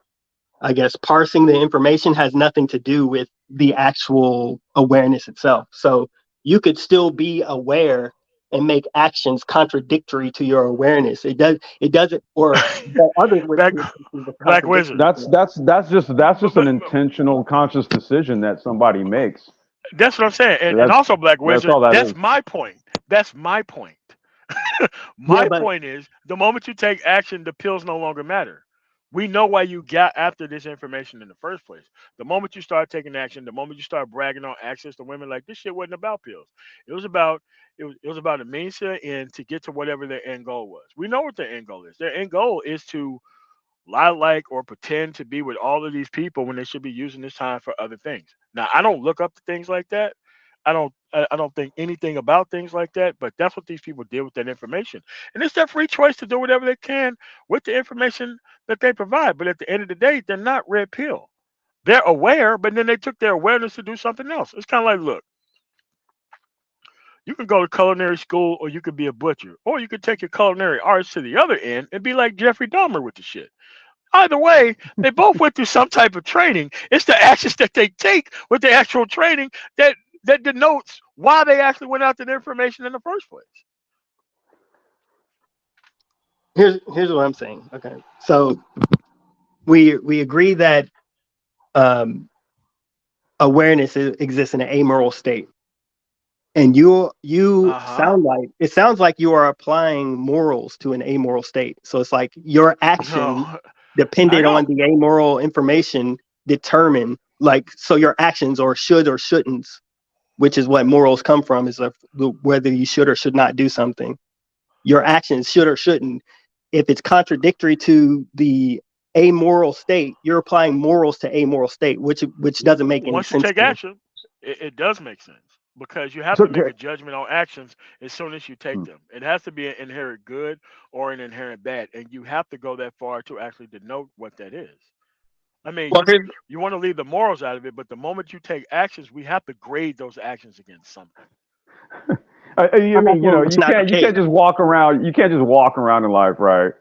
C: I guess parsing the information has nothing to do with the actual awareness itself. So you could still be aware and make actions contradictory to your awareness. It doesn't, or that others would
A: Black
C: perceive as
A: Black Wizard.
C: contradictory to that.
B: That's
A: But,
B: just an
A: but
B: intentional, conscious decision that somebody makes.
A: that's what I'm saying. And
B: That's
A: also, Black
B: that's
A: Wizard,
B: all that
A: that's
B: is.
A: my point. That's my point.
C: Yeah,
A: My
C: but
A: point is the moment you take action, the pills no longer matter. We know why you got after this information in the first place. The moment you start taking action, the moment you start bragging on access to women, like this shit wasn't about pills. It was about it was about a means to an end to get to whatever their end goal was. We know what their end goal is. Their end goal is to lie like or pretend to be with all of these people when they should be using this time for other things. Now, I don't look up to things like that. I don't think anything about things like that, but that's what these people did with that information. And it's their free choice to do whatever they can with the information that they provide. But at the end of the day, they're not red pill. They're aware, but then they took their awareness to do something else. It's kind of like, look, you can go to culinary school or you could be a butcher, or you could take your culinary arts to the other end and be like Jeffrey Dahmer with the shit. Either way, they both went through some type of training. It's the actions that they take with the actual training that denotes why they actually went after the information in the first place.
C: here's what I'm saying. Okay, so we agree that um, awareness exists in an amoral state, and you
A: Uh huh.
C: sounds like you are applying morals to an amoral state. So it's like your action
A: No, I
C: dependent on
A: don't.
C: the amoral information determine, like, so your actions or should or shouldn'ts, which is what morals come from, is whether you should or should not do something. Your actions should or shouldn't. If it's contradictory to the amoral state, you're applying morals to amoral state, which doesn't make any
A: Once you
C: sense
A: take
C: to me.
A: action, it does make sense because you have
B: So,
A: to make a judgment on actions as soon as you take
B: hmm.
A: them. It has to be an inherent good or an inherent bad, and you have to go that far to actually denote what that is. I mean,
C: Well,
A: you want to leave the morals out of it, but the moment you take actions, we have to grade those actions against something.
B: I
C: I'm not
B: mean,
C: saying that's
B: you
C: not the
B: can't
C: case.
B: just walk around. You can't just walk around in life, right?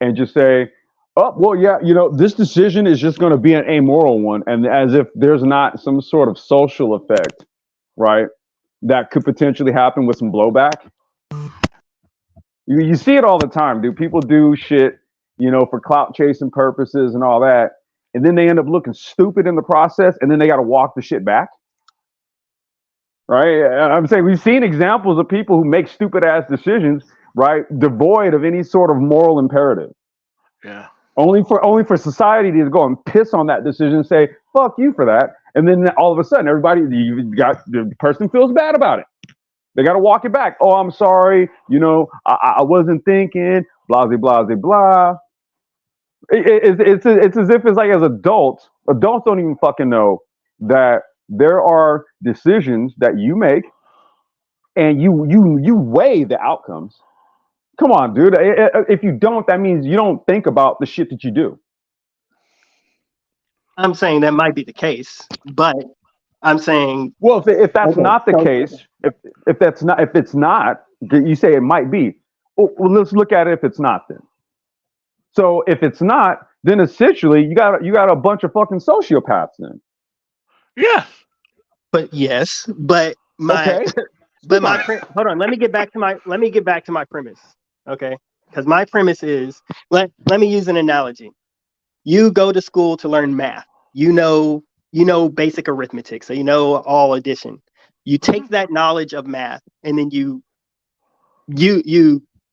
B: And just say, "Oh, well, yeah, this decision is just going to be an amoral one," and as if there's not some sort of social effect, right? That could potentially happen with some blowback. You see it all the time, dude. People do shit, for clout chasing purposes and all that, and then they end up looking stupid in the process, and then they got to walk the shit back, right? I'm saying we've seen examples of people who make stupid ass decisions, right, devoid of any sort of moral imperative.
A: Yeah.
B: Only for society to go and piss on that decision and say fuck you for that, and then all of a sudden everybody you got the person feels bad about it. They got to walk it back. Oh, I'm sorry. I wasn't thinking. Blah blah blah blah. It's as if it's like as adults don't even fucking know that there are decisions that you make and you weigh the outcomes. Come on, dude. If you don't, that means you don't think about the shit that you do.
C: I'm saying that might be the case, but I'm saying,
B: Well, if that's
C: okay,
B: not the
C: so
B: case, if it's not, you say it might be. Well, let's look at it if it's not then. So if it's not, then essentially you got a bunch of fucking sociopaths then.
A: Yeah.
C: but yes, but my
B: Okay,
C: but
B: speak on it.
C: hold on, let me get back to my premise. Okay, because my premise is, let me use an analogy. You go to school to learn math. You know basic arithmetic, so you know all addition. You
A: Hmm.
C: take that knowledge of math, and then you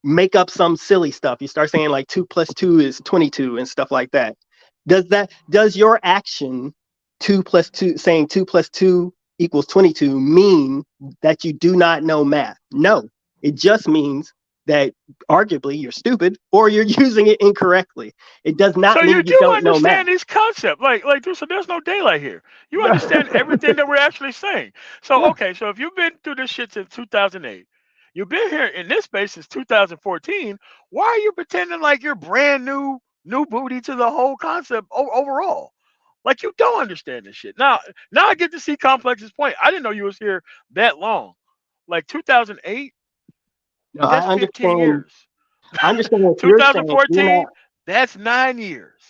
C: make up some silly stuff. You start saying like 2 plus 2 is 22 and stuff like that. Does your action 2 plus 2 saying 2 plus 2 equals 22 mean that you do not know math? No, it just means that arguably you're stupid or you're using it incorrectly. It does not
A: So you
C: mean you
A: do
C: don't know math.
A: understand these concepts, dude. So there's no daylight here. You understand everything that we're actually saying. So
B: Yeah.
A: okay, so if you've been through this shit since 2008, you've been here in this space since 2014. Why are you pretending like you're brand new booty to the whole concept overall? Like you don't understand this shit. Now I get to see Complex's point. I didn't know you was here that long. Like 2008,
C: No,
A: that's 15 years.
C: I understand what you're saying. You're
A: 2014,
C: not.
A: that's 9 years.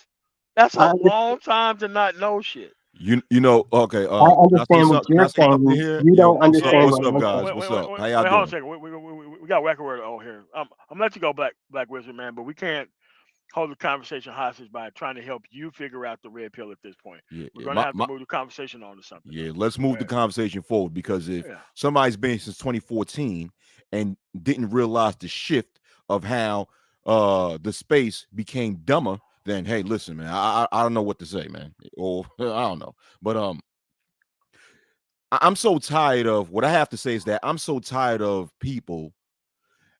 A: That's a
C: I,
A: long time to not know shit.
D: You know, okay.
C: I
D: Can I say
C: understand what
D: something? Can I
C: you're
D: say something
C: saying.
D: here?
C: You
D: Yo,
C: don't
D: what's up?
A: Hey,
C: understand
D: What's
C: what
D: up,
C: I'm
D: guys?
C: saying.
D: What's up? How y'all
A: hold on a
D: doing?
A: second. We got record word on here. I'm gonna let you go, Black Wizard man, but we can't hold the conversation hostage by trying to help you figure out the red pill at this point.
D: Yeah,
A: We're
D: yeah.
A: gonna have to move the conversation on to something
D: Yeah.
A: else.
D: Let's
A: Go
D: move the
A: ahead.
D: conversation forward because if
A: Yeah.
D: somebody's been since 2014 and didn't realize the shift of how the space became dumber, then hey, listen, man, I don't know what to say, man, or I don't know, but I'm so tired of what I have to say is that I'm so tired of people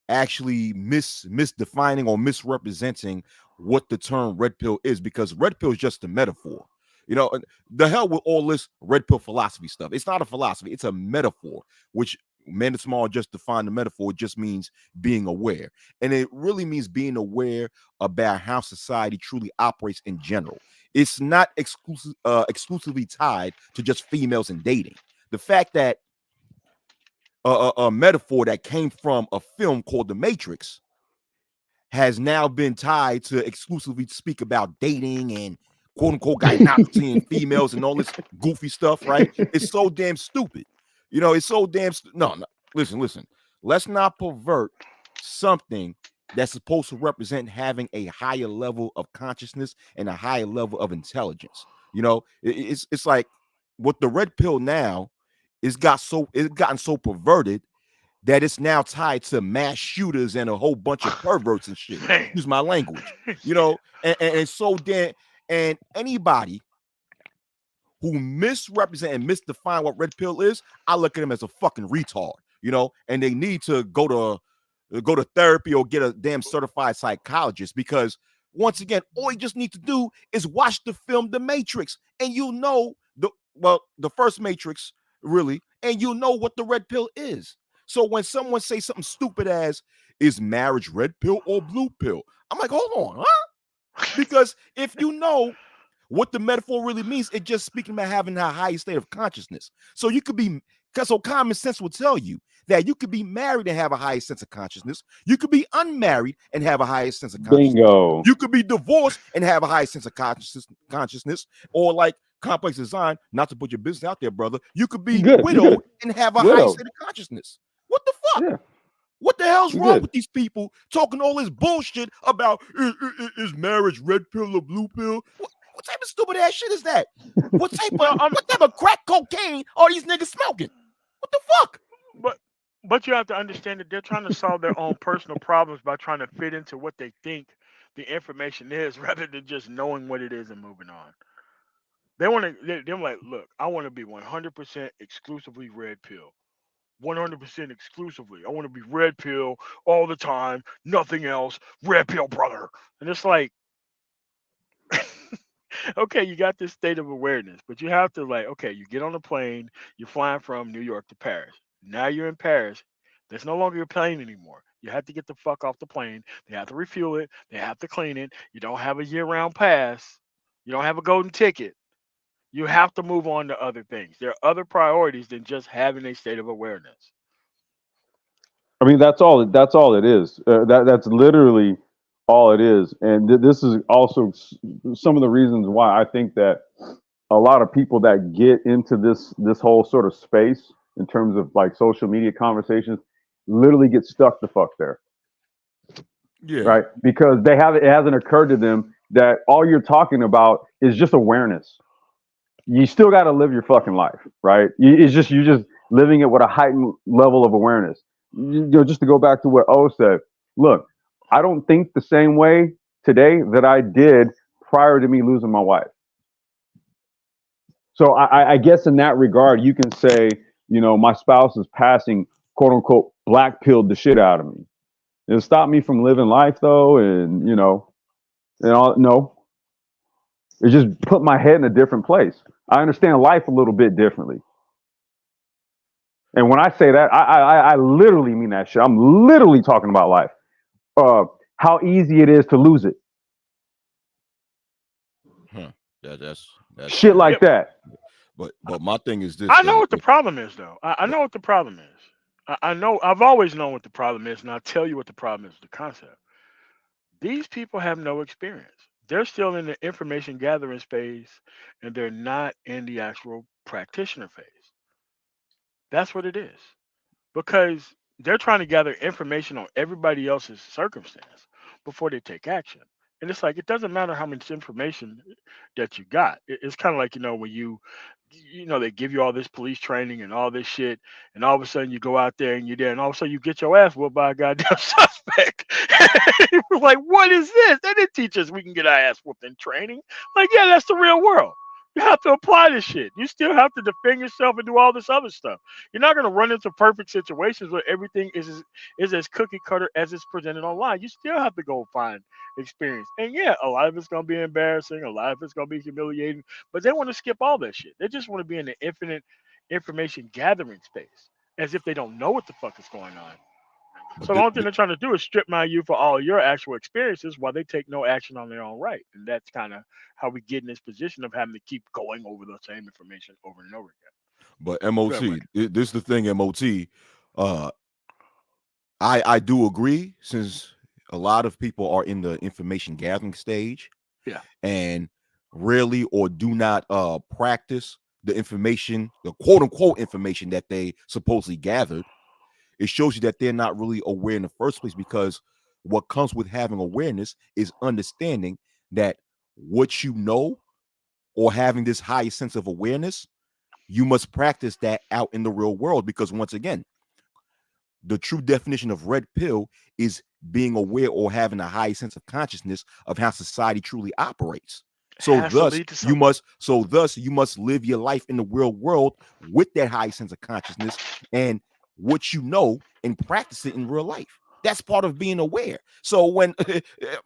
D: actually misdefining or misrepresenting what the term red pill is, because red pill is just a metaphor. You know, the hell with all this red pill philosophy stuff. It's not a philosophy, it's a metaphor, which man and small just define the metaphor. It just means being aware. And it really means being aware about how society truly operates in general. It's not exclusively tied to just females and dating. The fact that a metaphor that came from a film called The Matrix has now been tied to exclusively speak about dating and quote unquote gynocracy and females and all this goofy stuff, right? It's so damn stupid. You know, it's so damn no. Listen. Let's not pervert something that's supposed to represent having a higher level of consciousness and a higher level of intelligence. You know, it's like what the red pill now it's gotten so perverted that it's now tied to mass shooters and a whole bunch of perverts and shit.
A: Man.
D: Excuse my language. You know, and so damn, and anybody who misrepresent and misdefine what red pill is, I look at them as a fucking retard, you know, and they need to go to therapy or get a damn certified psychologist, because once again, all you just need to do is watch the film The Matrix, and you'll know the first Matrix, really, and you'll know what the red pill is. So when someone says something stupid as, is marriage red pill or blue pill? I'm like, hold on, huh? Because if you know what the metaphor really means, it's just speaking about having a higher state of consciousness. So you could be, because so common sense will tell you that you could be married and have a higher sense of consciousness. You could be unmarried and have a higher sense of consciousness.
B: Bingo.
D: You could be divorced and have a higher sense of consciousness, or like Complex Design, not to put your business out there, brother. You could be widowed and have a higher state of consciousness. What the fuck?
B: Yeah.
D: What the hell's
B: You
D: wrong
B: good.
D: with these people talking all this bullshit about is marriage red pill or blue pill? What type of stupid ass shit is that? What type of crack cocaine are these niggas smoking? What the fuck?
A: But you have to understand that they're trying to solve their own personal problems by trying to fit into what they think the information is rather than just knowing what it is and moving on. They want to, they're like, look, I want to be 100% exclusively red pill. 100% exclusively. I want to be red pill all the time, nothing else. Red pill, brother. And it's like, okay, you got this state of awareness, but you have to, like, okay, you get on a plane, you're flying from New York to Paris. Now you're in Paris. That's no longer your plane anymore. You have to get the fuck off the plane. They have to refuel it. They have to clean it. You don't have a year-round pass. You don't have a golden ticket. You have to move on to other things. There are other priorities than just having a state of awareness.
B: I mean, that's all. That's all it is. That's literally all it is. And this is also some of the reasons why I think that a lot of people that get into this whole sort of space in terms of like social media conversations literally get stuck the fuck there.
D: Yeah.
B: Right? Because it hasn't occurred to them that all you're talking about is just awareness. You still got to live your fucking life, right? You're just living it with a heightened level of awareness. Just to go back to what O said, look, I don't think the same way today that I did prior to me losing my wife. So I guess in that regard, you can say, my spouse is passing, quote unquote, black pilled the shit out of me. It stopped me from living life though, and no, it just put my head in a different place. I understand life a little bit differently. And when I say that, I literally mean that shit. I'm literally talking about life. How easy it is to lose it.
D: Huh. That's
B: Shit like
A: Yep.
B: that.
D: but my thing is this
A: I know
D: though.
A: what the problem is, though. I know what the problem is. I know. I've always known what the problem is, and I'll tell you what the problem is with the concept. These people have no experience. They're still in the information gathering phase, and they're not in the actual practitioner phase. That's what it is. Because they're trying to gather information on everybody else's circumstance before they take action. And it's like it doesn't matter how much information that you got. It's kind of like when they give you all this police training and all this shit, and all of a sudden you go out there and you're there, and all of a sudden you get your ass whooped by a goddamn suspect. You're like, what is this? They didn't teach us we can get our ass whooped in training. Like, yeah, that's the real world. You have to apply this shit. You still have to defend yourself and do all this other stuff. You're not going to run into perfect situations where everything is as cookie cutter as it's presented online. You still have to go find experience. And yeah, a lot of it's going to be embarrassing. A lot of it's going to be humiliating. But they want to skip all that shit. They just want to be in the infinite information gathering space as if they don't know what the fuck is going on.
D: But
A: So the only thing they're trying to do is strip mine you for all your actual experiences while they take no action on their own right. And that's kind of how we get in this position of having to keep going over the same information over and over again.
D: But
A: Go ahead,
D: MOT,
A: Mike.
D: this is the thing, MOT. Uh, I do agree, since a lot of people are in the information gathering stage
A: Yeah.
D: and rarely or do not practice the information, the quote unquote information that they supposedly gathered. It shows you that they're not really aware in the first place, because what comes with having awareness is understanding that what you know, or having this higher sense of awareness, you must practice that out in the real world. Because once again, the true definition of red pill is being aware or having a high sense of consciousness of how society truly operates. So
A: Has to
D: thus
A: lead to
D: you
A: something.
D: must live your life in the real world with that high sense of consciousness and what you know, and practice it in real life. That's part of being aware. So when I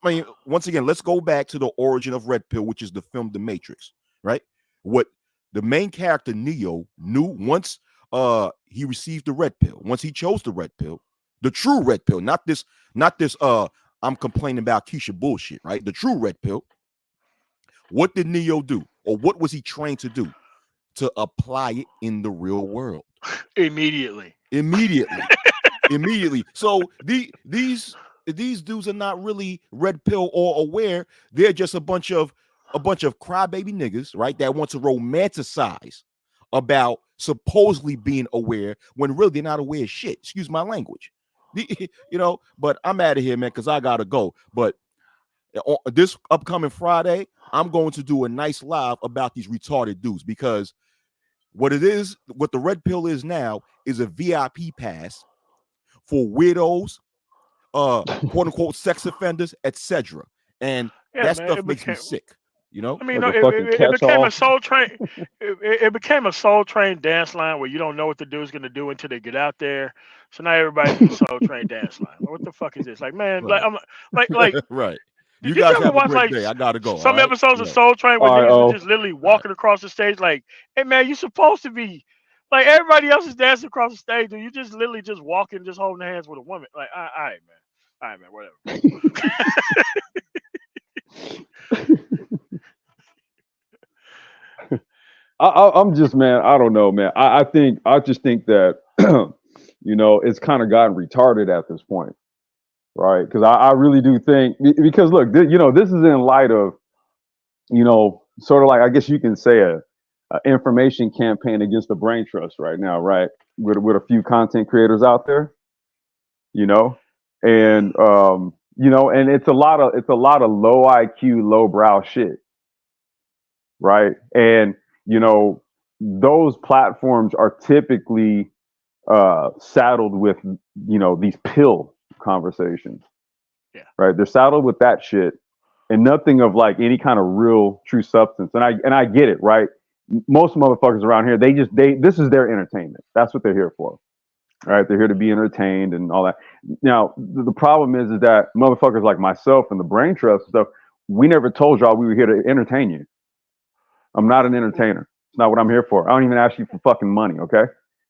D: mean, once again, let's go back to the origin of red pill, which is the film The Matrix, right? What the main character Neo knew once he received the red pill, once he chose the red pill, the true red pill, not this I'm complaining about Keisha bullshit, right? The true red pill. What did Neo do? Or what was he trained to do? To apply it in the real world.
A: Immediately.
D: Immediately. So these dudes are not really red pill or aware. They're just a bunch of crybaby niggas, right? That want to romanticize about supposedly being aware when really they're not aware of shit. Excuse my language. But I'm out of here, man, because I gotta go. But this upcoming Friday, I'm going to do a nice live about these retarded dudes, because what the red pill is now is a VIP pass for weirdos, quote unquote sex offenders, etc. And
A: Yeah,
D: that
A: man.
D: stuff
A: It
D: makes me
A: became.
D: sick.
A: I mean,
B: Like
A: no,
B: a fucking
A: it became a
B: catch-all.
A: soul train. It became a soul train dance line where you don't know what the dude's gonna do until they get out there. So now everybody's in the soul train dance line. Like, what the fuck is this? Like, man, like
D: Right.
A: I'm like.
D: Right. You
A: Did you
D: guys
A: ever
D: have a
A: watch
D: great
A: like
D: day. I gotta go. All
A: some
D: right.
A: episodes of
D: Yeah.
A: Soul Train where
B: All right,
A: niggas was
B: oh,
A: just literally
D: All right.
A: walking across the stage like, hey man, you supposed to be like everybody else is dancing across the stage, dude. You just literally just walking, just holding hands with a woman. Like, all right, man, whatever, bro.
B: I'm just, man. I don't know, man. I just think that it's kind of gotten retarded at this point, right? Because I really do think, because look, this is in light of sort of like, I guess you can say a information campaign against the brain trust right now, right? With a few content creators out there, you know, and and it's a lot of low IQ, low brow shit, right? And those platforms are typically saddled with these pill conversations,
A: Yeah.
B: right? They're saddled with that shit and nothing of like any kind of real true substance. And I get it, right? Most motherfuckers around here, this is their entertainment. That's what they're here for. right? They're here to be entertained and all that. Now, the problem is that motherfuckers like myself and the brain trust and stuff, we never told y'all we were here to entertain you. I'm not an entertainer. It's not what I'm here for. I don't even ask you for fucking money, okay?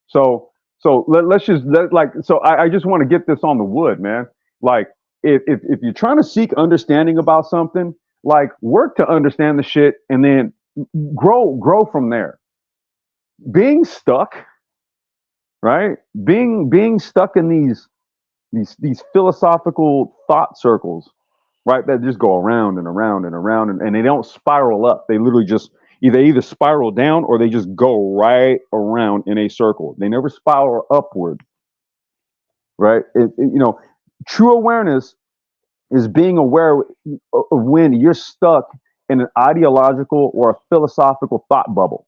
B: So let's just I just want to get this on the wood, man. Like if you're trying to seek understanding about something, like work to understand the shit and then grow from there. Being stuck, right? Being stuck in these philosophical thought circles, right? That just go around and around and around, and they don't spiral up. They literally just either spiral down or they just go right around in a circle. They never spiral upward, right? True awareness is being aware of when you're stuck in an ideological or a philosophical thought bubble.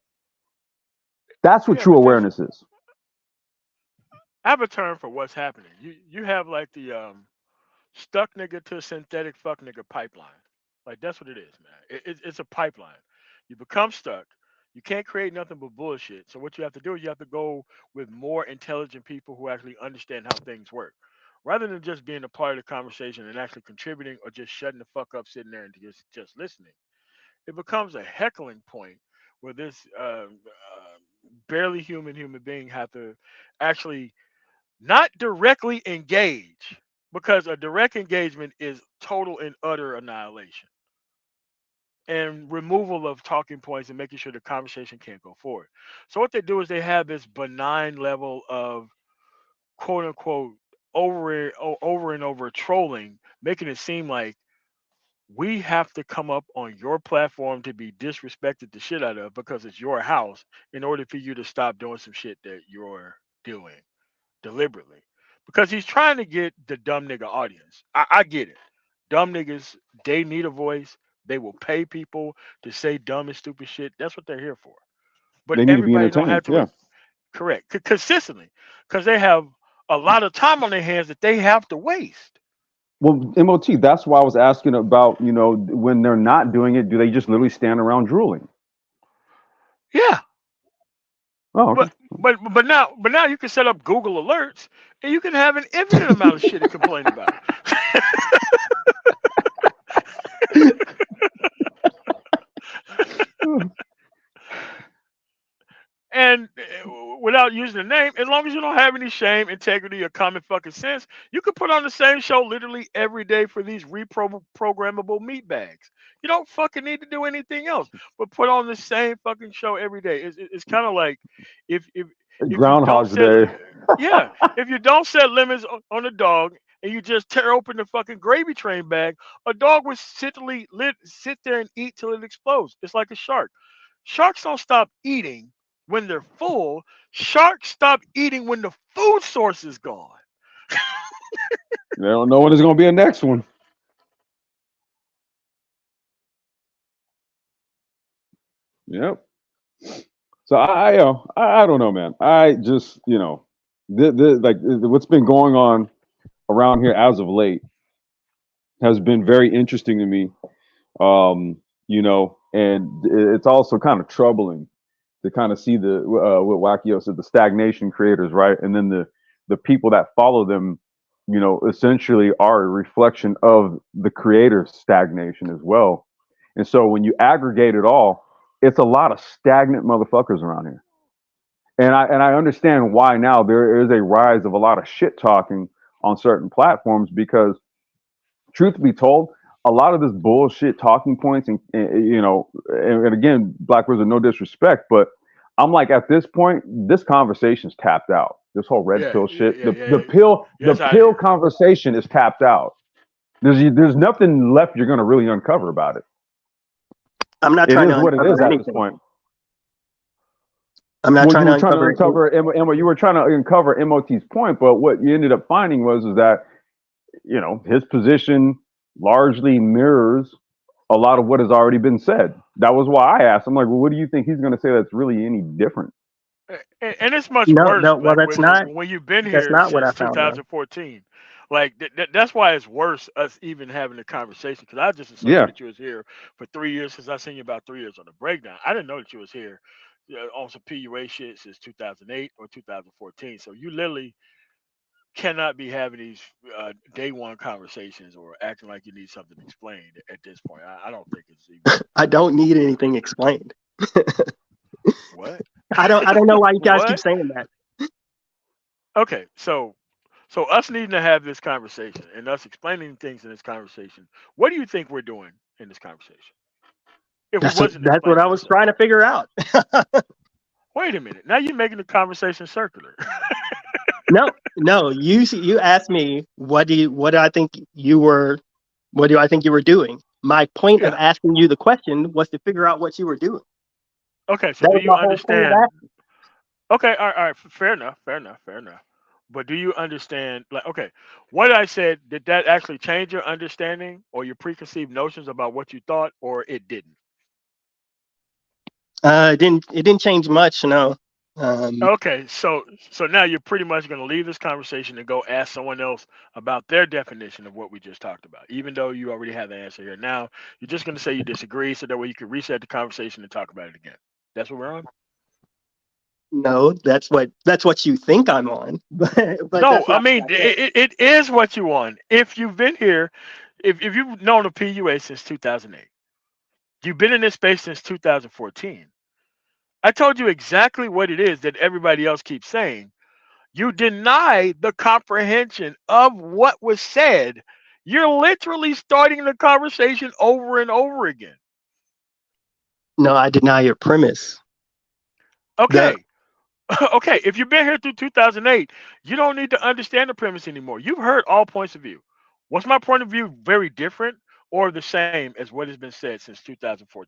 B: That's what
A: Yeah,
B: true
A: because
B: awareness is.
A: I have a term for what's happening. You have like the stuck nigga to synthetic fuck nigga pipeline. Like that's what it is, man. It's a pipeline. You become stuck. You can't create nothing but bullshit. So what you have to do is you have to go with more intelligent people who actually understand how things work, rather than just being a part of the conversation and actually contributing or just shutting the fuck up, sitting there and just listening. It becomes a heckling point where this barely human being have to actually not directly engage, because a direct engagement is total and utter annihilation and removal of talking points and making sure the conversation can't go forward. So what they do is they have this benign level of quote unquote over and over trolling, making it seem like we have to come up on your platform to be disrespected the shit out of because it's your house in order for you to stop doing some shit that you're doing deliberately, because he's trying to get the dumb nigga audience. I get it. Dumb niggas, they need a voice. They will pay people to say dumb and stupid shit. That's what they're here for. But
B: They need to be
A: everybody don't
B: entertained.
A: have to
B: Yeah.
A: correct consistently, because they have a lot of time on their hands that they have to waste.
B: Well, MOT, that's why I was asking about, when they're not doing it, do they just literally stand around drooling?
A: Yeah,
B: Oh, okay.
A: but now you can set up Google alerts and you can have an infinite amount of shit to complain about. And without using the name, as long as you don't have any shame, integrity, or common fucking sense, you can put on the same show literally every day for these reprogrammable meat bags. You don't fucking need to do anything else, but put on the same fucking show every day. It's kind of like if if if you don't
B: Groundhog's
A: set
B: Day.
A: yeah, if you don't set limits on a dog and you just tear open the fucking gravy train bag, a dog would sit there and eat till it explodes. It's like a shark. Sharks don't stop eating when they're full. Sharks stop eating when the food source is gone.
B: They don't know when there's going to be a next one. Yep. So I don't know, man. I just, what's been going on around here as of late has been very interesting to me. And it's also kind of troubling to kind of see what Wakio said, the stagnation creators, right? And then the people that follow them, essentially are a reflection of the creator's stagnation as well. And so when you aggregate it all, it's a lot of stagnant motherfuckers around here. And I understand why now there is a rise of a lot of shit talking on certain platforms because, truth be told, a lot of this bullshit talking points and again, Black Wizard, no disrespect, but I'm like, at this point, this conversation's tapped out. This whole red
A: Yeah,
B: pill
A: yeah,
B: shit,
A: yeah,
B: the
A: yeah,
B: the
A: yeah.
B: pill
A: Yeah,
B: the
A: it's out of
B: pill
A: here.
B: conversation is tapped out. There's nothing left you're gonna really uncover about it.
C: I'm not
B: It
C: trying to
B: is what it is
C: uncover
B: at this
C: anything.
B: point.
C: I'm not
B: Well,
C: trying
B: you
C: to
B: were trying to
C: uncover anything.
B: uncover Emma. You were trying to uncover MOT's point, but what you ended up finding was that his position largely mirrors a lot of what has already been said. That was why I asked. I'm like, well, what do you think he's going to say that's really any different?
A: And it's much
C: No,
A: worse,
C: no. Well,
A: Black Wizard, when you've been
C: that's
A: here
C: not what I
A: since
C: found though.
A: 2014. Like that's why it's worse us even having a conversation. Because I just assumed
B: Yeah,
A: that you was here for 3 years. Because I seen you about 3 years on the breakdown. I didn't know that you was here on some PUA shit since 2008 or 2014. So you literally cannot be having these day one conversations or acting like you need something explained at this point. I don't think it's even
C: I don't need anything explained.
A: what
C: I don't know why you guys keep
A: what.
C: saying that.
A: Okay, so us needing to have this conversation and us explaining things in this conversation. What do you think we're doing in this conversation? If we wasn't
C: That's what I
A: explaining
C: was
A: ourselves.
C: trying to figure out.
A: Wait a minute. Now you're making the conversation circular.
C: No. You asked me what do I think you were what do I think you were doing? My point of
A: Yeah.
C: asking you the question was to figure out what you were doing.
A: Okay. So
C: That
A: do
C: was
A: you
C: my whole point of
A: understand?
C: asking.
A: Okay. All right. Fair enough. Fair enough. Fair enough. But do you understand? Like, okay, what I said, did that actually change your understanding or your preconceived notions about what you thought, or it didn't?
C: It didn't change much, no. Um,
A: Okay. So now you're pretty much going to leave this conversation and go ask someone else about their definition of what we just talked about, even though you already have the answer here. Now you're just going to say you disagree, so that way you can reset the conversation and talk about it again. That's what we're on.
C: no, that's what you think I'm on, but
A: No,
C: that's
A: I
C: not
A: mean
C: what I said.
A: it is what you want. If you've been here, if you've known the PUA since 2008, you've been in this space since 2014. I told you exactly what it is that everybody else keeps saying. You deny the comprehension of what was said. You're literally starting the conversation over and over again.
C: No, I deny your premise. The
A: Okay. Okay, if you've been here through 2008, you don't need to understand the premise anymore. You've heard all points of view. Was my point of view very different or the same as what has been said since 2014?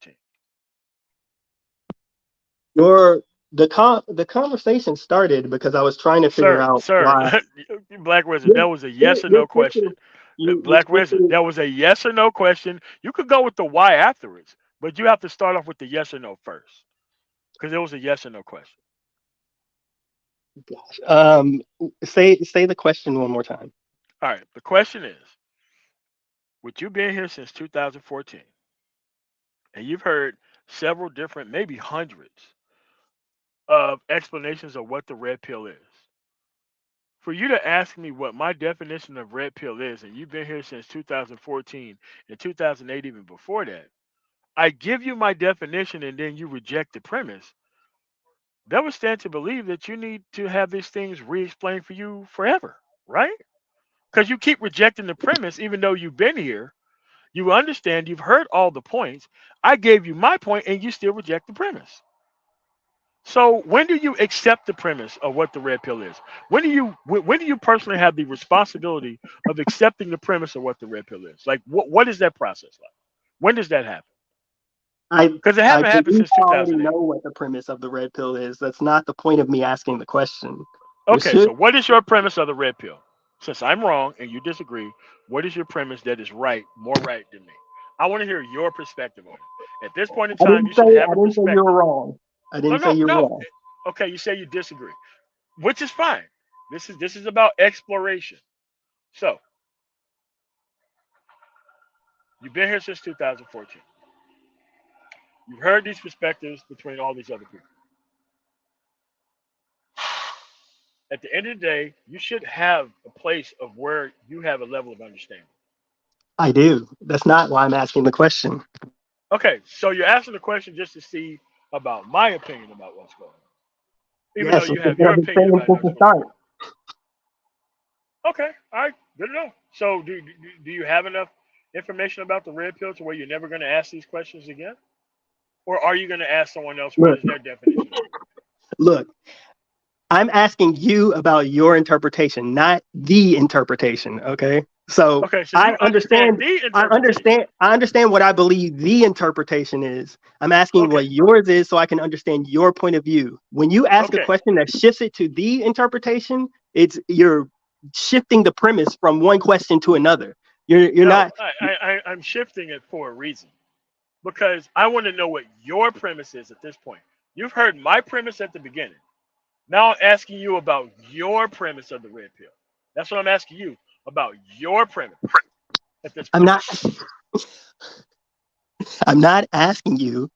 C: your the conversation started because I was trying to figure
A: Sir,
C: out
A: sir,
C: why
A: Black Wizard,
C: you're,
A: that was a yes or
C: you're
A: no question.
C: switching you're
A: Black Wizard,
C: switching.
A: that was a yes or no question. You could go with the why afterwards, but you have to start off with the yes or no first because it was a yes or no question.
C: Um, say the question one more time.
A: All right, the question is, with you being here since 2014, and you've heard several different, maybe hundreds of explanations of what the red pill is. For you to ask me what my definition of red pill is, and you've been here since 2014 and 2008, even before that, I give you my definition and then you reject the premise, that would stand to believe that you need to have these things re explained for you forever, right? Because you keep rejecting the premise, even though you've been here, you understand, you've heard all the points. I gave you my point and you still reject the premise. So when do you accept the premise of what the red pill is? When do you personally have the responsibility of accepting the premise of what the red pill is? Like what is that process like? When does that happen?
C: I
A: Because it
C: I
A: haven't happened
C: believe
A: since
C: I already
A: 2008.
C: know what the premise of the red pill is. That's not the point of me asking the question. There
A: Okay,
C: should
A: so what is your premise of the red pill? Since I'm wrong and you disagree, what is your premise that is right, more right than me? I want to hear your perspective on it. At this point in time, you should have
C: I
A: a
C: didn't say you were
A: perspective.
C: wrong. I
A: No,
C: didn't say
A: no,
C: you were
A: no.
C: wrong.
A: Okay, you say you disagree, which is fine. This is about exploration. So you've been here since 2014. You've heard these perspectives between all these other people. At the end of the day, you should have a place of where you have a level of understanding.
C: I do. That's not why I'm asking the question.
A: Okay, so you're asking the question just to see about my opinion about what's going on, even though
C: Yes,
A: you
C: it's what
A: have your
C: I've been
A: opinion
C: saying
A: about
C: since
A: what's
C: the
A: going
C: start.
A: on. Okay, all right, good to know. So do you have enough information about the red pill to where you're never going to ask these questions again, or are you going to ask someone else what
C: Look,
A: is their definition of it?
C: look. I'm asking you about your interpretation, not the interpretation. Okay. So
A: Okay, so you understand the
C: I
A: interpretation.
C: understand, I understand what I believe the interpretation is. I'm asking
A: Okay,
C: what yours is so I can understand your point of view. When you ask a
A: okay.
C: question that shifts it to the interpretation, it's you're shifting the premise from one question to another. You're
A: No,
C: not.
A: I'm shifting it for a reason because I want to know what your premise is at this point. You've heard my premise at the beginning. Now I'm asking you about your premise of the red pill. That's what I'm asking you about your premise at this
C: I'm
A: point.
C: not. I'm not asking you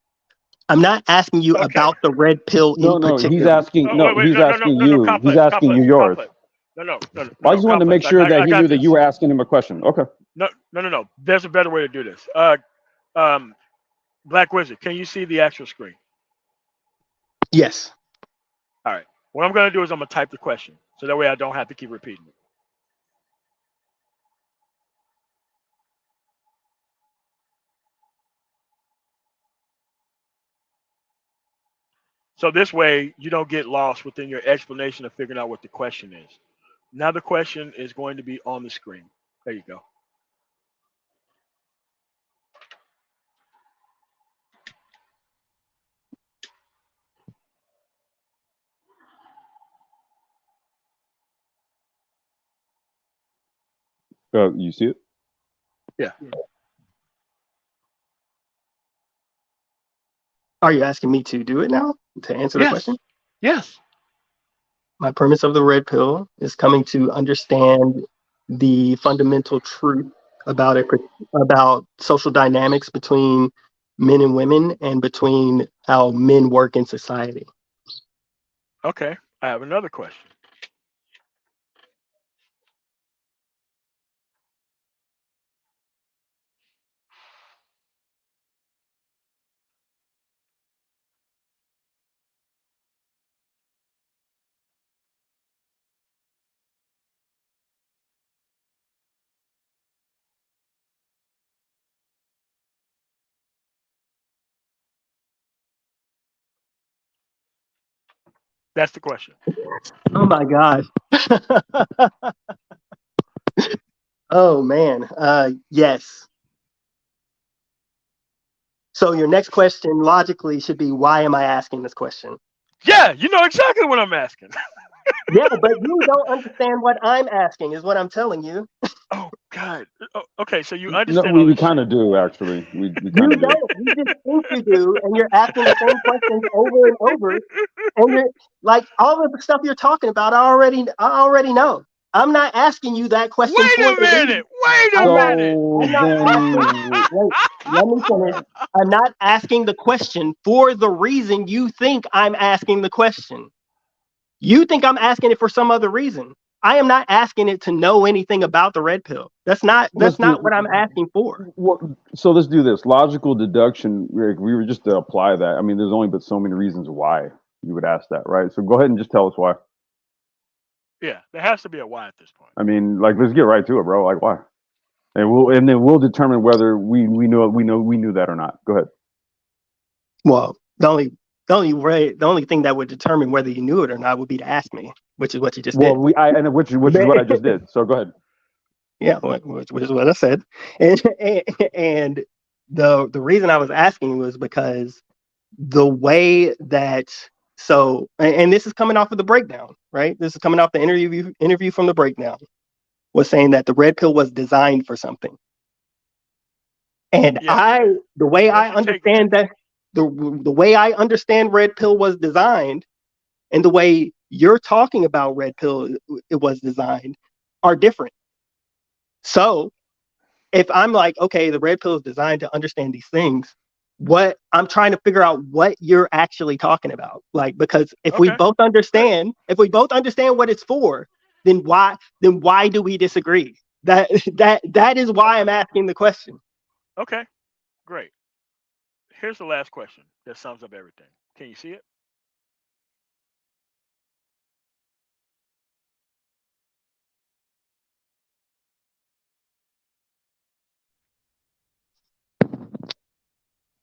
C: I'm not asking you
A: Okay.
C: about the red pill
B: No,
C: in
B: no, he's
C: particular.
B: asking.
A: Oh,
B: No,
A: wait,
B: he's
A: no, no, no,
B: asking
A: no, no,
B: you. He's
A: complex,
B: asking you
A: complex,
B: yours.
A: complex. No, no, no, no,
B: I
A: no,
B: just wanted to make
A: complex.
B: sure that
A: I
B: he knew
A: got
B: that
A: this.
B: you were asking him a question. Okay.
A: No, no, no, no. There's a better way to do this. Um, Black Wizard, can you see the actual screen?
C: Yes.
A: All right. What I'm gonna do is I'm gonna type the question, so that way I don't have to keep repeating it. So this way you don't get lost within your explanation of figuring out what the question is. Now the question is going to be on the screen. There you go.
B: You see it?
A: Yeah.
C: Are you asking me to do it now to answer the
A: Yes.
C: question?
A: Yes.
C: My premise of the red pill is coming to understand the fundamental truth about it, about social dynamics between men and women and between how men work in society.
A: Okay. I have another question. That's the question.
C: Oh my gosh. Oh man. Yes. So your next question logically should be, why am I asking this question?
A: Yeah, you know exactly what I'm asking.
C: Yeah, but you don't understand what I'm asking, is what I'm telling you.
A: Oh God. Okay, so you
B: No,
A: understand all
B: we
A: this
B: kind
A: shit.
B: of do actually. We kind
C: You
B: of do.
C: don't. You just think you do, and you're asking the same questions over and over. And you're like, all of the stuff you're talking about, I already know. I'm not asking you that question
A: Wait
C: for
A: a
C: the
A: minute.
C: reason.
A: Wait a
C: I'm not.
A: minute.
C: I'm
B: So
C: not asking.
B: then,
C: Wait. Let me finish. I'm not asking the question for the reason you think I'm asking the question. You think I'm asking it for some other reason. I am not asking it to know anything about the red pill. That's not.
B: let's
C: That's
B: do.
C: not what I'm asking for.
B: So let's do this. Logical deduction. We were just to apply that. I mean, there's only but so many reasons why you would ask that, right? So go ahead and just tell us why.
A: Yeah, there has to be a why at this point.
B: I mean, like, let's get right to it, bro. Like, why? And then we'll determine whether we knew that or not. Go ahead.
C: Well, the only thing that would determine whether you knew it or not would be to ask me, which is what you just
B: Well,
C: did.
B: which is what I just did. So go ahead.
C: Yeah, which is what I said. And the reason I was asking was because the way that and this is coming off of the breakdown, right? This is coming off the interview from the breakdown, was saying that the red pill was designed for something. And
A: Yeah, okay.
C: the way I
A: Once you take that,
C: understand that the way I understand red pill was designed and the way you're talking about red pill it was designed are different. So if I'm like, okay, the red pill is designed to understand these things, what I'm trying to figure out what you're actually talking about. Like, because
A: okay, great.
C: if we both understand what it's for, then why do we disagree? That is why I'm asking the question.
A: Okay, great. Here's the last question that sums up everything. Can you see it?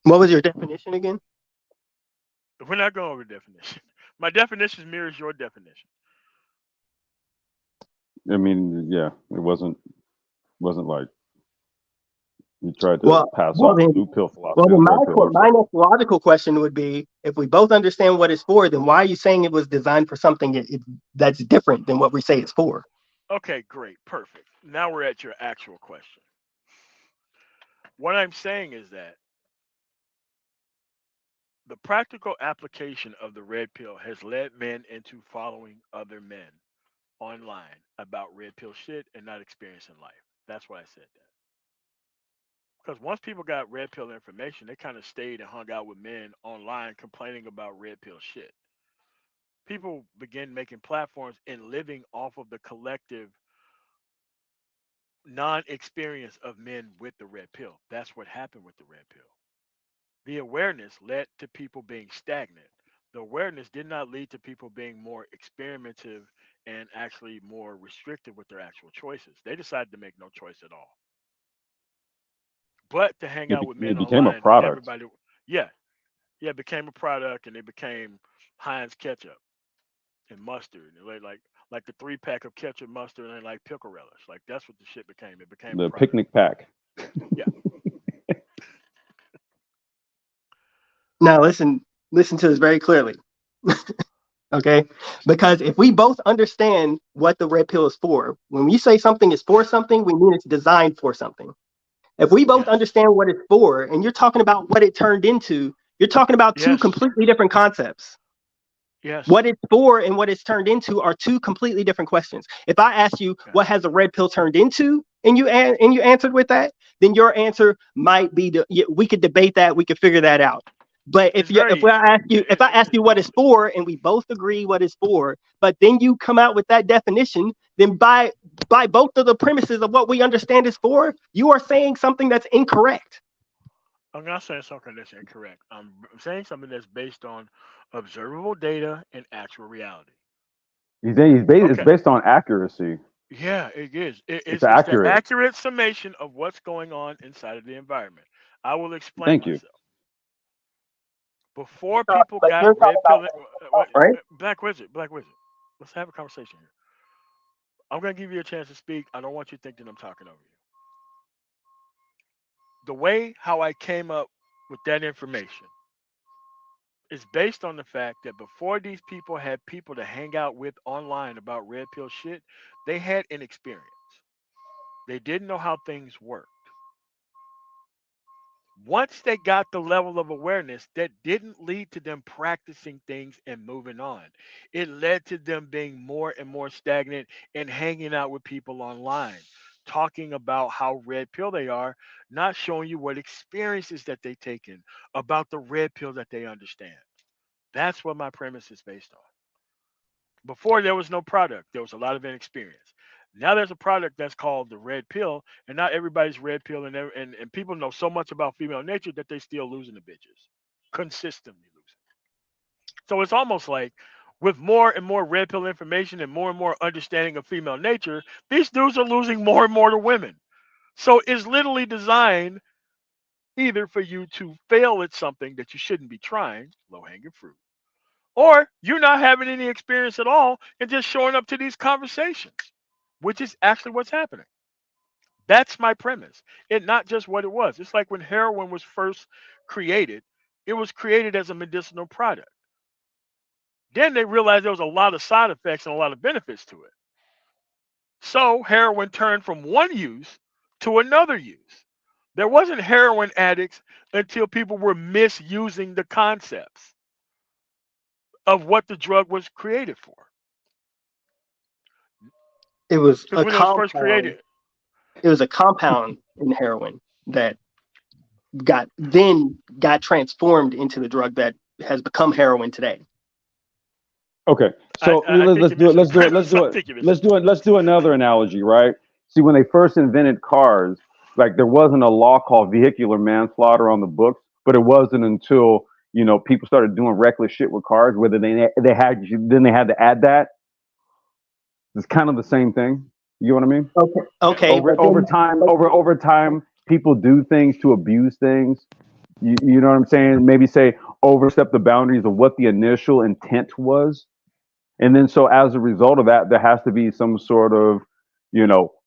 C: What was your definition again?
A: We're not going over definition. My definition mirrors your definition.
B: I mean, yeah, it wasn't like you tried to
C: Well,
B: pass
C: well
B: off
C: then,
B: blue pill
C: well
B: philosophy
C: then
B: as
C: my
B: red pill looks
C: my
B: like.
C: next logical question would be, if we both understand what it's for, then why are you saying it was designed for something that's different than what we say it's for?
A: Okay, great, perfect. Now we're at your actual question. What I'm saying is that the practical application of the red pill has led men into following other men online about red pill shit and not experiencing life. That's why I said that. Because once people got red pill information, they kind of stayed and hung out with men online complaining about red pill shit. People began making platforms and living off of the collective non-experience of men with the red pill. That's what happened with the red pill. The awareness led to people being stagnant. The awareness did not lead to people being more experimentative and actually more restrictive with their actual choices. They decided to make no choice at all. But to hang out with men
B: It became a
A: online,
B: product.
A: everybody, yeah, yeah, it became a product, and it became Heinz ketchup and mustard, and like the 3 pack of ketchup, mustard, and like pickle relish. Like that's what the shit became. It became a
B: The
A: product.
B: picnic pack.
A: Yeah,
C: Now listen to this very clearly. Okay, because if we both understand what the red pill is for, when we say something is for something, we mean it's designed for something. If we both
A: yes,
C: understand what it's for, and you're talking about what it turned into, you're talking about two
A: yes,
C: completely different concepts.
A: yes.
C: What it's for and what it's turned into are two completely different questions. If I ask you
A: Yeah.
C: what has a red pill turned into, and you answered with that, then your answer might be we could debate that, we could figure that out. But
A: It's very easy.
C: if I ask you what it's for, and we both agree what it's for, but then you come out with that definition, then by both of the premises of what we understand is for, you are saying something that's incorrect.
A: I'm not saying something that's incorrect. I'm saying something that's based on observable data and actual reality.
B: It's
A: Okay.
B: based on accuracy.
A: Yeah, it is.
B: It's
A: It's the
B: accurate.
A: accurate summation of what's going on inside of the environment. I will explain
B: Thank you.
A: myself. Before people got red pill,
C: Right?
A: Black Wizard. Let's have a conversation here. I'm gonna give you a chance to speak. I don't want you thinking I'm talking over you. The way how I came up with that information is based on the fact that before these people had people to hang out with online about red pill shit, they had an experience. They didn't know how things worked. Once they got the level of awareness, that didn't lead to them practicing things and moving on. It led to them being more and more stagnant and hanging out with people online, talking about how red pill they are, not showing you what experiences that they taken about the red pill that they understand. That's what my premise is based on. Before there was no product, there was a lot of inexperience. Now there's a product that's called the red pill, and not everybody's red pill, and people know so much about female nature that they still losing the bitches, consistently losing. So it's almost like with more and more red pill information and more understanding of female nature, these dudes are losing more and more to women. So it's literally designed either for you to fail at something that you shouldn't be trying, low hanging fruit, or you're not having any experience at all and just showing up to these conversations, which is actually what's happening. That's my premise. And not just what it was. It's like when heroin was first created, it was created as a medicinal product. Then they realized there was a lot of side effects and a lot of benefits to it. So heroin turned from one use to another use. There wasn't heroin addicts until people were misusing the concepts of what the drug was created for.
C: It was
A: Because
C: a
A: when it was first
C: compound.
A: created,
C: It was a compound in heroin that got transformed into the drug that has become heroin today.
B: Okay,
A: I,
B: so
A: I think you're missing the premise. I think you're missing the
B: let's
A: premise.
B: do another analogy, right? See, when they first invented cars, like there wasn't a law called vehicular manslaughter on the books, but it wasn't until people started doing reckless shit with cars, whether they had to add that. It's kind of the same thing. You know what I mean?
C: Okay.
A: Yeah.
C: Okay, but then
B: Over time, people do things to abuse things. You know what I'm saying? Maybe say overstep the boundaries of what the initial intent was. And then so as a result of that, there has to be some sort of,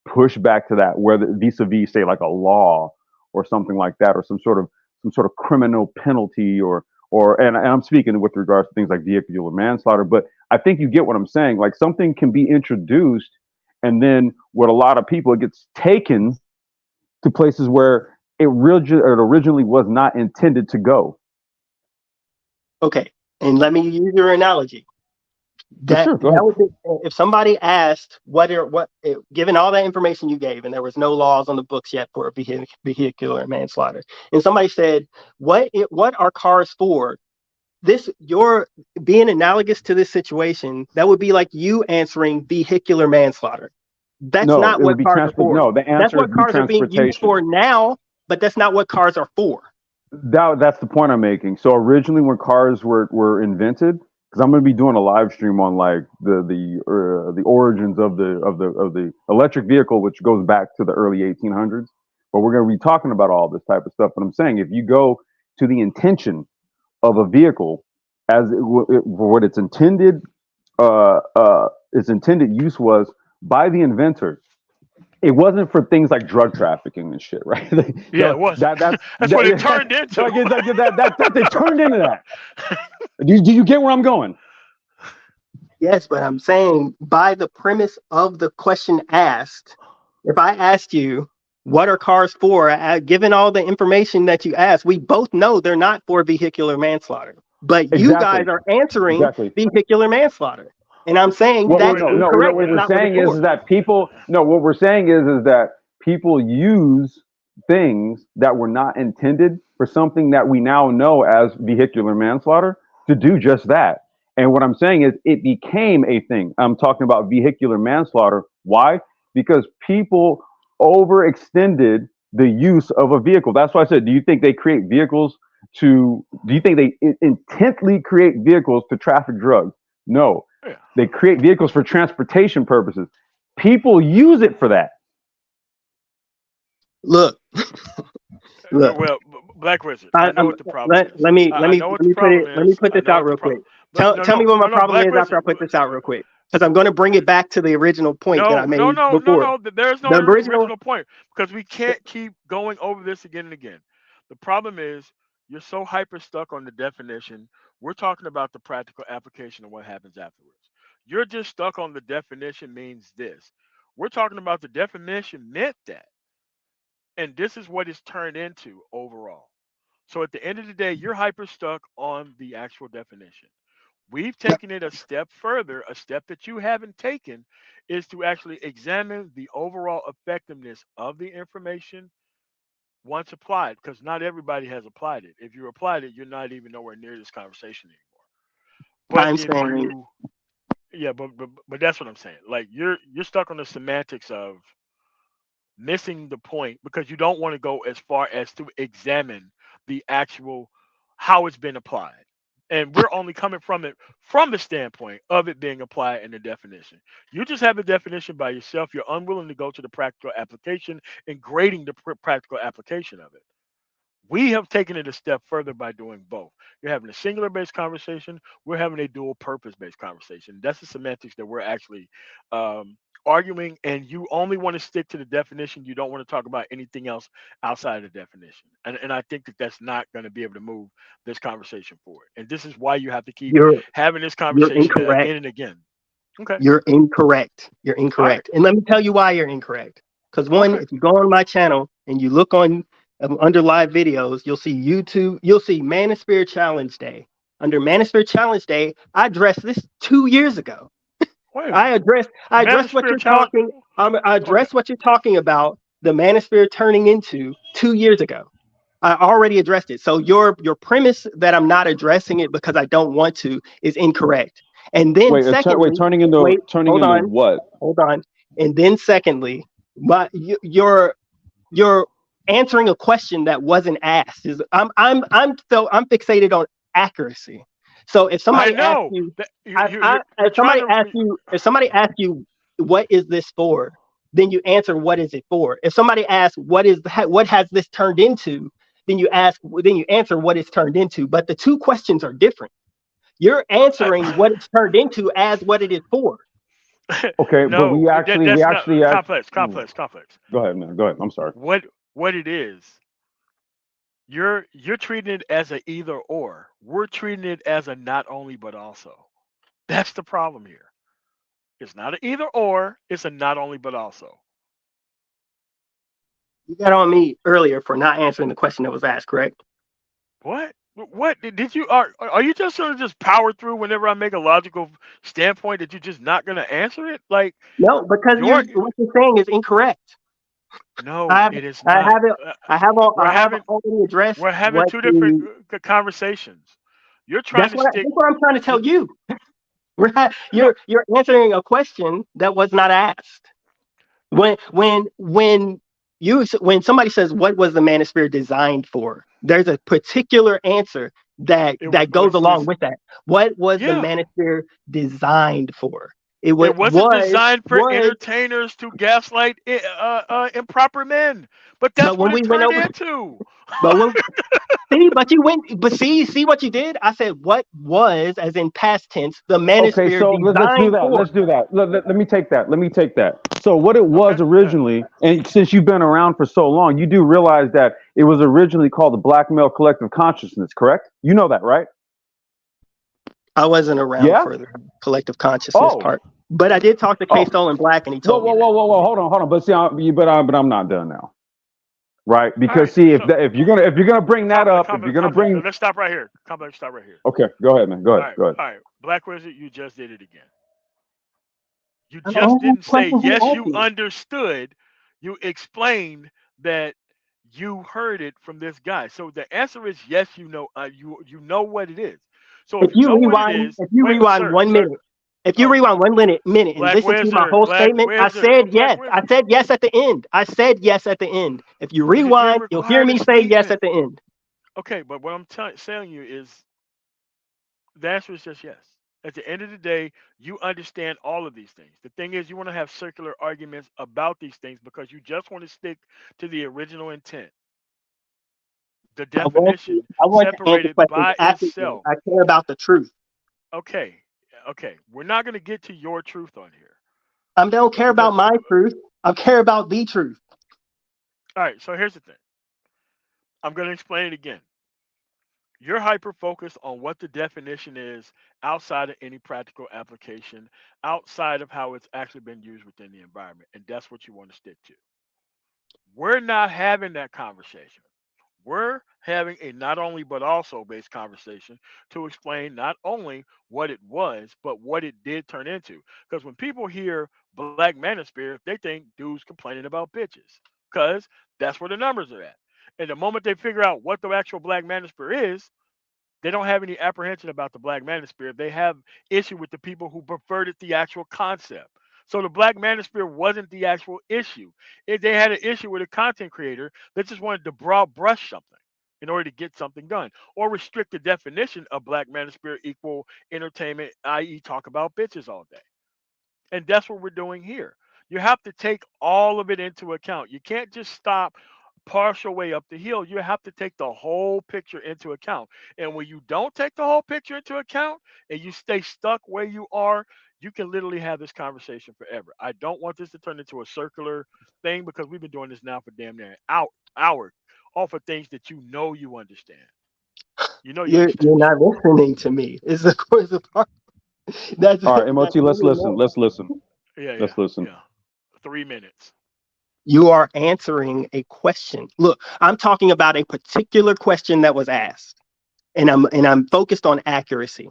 B: pushback to that, whether vis-a-vis, say, like a law or something like that, or some sort of criminal penalty and I'm speaking with regards to things like vehicular manslaughter, but I think you get what I'm saying. Like something can be introduced and then with a lot of people it gets taken to places where it originally was not intended to go.
C: okay, and let me use your analogy.
B: For sure. Go ahead.
C: would be, if somebody asked given all that information you gave, and there was no laws on the books yet for vehicular manslaughter, and somebody said, what are cars for? You're being analogous to this situation. That would be like you answering vehicular manslaughter. That's
B: No,
C: not
B: it would
C: what
B: be
C: cars are
B: transport.
C: for.
B: No, the
C: That's
B: answer
C: what
B: would be
C: cars are being used
B: transportation.
C: for now, but that's not what cars are for.
B: That's the point I'm making. So originally, when cars were invented, because I'm going to be doing a live stream on like the origins of the electric vehicle, which goes back to the early 1800s. But we're going to be talking about all this type of stuff. But I'm saying if you go to the intention of a vehicle as what its intended use was by the inventor. It wasn't for things like drug trafficking and shit, right?
A: Yeah, it was. That's what it turned into.
B: That's it turned into that. Do you get where I'm going?
C: Yes, but I'm saying by the premise of the question asked, if I asked you, what are cars for? Given all the information that you asked, we both know they're not for vehicular manslaughter. But you
B: Exactly.
C: guys are answering
B: Exactly.
C: vehicular manslaughter. And I'm saying that's incorrect.
B: What
C: That's
B: we're
C: not what
B: saying
C: it's
B: is
C: for.
B: that people. No, what we're saying is that people use things that were not intended for something that we now know as vehicular manslaughter to do just that. And what I'm saying is it became a thing. I'm talking about vehicular manslaughter. Why? Because people overextended the use of a vehicle. That's why I said, do you think they create vehicles do you think they intently create vehicles to traffic drugs? No.
A: Yeah.
B: They create vehicles for transportation purposes. People use it for that.
C: Look.
A: Well, Black Wizard, I know what the problem is.
C: Let me
A: know what the
C: put
A: problem
C: it. Let me
A: is.
C: put
A: I
C: this
A: know
C: out
A: what the
C: real quick.
A: problem.
C: Tell me what my problem
A: Black
C: is after I
A: Wizard.
C: put this out real quick, because I'm going to bring it back to the original point that I made before.
A: No. There's no
C: The original.
A: original point because we can't keep going over this again and again. The problem is you're so hyper stuck on the definition. We're talking about the practical application of what happens afterwards. You're just stuck on the definition means this. We're talking about the definition meant that. And this is what it's turned into overall. So at the end of the day, you're hyper stuck on the actual definition. We've taken it a step further. A step that you haven't taken is to actually examine the overall effectiveness of the information once applied, because not everybody has applied it. If you applied it, you're not even nowhere near this conversation anymore. But
C: I'm
A: if
C: saying
A: you, yeah, but that's what I'm saying. Like you're stuck on the semantics of missing the point because you don't want to go as far as to examine the actual how it's been applied. And we're only coming from it from the standpoint of it being applied in the definition. You just have the definition by yourself. You're unwilling to go to the practical application and grading the practical application of it. We have taken it a step further by doing both. You're having a singular based conversation. We're having a dual purpose based conversation. That's the semantics that we're actually arguing. And you only want to stick to the definition. You don't want to talk about anything else outside of the definition. And I think that that's not going to be able to move this conversation forward. And this is why you have to keep
C: you're
A: having this
C: you're
A: conversation
C: incorrect.
A: again and again. Okay.
C: You're incorrect. You're
A: All right.
C: incorrect. And let me tell you why you're incorrect. Because one,
A: Okay.
C: if you go on my channel and you look on under live videos, you'll see YouTube. You'll see Manosphere Challenge Day. Under Manosphere Challenge Day, I addressed this 2 years ago.
A: Wait a
C: I
A: minute.
C: addressed what
A: Manosphere
C: you're
A: challenge.
C: talking. I
A: Okay.
C: addressed what you're talking about. The Manosphere turning into 2 years ago. I already addressed it. So your premise that I'm not addressing it because I don't want to is incorrect. And then secondly,
B: Turning into
C: hold on.
B: what?
C: Hold on. And then secondly, you're answering a question that wasn't asked. I'm fixated on accuracy. So if
A: I
C: somebody asks
A: know
C: you,
A: that you're
C: if
A: trying
C: somebody asks you, what is this for? Then you answer, what is it for? If somebody asks, what has this turned into? Then you answer what it's turned into. But the two questions are different. You're answering what it's turned into as what it is for.
B: Okay, but
A: no,
B: we actually
A: that's not
B: asked.
A: complex.
B: Go ahead, man. Go ahead. I'm sorry.
A: What it is, you're treating it as a either or. We're treating it as a not only but also. That's the problem here. It's not an either or. It's a not only but also.
C: You got on me earlier for not answering the question that was asked, correct?
A: What? What did you are you just gonna just power through whenever I make a logical standpoint that you're just not gonna answer it? Like
C: No, because
A: your
C: what you're saying is incorrect.
A: no,
C: I have
A: it is
C: I
A: not.
C: have it.
A: Uh,
C: I
A: we're
C: have
A: having
C: already addressed
A: we're having
C: what
A: two different
C: the.
A: conversations. You're trying to
C: That's
A: stick.
C: what I'm trying to tell
A: The,
C: you.
A: no,
C: You're answering a question that was not asked. When somebody says what was the manosphere designed for, there's a particular answer
A: it
C: that goes
A: was
C: along
A: this.
C: with that. What was the
A: Yeah,
C: manosphere designed for? It
A: it wasn't designed for
C: was
A: entertainers to gaslight improper men, but that's
C: but
A: what
C: when
A: it
C: we went
A: turned
C: over
A: into.
C: but when see but you went but see what you did? I said what was, as in past tense, the
B: Okay,
C: manosphere
B: so let's do
C: designed
B: that.
C: for.
B: Let's do that. Let me take that. Let me take that. So what it was
A: Okay, good.
B: originally, and since you've been around for so long, you do realize that it was originally called the Black Male Collective Consciousness, correct? You know that, right?
C: I wasn't around
B: Yeah.
C: for the collective consciousness
B: Oh.
C: part. But I did talk to K
B: Oh.
C: Stolen Black and he
B: Whoa,
C: told me
B: whoa,
C: that.
B: whoa, whoa, whoa. Hold on. But see, but I'm not done now, right?
A: All
B: Because
A: right,
B: see,
A: so
B: if you're gonna bring that up, if you're gonna bring,
A: let's stop right here. Stop right here.
B: okay, go ahead, man. Go
A: All
B: ahead.
A: right,
B: Go ahead.
A: all right. Black Wizard, you just did it again. You
C: I'm
A: just
C: only
A: didn't say
C: questions you
A: yes,
C: asked
A: you
C: me.
A: understood. You explained that you heard it from this guy. So the answer is yes, you know. You know what it is. So if you know what it is,
C: If you
A: wait,
C: rewind
A: sir,
C: one
A: sir.
C: minute, if you
A: Oh,
C: rewind one minute and listen to my whole statement,
A: Black
C: I
A: Wizard.
C: said yes at the end. I said yes at the end. If you
A: You're
C: rewind, you'll hear
A: required
C: me
A: to
C: say
A: speak.
C: yes at the end.
A: Okay, but what I'm telling you is the answer is just yes. At the end of the day, you understand all of these things. The thing is, you want to have circular arguments about these things because you just want to stick to the original intent, the definition
C: I want to answer
A: separated
C: questions
A: by
C: accurately.
A: itself.
C: I care about the truth.
A: Okay, okay. We're not going to get to your truth on here
C: I don't care about
A: because,
C: my truth. I care about the truth.
A: all right, so here's the thing. I'm going to explain it again. You're hyper focused on what the definition is outside of any practical application, outside of how it's actually been used within the environment. And that's what you want to stick to. We're not having that conversation. We're having a not only but also based conversation to explain not only what it was, but what it did turn into. Because when people hear Black Manosphere, they think dudes complaining about bitches. Because that's where the numbers are at. And the moment they figure out what the actual Black Manosphere is, they don't have any apprehension about the Black Manosphere. They have issue with the people who perverted the actual concept. So the Black Manosphere wasn't the actual issue. They had an issue with a content creator that just wanted to broad brush something in order to get something done, or restrict the definition of Black Manosphere equal entertainment, i.e., talk about bitches all day. And that's what we're doing here. You have to take all of it into account. You can't just stop partial way up the hill. You have to take the whole picture into account. And when you don't take the whole picture into account and you stay stuck where you are, you can literally have this conversation forever. I don't want this to turn into a circular thing because we've been doing this now for damn near an hour off of things that you know you understand. You know you understand
C: You're
A: this
C: not
A: shit.
C: listening to me. Is the course of part. That's
B: All right,
C: that's
B: MOT. Let's
C: really
B: listen.
C: annoying.
B: Let's listen.
A: Yeah, yeah,
B: Let's listen.
A: yeah. 3 minutes.
C: You are answering a question. Look, I'm talking about a particular question that was asked, and I'm focused on accuracy.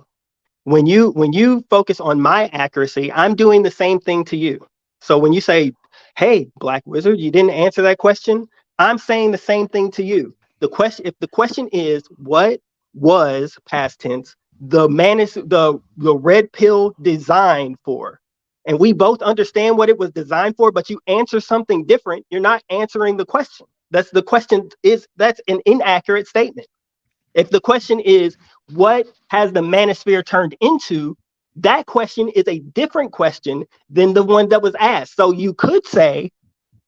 C: When you focus on my accuracy, I'm doing the same thing to you. So when you say, "Hey, Black Wizard, you didn't answer that question," I'm saying the same thing to you. If the question is what was past tense the red pill designed for, and we both understand what it was designed for, but you answer something different, you're not answering the question. That's an inaccurate statement. If the question is, what has the manosphere turned into? That question is a different question than the one that was asked. So you could say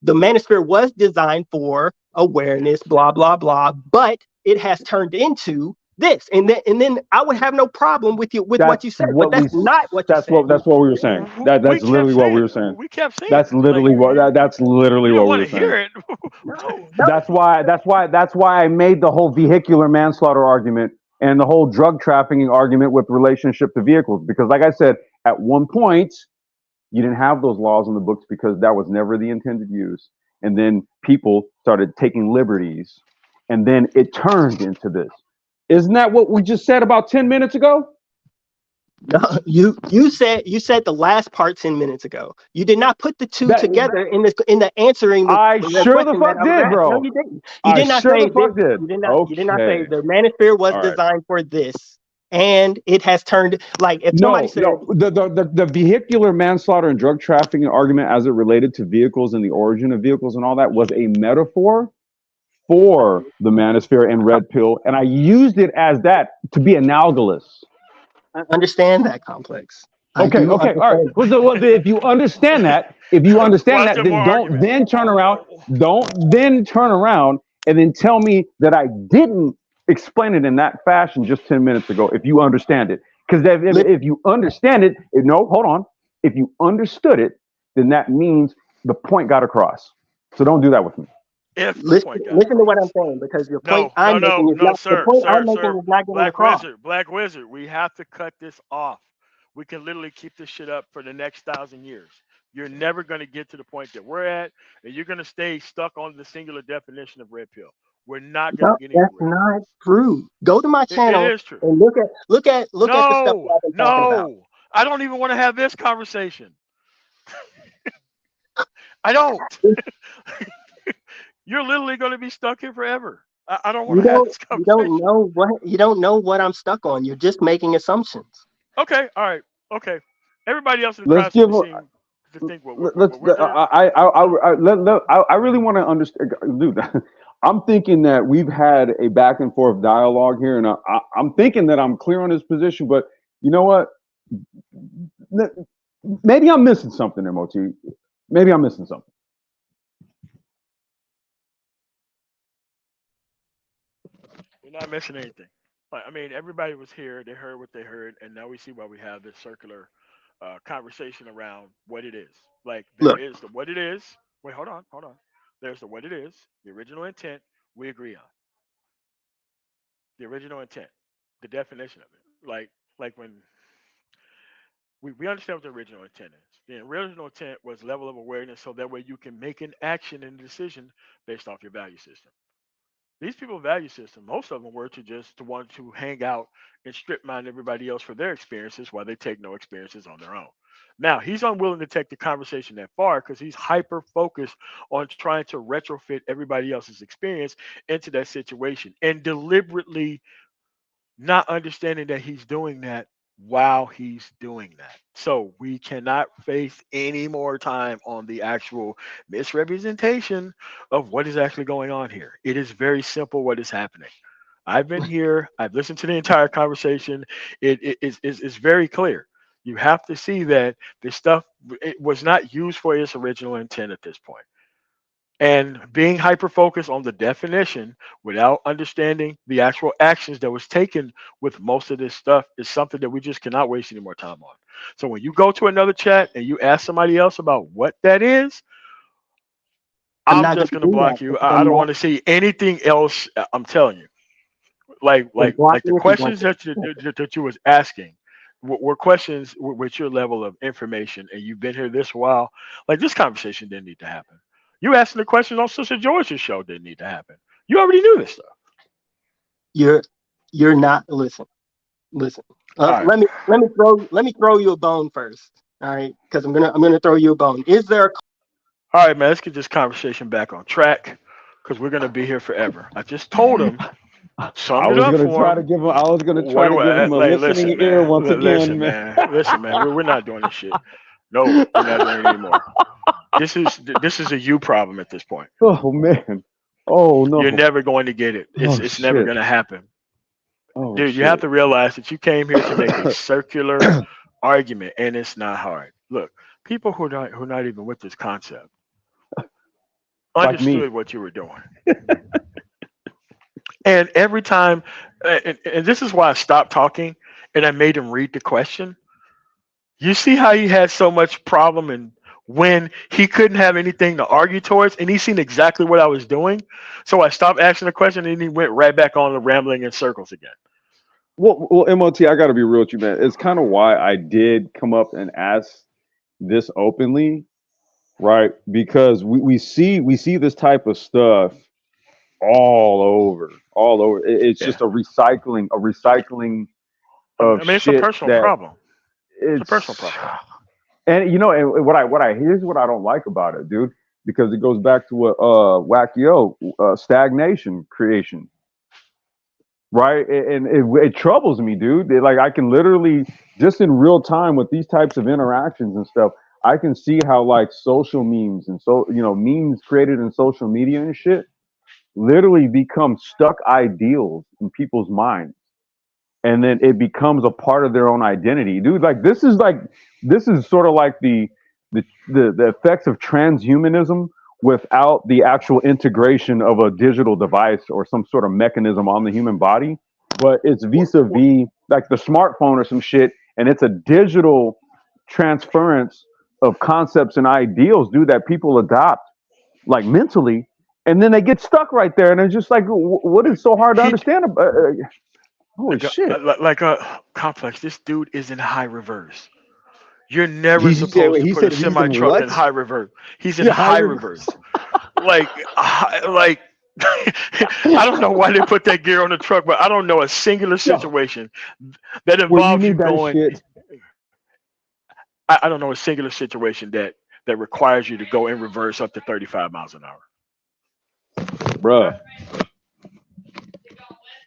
C: the manosphere was designed for awareness, blah, blah, blah, but it has turned into this. And then I would have no problem with what you
B: That's
C: said, but
B: what
C: that's not what you said.
B: that's what we were saying.
A: We
B: That's
A: kept
B: literally what we
A: saying
B: were saying.
A: we kept saying
B: That's
A: it. Like
B: literally that's
A: you
B: literally
A: didn't
B: what we
A: want
B: were
A: to
B: saying.
A: hear it.
C: No,
B: That's why I made the whole vehicular manslaughter argument and the whole drug trafficking argument with relationship to vehicles. Because like I said, at one point you didn't have those laws in the books because that was never the intended use. And then people started taking liberties and then it turned into this. Isn't that what we just said about 10 minutes ago?
C: No, you said the last part 10 minutes ago. You did not put the two
B: That
C: together in the answering
B: I
C: the
B: sure the
C: question that
B: fuck
C: I was
B: did,
C: asked. No,
B: bro.
C: you didn't. You
B: I
C: did not
B: sure
C: say
B: the fuck
C: this.
B: did.
C: You did not say
B: Okay.
C: the manosphere was
B: All right.
C: designed for this, and it has turned like if somebody
B: No,
C: said
B: no. The vehicular manslaughter and drug trafficking argument as it related to vehicles and the origin of vehicles and all that was a metaphor for the manosphere and red pill, and I used it as that to be analogous.
C: I understand that complex. I
B: Okay,
C: do
B: okay, all right.
C: understand.
B: Well, if you understand that,
A: Why is there more
B: then don't
A: argument?
B: then turn around, and then tell me that I didn't explain it in that fashion just 10 minutes ago. If you understand it, because if you understand it, no, hold on. If you understood it, then that means the point got across. So don't do that with me.
A: If the
C: Listen,
A: point got
C: listen to what I'm
A: across.
C: saying, because your point
A: No, no,
C: I'm making
A: no,
C: is
A: no,
C: not the
A: sir,
C: point I'm
A: sir,
C: making
A: sir.
C: is not getting
A: Black
C: across.
A: Wizard, Black Wizard. We have to cut this off. We can literally keep this shit up for the next 1,000 years. You're never going to get to the point that we're at, and you're going to stay stuck on the singular definition of red pill. We're not going to
C: No,
A: get
C: that's
A: anywhere.
C: not true. Go to my
A: It
C: channel
A: is true.
C: and look at the stuff that
A: No,
C: I've been talking about.
A: no. I don't even want to have this conversation. I don't. You're literally going to be stuck here forever. I don't want to have this conversation.
C: You don't know what I'm stuck on. You're just making assumptions.
A: Okay, all right, okay. Everybody else in the
B: Let's
A: crowd should
B: give.
A: be seeing to think
B: Let's.
A: what we're doing.
B: I really want to understand, dude. I'm thinking that we've had a back and forth dialogue here, and I'm thinking that I'm clear on this position. But you know what? Maybe I'm missing something, MOT. Maybe I'm missing something.
A: You're not missing anything. I mean, everybody was here. They heard what they heard, and now we see why we have this circular conversation around what it is. Like there
C: Look,
A: is the what it is. Wait, hold on, hold on. There's the what it is, the original intent. We agree on the original intent, the definition of it. Like when we understand what the original intent is. The original intent was level of awareness, so that way you can make an action and a decision based off your value system. These people value system, most of them were to want to hang out and strip mine everybody else for their experiences while they take no experiences on their own. Now he's unwilling to take the conversation that far because he's hyper focused on trying to retrofit everybody else's experience into that situation and deliberately not understanding that he's doing that while he's doing that. So we cannot face any more time on the actual misrepresentation of what is actually going on here. It is very simple what is happening. I've been here, I've listened to the entire conversation. It's very clear. You have to see that this stuff it was not used for its original intent at this point. And being hyper focused on the definition without understanding the actual actions that was taken with most of this stuff is something that we just cannot waste any more time on. So when you go to another chat and you ask somebody else about what that is,
C: I'm
A: I'm
C: not going
A: just
C: to
A: gonna
C: do that
A: block you.
C: because
A: I
C: I'm
A: don't
C: not
A: want to see anything else. I'm telling you,
C: going to block
A: like the
C: you if you want
A: questions that you was asking were questions with your level of information, and you've been here this while. Like this conversation didn't need to happen. You asking the questions on Sister George's show didn't need to happen. You already knew this stuff.
C: You're not listen.
A: All right,
C: Let me throw you a bone first. All right, because I'm gonna throw you a bone. Is there a
A: all right, man. Let's get this conversation back on track because we're gonna be here forever. I just told him,
B: I
A: summed it
B: was
A: up
B: gonna
A: for
B: try to
A: him.
B: give him. I was gonna
A: What
B: try to
A: do
B: give
A: I
B: him a
A: like? Listen,
B: listening ear
A: man.
B: once again,
A: Listen,
B: man.
A: man. Listen, man. We're not doing this shit. No, we're not doing it anymore. This is a you problem at this point.
B: Oh man. Oh
A: You're
B: no.
A: never going to get it.
B: Oh
A: It's never
B: shit.
A: going to happen,
B: Oh
A: dude. You have
B: shit.
A: to realize that you came here to make a circular argument, and it's not hard. Look, people who are not even with this concept
B: Like me.
A: understood what you were doing, and every time, and this is why I stopped talking and I made him read the question. You see how he had so much problem and when he couldn't have anything to argue towards, and he seen exactly what I was doing. So I stopped asking the question, and he went right back on the rambling in circles again.
B: Well, MOT, I got to be real with you, man. It's kind of why I did come up and ask this openly, right? Because we see this type of stuff all all over. It's
A: Yeah.
B: just a recycling of
A: It's a
B: shit
A: personal
B: that
A: problem. It's a personal
B: it's.
A: problem.
B: And and what I here's what I don't like about it, dude, because it goes back to what Wackio stagnation creation, right? And it troubles me, dude. Like I can literally just in real time with these types of interactions and stuff, I can see how like social memes and memes created in social media and shit literally become stuck ideals in people's minds, and then it becomes a part of their own identity, dude. This is sort of like the effects of transhumanism without the actual integration of a digital device or some sort of mechanism on the human body, but it's vis-a-vis like the smartphone or some shit, and it's a digital transference of concepts and ideals, dude, that people adopt like mentally, and then they get stuck right there, and it's just like, what is so hard to
A: He
B: understand about? Holy shit!
A: like a complex. This dude is in high reverse. You're never supposed to
B: He
A: put a
B: said he's
A: semi
B: in
A: truck in
B: what?
A: high reverse. He's in
B: Yeah, high
A: high
B: reverse.
A: reverse. Like I don't know why they put that gear on the truck, but I don't know a singular
B: Yo,
A: situation that
B: where you
A: involves you
B: need that
A: going.
B: shit,
A: I don't know a singular situation that requires you to go in reverse up to 35 miles an hour.
B: bruh.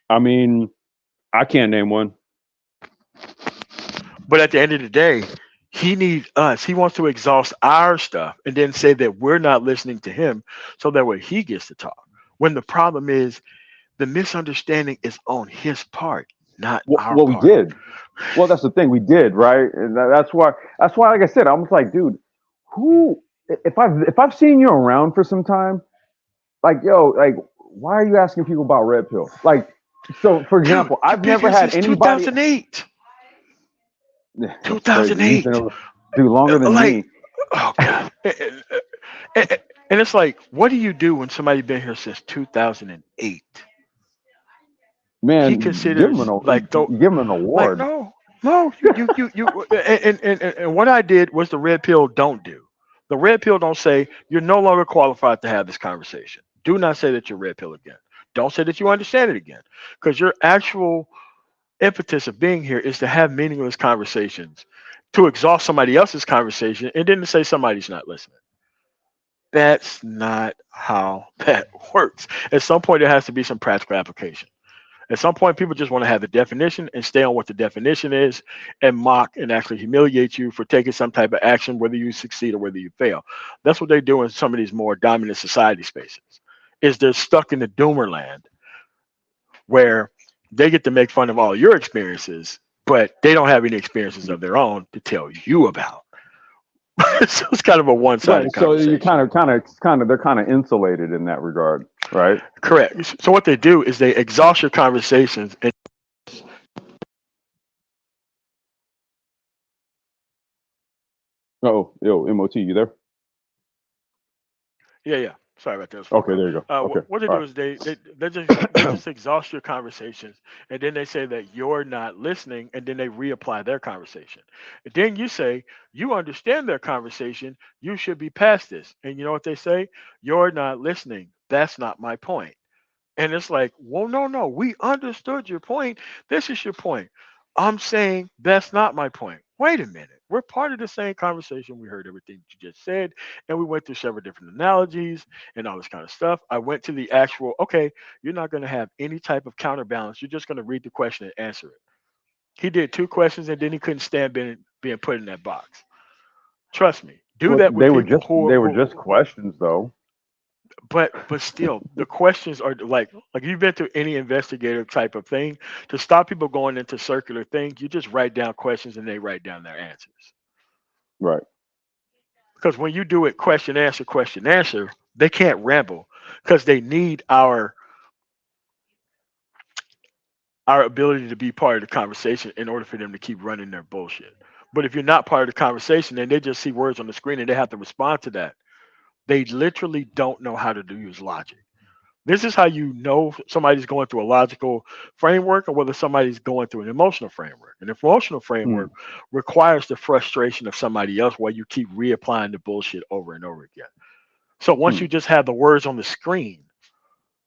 B: I mean, I can't name one.
A: But at the end of the day, he needs us. He wants to exhaust our stuff and then say that we're not listening to him so that way he gets to talk. When the problem is the misunderstanding is on his part, not our
B: Well, we
A: part.
B: did. Well, that's the thing, we did, right? And that's why. That's why, like I said, I was like, dude, who? If I've seen you around for some time, like, yo, like, why are you asking people about red pill? Like, so for
A: Dude,
B: example,
A: you've
B: I've
A: been
B: never
A: here
B: had
A: since
B: anybody.
A: 2008.
B: That's crazy. You've been
A: 2008.
B: do longer than
A: Like,
B: me,
A: oh God. And it's like, what do you do when somebody been here since 2008? He
B: man.
A: considers like though
B: Give him an
A: like
B: award.
A: no you and what I did was the red pill don't do. The red pill don't say you're no longer qualified to have this conversation. Do not say that you're red pill again. Don't say that you understand it again. Because your actual impetus of being here is to have meaningless conversations, to exhaust somebody else's conversation, and then to say somebody's not listening. That's not how that works. At some point, there has to be some practical application. At some point, people just want to have the definition and stay on what the definition is and mock and actually humiliate you for taking some type of action, whether you succeed or whether you fail. That's what they do in some of these more dominant society spaces. Is they're stuck in the doomer land where they get to make fun of all your experiences, but they don't have any experiences of their own to tell you about. So it's kind of a one-sided
B: Right. So you
A: conversation.
B: they're kind of insulated in that regard, right?
A: Correct. So what they do is they exhaust your conversations and
B: Oh, yo, MOT, you there?
A: yeah. Sorry about that. It was
B: Okay,
A: phone
B: there you go.
A: call.
B: Okay,
A: What they
B: all
A: do is they just exhaust your conversations, and then they say that you're not listening, and then they reapply their conversation. And then you say you understand their conversation. You should be past this. And you know what they say? You're not listening. That's not my point. And it's like, well, no. We understood your point. This is your point. I'm saying that's not my point. Wait a minute. We're part of the same conversation. We heard everything you just said, and we went through several different analogies and all this kind of stuff. I went to the actual, okay, you're not going to have any type of counterbalance. You're just going to read the question and answer it. He did two questions, and then he couldn't stand being put in that box. Trust me. Do
B: Well,
A: that with people
B: they were just questions, though.
A: but still the questions are like you've been through any investigative type of thing to stop people going into circular things. You just write down questions and they write down their answers,
B: Right.
A: because when you do it question answer, they can't ramble because they need our ability to be part of the conversation in order for them to keep running their bullshit. But if you're not part of the conversation and they just see words on the screen and they have to respond to that, they literally don't know how to use logic. This is how you know somebody's going through a logical framework or whether somebody's going through an emotional framework. An emotional
B: Hmm.
A: framework requires the frustration of somebody else while you keep reapplying the bullshit over and over again. So once
B: Hmm.
A: you just have the words on the screen,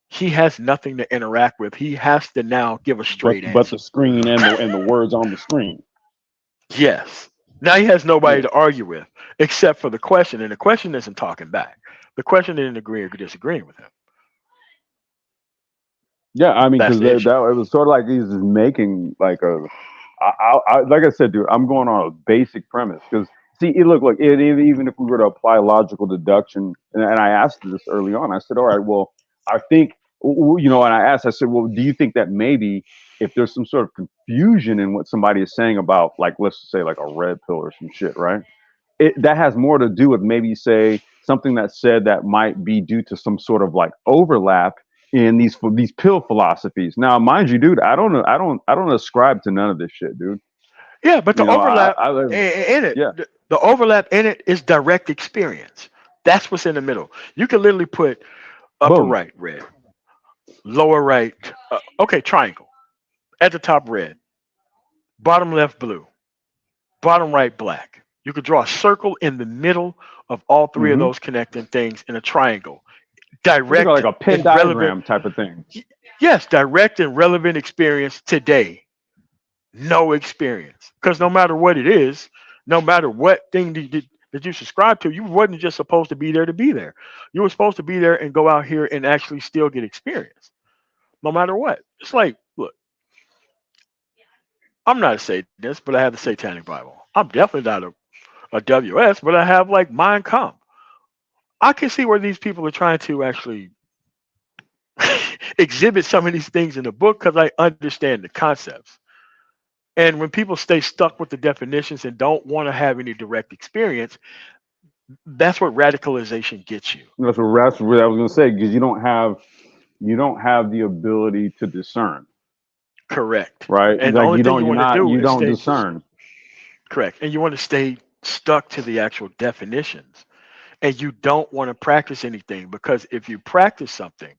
A: He has nothing to interact with. He has to now give a straight
B: But
A: answer.
B: the screen and the words on the screen.
A: Yes. Now he has nobody
B: Yeah.
A: to argue with except for the question, and the question isn't talking back. The question isn't agreeing or disagreeing with him.
B: Yeah, I mean,
A: That's
B: because
A: the issue.
B: that it was sort of like he's just making like a. Like I said, dude, I'm going on a basic premise because see, even if we were to apply logical deduction, and I asked this early on, I said, all right, well, I think and I said, well, do you think that maybe if there's some sort of confusion in what somebody is saying about, like, let's just say like a red pill or some shit, right? That has more to do with maybe say something that's said that might be due to some sort of like overlap in these pill philosophies. Now, mind you, dude, I don't ascribe to none of this shit, dude.
A: Yeah, but the
B: You know,
A: overlap
B: I live,
A: in it,
B: yeah,
A: the overlap in it is direct experience. That's what's in the middle. You can literally put upper
B: boom,
A: right red, lower right, okay, triangle. At the top red, bottom left blue, bottom right black. You could draw a circle in the middle of all three of
B: mm-hmm.
A: those connecting things in a triangle.
B: What's it called,
A: Direct
B: like a Penn
A: and relevant.
B: diagram type of thing.
A: Yes, direct and relevant experience today. No experience. Because no matter what it is, no matter what thing that you subscribe to, you wasn't just supposed to be there to be there. You were supposed to be there and go out here and actually still get experience, no matter what. It's like, look, I'm not a Satanist, but I have the Satanic Bible. I'm definitely not a WS, but I have like Mein Kampf. I can see where these people are trying to actually exhibit some of these things in the book because I understand the concepts. And when people stay stuck with the definitions and don't want to have any direct experience, that's what radicalization gets you.
B: That's what I was gonna say because you don't have the ability to discern,
A: Correct.
B: right?
A: And the
B: Like
A: only thing you
B: you're
A: want to
B: not
A: do
B: you
A: is
B: don't
A: stay
B: discern.
A: correct. And you want to stay stuck to the actual definitions. And you don't want to practice anything because if you practice something,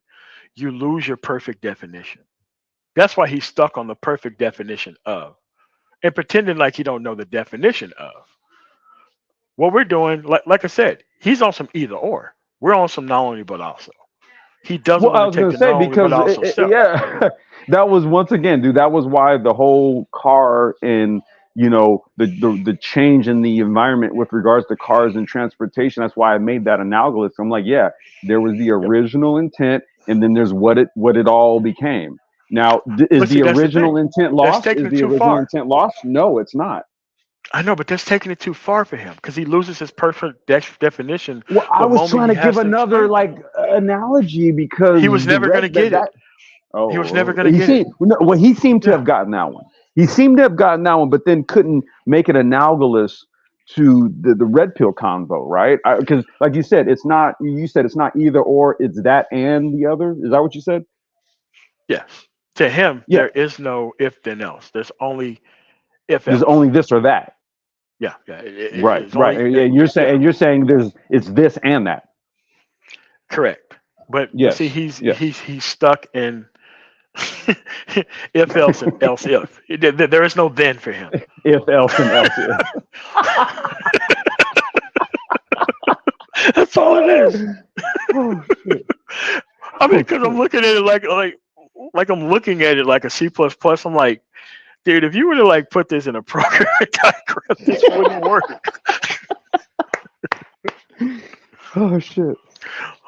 A: you lose your perfect definition. That's why he's stuck on the perfect definition of and pretending like he don't know the definition of. What we're doing, like I said, he's on some either or. We're on some not only but also. He doesn't
B: Well, I
A: want to
B: was
A: take
B: gonna
A: the
B: say
A: not only but
B: because
A: also step.
B: yeah, that was once again, dude. That was why the whole car and the change in the environment with regards to cars and transportation. That's why I made that analogous. I'm like, yeah, there was the
A: Yep.
B: original intent, and then there's what it all became. Now, is
A: But see,
B: the
A: that's the
B: original
A: thing.
B: intent
A: That's
B: lost?
A: taking
B: Is
A: it
B: the
A: too
B: original
A: far.
B: intent lost? No, it's not.
A: I know, but that's taking it too far for him because he loses his perfect definition
B: Well, I
A: the
B: was
A: moment
B: trying
A: he
B: to give
A: has to
B: another
A: explain it.
B: like analogy
A: He
B: because
A: was
B: the
A: never going to
B: red
A: get it.
B: that
A: He was never
B: oh,
A: going to get it.
B: he seemed to
A: Yeah.
B: have gotten that one. He seemed to have gotten that one, but then couldn't make it analogous to the red pill convo, right? Because, like you said, it's not. You said it's not either or. It's that and the other. Is that what you said?
A: Yes. To him,
B: Yeah.
A: there is no if then else. There's only if
B: There's
A: else.
B: only this or that.
A: Yeah. Yeah.
B: Right.
A: It's
B: Right.
A: only
B: And
A: yeah.
B: you're saying there's it's this and that.
A: Correct. But see,
B: Yes.
A: he's
B: Yes.
A: he's he's stuck in if else and else if. There is no then for him.
B: If else and else if.
A: That's all it is.
B: Oh shit.
A: I mean,
B: Oh
A: because I'm
B: shit.
A: looking at it like I'm looking at it like a C plus plus. I'm like, dude, if you were to like put this in a program diagram, this wouldn't work.
B: Oh shit.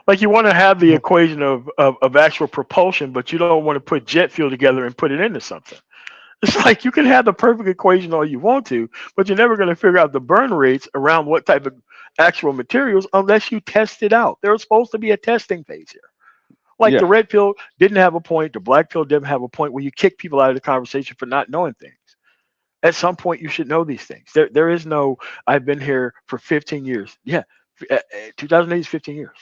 A: Like you want to have the equation of actual propulsion, but you don't want to put jet fuel together and put it into something. It's like you can have the perfect equation all you want to, but you're never going to figure out the burn rates around what type of actual materials unless you test it out. There's supposed to be a testing phase here. Like the
B: Yeah.
A: red pill didn't have a point, the black pill didn't have a point where you kick people out of the conversation for not knowing things. At some point, you should know these things. There is no, I've been here for 15 years. Yeah, 2008 is 15 years.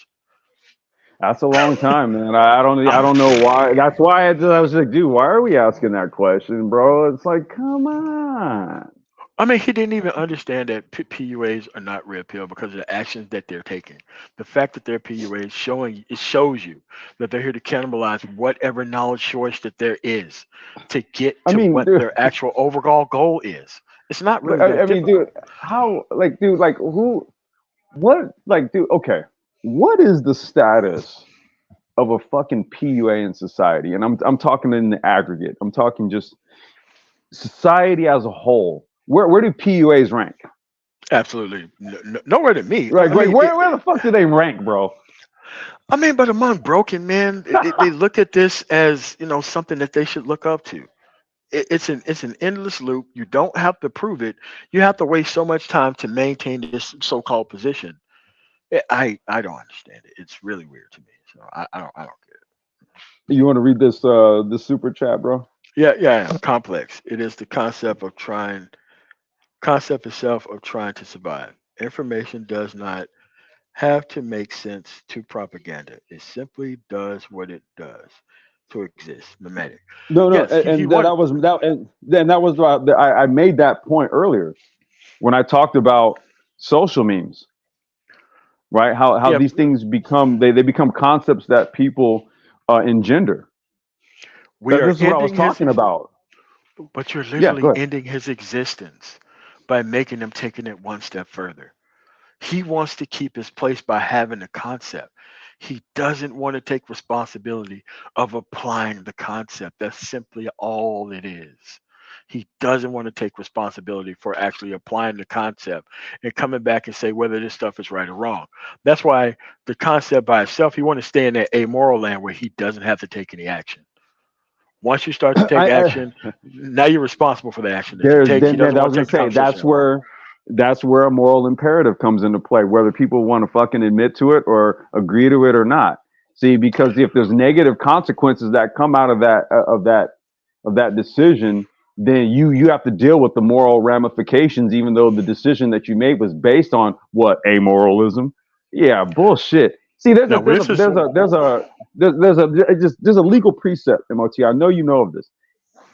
B: That's a long time, man. I
A: I'm,
B: don't know why. That's why I was like, dude, why are we asking that question, bro? It's like, come on.
A: I mean, he didn't even understand that PUAs are not red pill because of the actions that they're taking. The fact that they're PUAs shows you that they're here to cannibalize whatever knowledge source that there is to get
B: I
A: to
B: mean,
A: what
B: dude,
A: their actual overall goal is. It's not
B: but
A: really that
B: I mean,
A: difficult.
B: dude, how, like, dude, like, who, what, like, dude, okay, what is the status of a fucking PUA in society, and I'm talking in the aggregate. I'm talking just society as a whole. Where do PUAs rank?
A: Absolutely nowhere to me.
B: Like,
A: I mean,
B: where the fuck do they rank, bro?
A: but among broken men, they look at this as something that they should look up to. It's an endless loop. You don't have to prove it. You have to waste so much time to maintain this so-called position. I don't understand it. It's really weird to me. So I don't get it.
B: You want to read this super chat, bro?
A: Yeah, yeah, yeah. Complex. It is the concept itself of trying to survive. Information does not have to make sense to propaganda. It simply does what it does to exist. Mimetic.
B: No, no,
A: Yes, he
B: and that,
A: wanted.
B: that was that, and then that was why I made that point earlier when I talked about social memes, right? How
A: Yeah,
B: these things become they become concepts that people engender.
A: we are
B: This is what I was
A: ending his.
B: talking about.
A: But you're
B: Yeah, go
A: literally
B: ahead.
A: ending his existence by making him taking it one step further. He wants to keep his place by having a concept. He doesn't want to take responsibility of applying the concept. That's simply all it is. He doesn't want to take responsibility for actually applying the concept and coming back and say whether this stuff is right or wrong. That's why the concept by itself, he want to stay in that amoral land where he doesn't have to take any action. Once you start to take
B: I
A: action, now you're responsible for the action that you
B: there
A: take. He
B: then
A: doesn't
B: I
A: want
B: was
A: to
B: gonna
A: take the
B: say
A: conversation involved.
B: that's where a moral imperative comes into play, whether people want to fucking admit to it or agree to it or not. See, because if there's negative consequences that come out of that decision, then you have to deal with the moral ramifications, even though the decision that you made was based on what amoralism. Yeah, bullshit. See,
A: Now, this is
B: there's a legal precept, MOT. I know you know of this.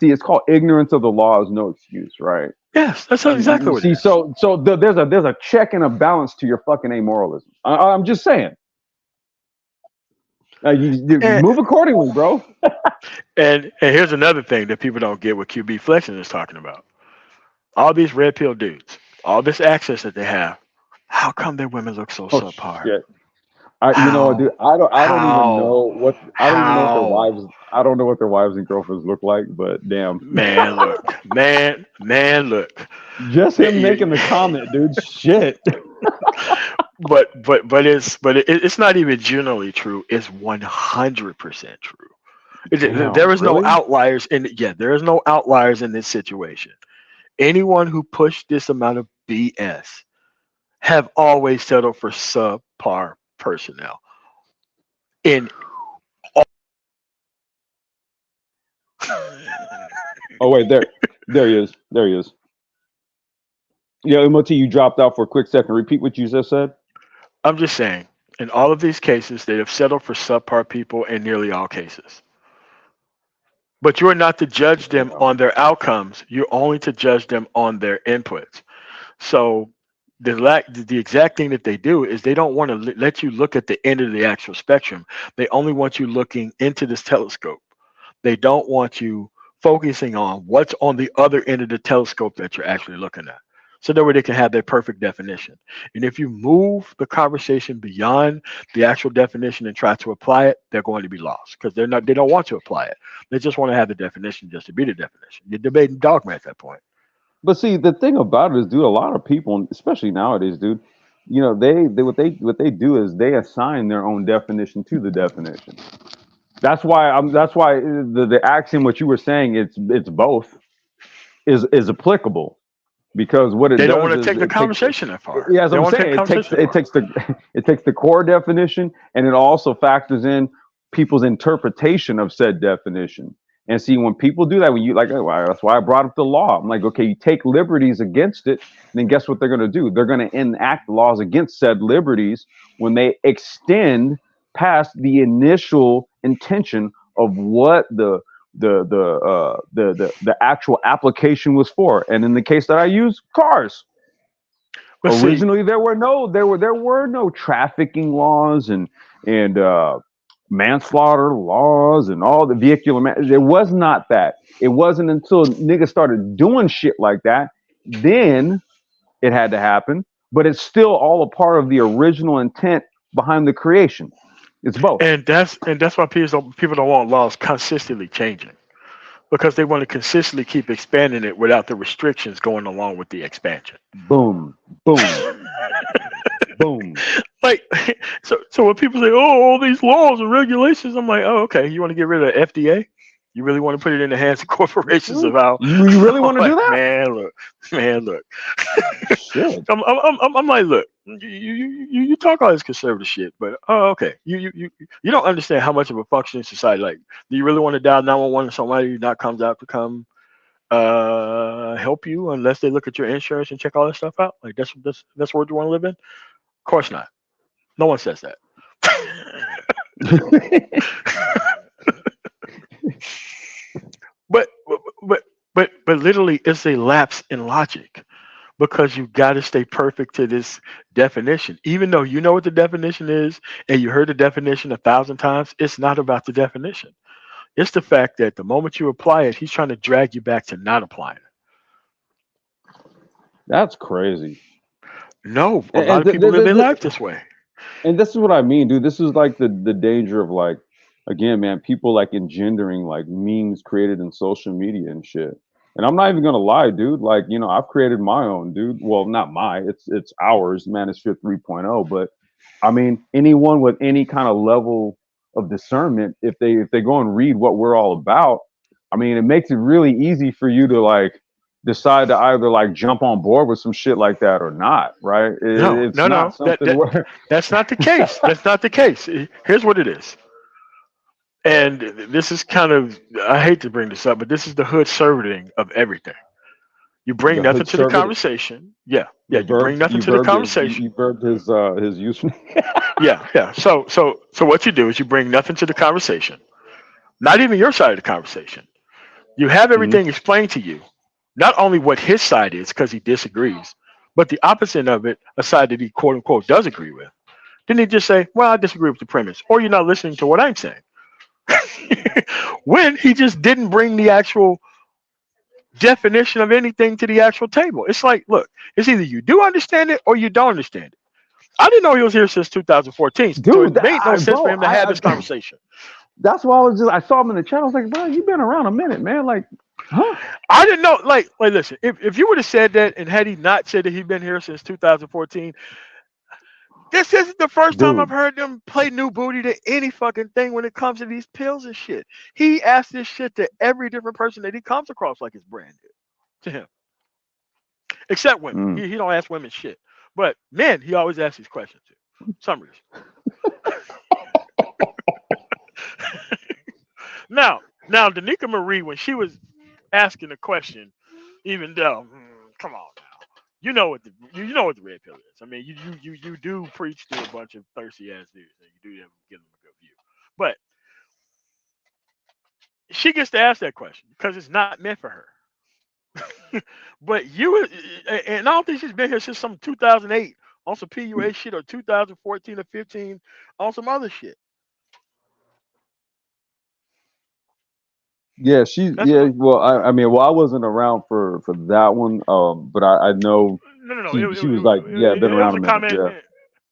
B: See, it's called ignorance of the law is no excuse, right?
A: yes, that's exactly what it
B: See,
A: is.
B: there's a check and a balance to your fucking amoralism. I'm just saying. You
A: And,
B: move accordingly, bro.
A: and here's another thing that people don't get what QB Flexing is talking about. All these red pill dudes, all this access that they have, how come their women look so
B: Oh
A: subpar?
B: shit. Dude,
A: How?
B: I don't even
A: How?
B: know what I don't even know what their
A: How?
B: wives I don't know what their wives and girlfriends look like, but damn.
A: Man, look. Man, look.
B: Just him
A: It-
B: making the comment, dude. Shit.
A: it's not even generally true. It's 100% true. There
B: Damn,
A: is no
B: really?
A: outliers there is no outliers in this situation. Anyone who pushed this amount of BS have always settled for subpar personnel. In
B: Oh wait, there he is. There he is. Yeah, MOT, you dropped out for a quick second. Repeat what you just said.
A: I'm just saying, in all of these cases, they have settled for subpar people in nearly all cases. But you're not to judge them
B: Damn.
A: on their outcomes. You're only to judge them on their inputs. So the exact thing that they do is they don't want to let you look at the end of the actual spectrum. They only want you looking into this telescope. They don't want you focusing on what's on the other end of the telescope that you're actually looking at. So that way they can have their perfect definition. And if you move the conversation beyond the actual definition and try to apply it, they're going to be lost because they don't want to apply it. They just want to have the definition just to be the definition. You're debating dogma at that point.
B: But see, the thing about it is, dude, a lot of people, especially nowadays, dude, what they do is they assign their own definition to the definition. That's why the axiom what you were saying it's both is applicable because what it
A: They don't
B: does
A: want to
B: is
A: take the
B: it takes
A: conversation that far.
B: yeah, as
A: They don't
B: I'm
A: want to take
B: saying,
A: the conversation that far.
B: it takes the core definition and it also factors in people's interpretation of said definition. And see, when people do that, when you like, oh, well, that's why I brought up the law. I'm like, okay, you take liberties against it, then guess what they're going to do? They're going to enact laws against said liberties when they extend past the initial intention of what the actual application was for. And in the case that I use, cars.
A: But see,
B: Originally, there were no trafficking laws and manslaughter laws and all the vehicular. There was not that. It wasn't until niggas started doing shit like that, then it had to happen. But it's still all a part of the original intent behind the creation. It's both.
A: And that's why people don't want laws consistently changing, because they want to consistently keep expanding it without the restrictions going along with the expansion.
B: Boom, boom, boom.
A: Like, so when people say, "Oh, all these laws and regulations," I'm like, "Oh, okay. You want to get rid of FDA? You really want to put it in the hands of corporations of how?"
B: You really want to
A: I'm
B: do
A: like,
B: that?
A: man, look.
B: Shit.
A: I'm like, look. You talk all this conservative shit, but oh, okay. You don't understand how much of a functioning society. Like, do you really want to dial 911 and somebody not comes out to come help you unless they look at your insurance and check all that stuff out? Like, that's where you want to live in? Of course not. No one says that. but but literally, it's a lapse in logic, because you got to stay perfect to this definition, even though you know what the definition is and you heard the definition 1,000 times. It's not about the definition. It's the fact that the moment you apply it, he's trying to drag you back to not applying it.
B: That's crazy.
A: No, a
B: And,
A: lot
B: and
A: of people live their life this way.
B: and this is what I mean, dude. This is like the danger of, like, again, man, people like engendering like memes created in social media and shit. And I'm not even gonna lie, dude. Like, I've created my own, dude. Well, not my, it's ours, Manosphere 3.0. But I mean, anyone with any kind of level of discernment, if they go and read what we're all about, I mean, it makes it really easy for you to like decide to either like jump on board with some shit like that or not, right?
A: No,
B: It's
A: no,
B: not
A: no.
B: something where
A: That's not the case. That's not the case. Here's what it is. And this is kind of, I hate to bring this up, but this is the hood serving of everything. You bring
B: the
A: nothing
B: hood
A: to the
B: servant.
A: conversation. Yeah, yeah.
B: You
A: You bring
B: verbed
A: nothing
B: you
A: to the
B: verbed his
A: conversation.
B: you verbed his username.
A: Yeah, yeah. So what you do is you bring nothing to the conversation. Not even your side of the conversation. You have
B: Mhm.
A: everything explained to you. Not only what his side is because he disagrees, but the opposite of it, a side that he quote unquote does agree with. Then he just say, "Well, I disagree with the premise," or "You're not listening to what I'm saying." When he just didn't bring the actual definition of anything to the actual table. It's like, look, it's either you do understand it or you don't understand it. I didn't know he was here since 2014, so
B: Dude,
A: it made no sense for
B: bro,
A: him to have this conversation.
B: that's why I saw him in the chat. I was like, bro, you've been around a minute, man. Like, huh?
A: I didn't know, like, listen, if you would have said that, and had he not said that he'd been here since 2014, this isn't the first time I've
B: Dude,
A: heard them play new booty to any fucking thing when it comes to these pills and shit. He asks this shit to every different person that he comes across like it's brand new to him, except women.
B: mm.
A: He don't ask women shit, but men he always asks these questions to. For some reason. Now, Danica Marie, when she was asking the question, even though, come on now, you know what the red pill is. I mean, you do preach to a bunch of thirsty ass dudes, and you do give them a good view, but she gets to ask that question because it's not meant for her. But and I don't think she's been here since some 2008 on some PUA shit, or 2014 or 15 on some other shit.
B: Yeah,
A: That's what.
B: well, I mean, well, I wasn't around for that one. But I know
A: No.
B: she was like, yeah, been
A: It was
B: around
A: a
B: a minute.
A: comment.
B: Yeah.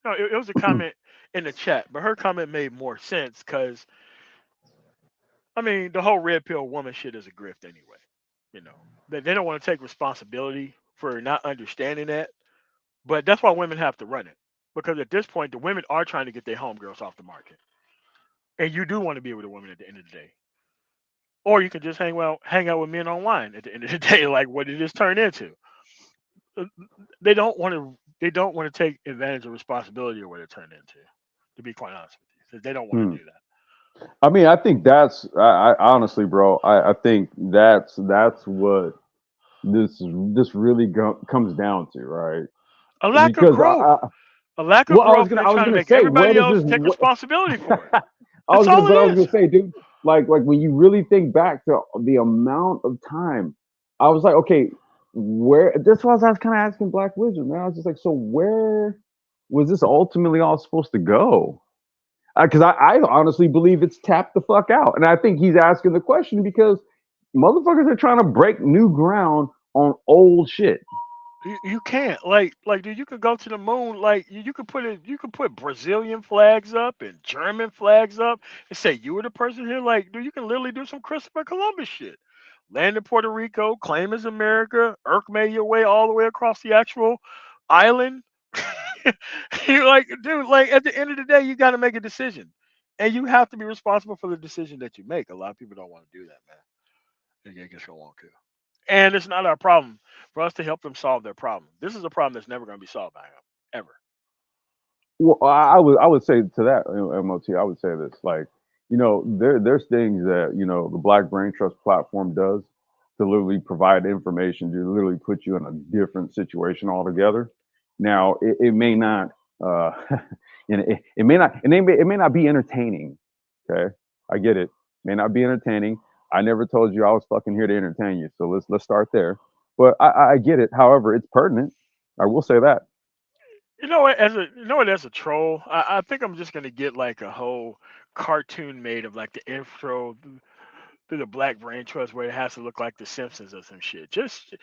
A: No, it was a comment in the chat, but her comment made more sense because I mean the whole red pill woman shit is a grift anyway. You know, they don't want to take responsibility for not understanding that, but that's why women have to run it, because at this point the women are trying to get their homegirls off the market, and you do want to be with a woman at the end of the day, or you can just hang out with men online at the end of the day, like what it is turned into. Uh, They don't want to. They don't want to take advantage of responsibility or what it turned into. To be quite honest with you, they don't want
B: Hmm.
A: to do that.
B: I mean, I think I honestly, bro, I think that's what this really comes down to, right?
A: A lack of
B: Because
A: growth. A lack of
B: well,
A: growth, and they're
B: I was
A: trying to
B: gonna
A: make
B: say, where
A: everybody
B: does
A: else
B: this?
A: take responsibility for it.
B: I
A: That's
B: was gonna,
A: all
B: but I
A: it
B: was
A: is.
B: gonna say, dude, like when you really think back to the amount of time, I was like, okay, where? That's why I was kind of asking Black Wizard, man. I was just like, so where was this ultimately all supposed to go? Because I honestly believe it's tapped the fuck out, and I think he's asking the question because motherfuckers are trying to break new ground on old shit.
A: You can't dude. You could go to the moon. Like you could put it. You could put Brazilian flags up and German flags up and say you were the person here. Like, dude, you can literally do some Christopher Columbus shit. Land in Puerto Rico, claim as America, made your way all the way across the actual island. You're like, dude, like at the end of the day, you got to make a decision, and you have to be responsible for the decision that you make. A lot of people don't want to do that, man. They just don't want to. And it's not our problem for us to help them solve their problem. This is a problem that's never going to be solved by them, ever.
B: Well, I would say to that, MOT, I would say this, like, there's things that, the Black Brain Trust platform does to literally provide information to literally put you in a different situation altogether. Now, it may not, it may not be entertaining. Okay, I get it. May not be entertaining. I never told you I was fucking here to entertain you. So let's start there. But I get it. However, it's pertinent. I will say that.
A: As a troll, I think I'm just gonna get like a whole cartoon made of like the intro to the Black Brain Trust where it has to look like The Simpsons or some shit. Just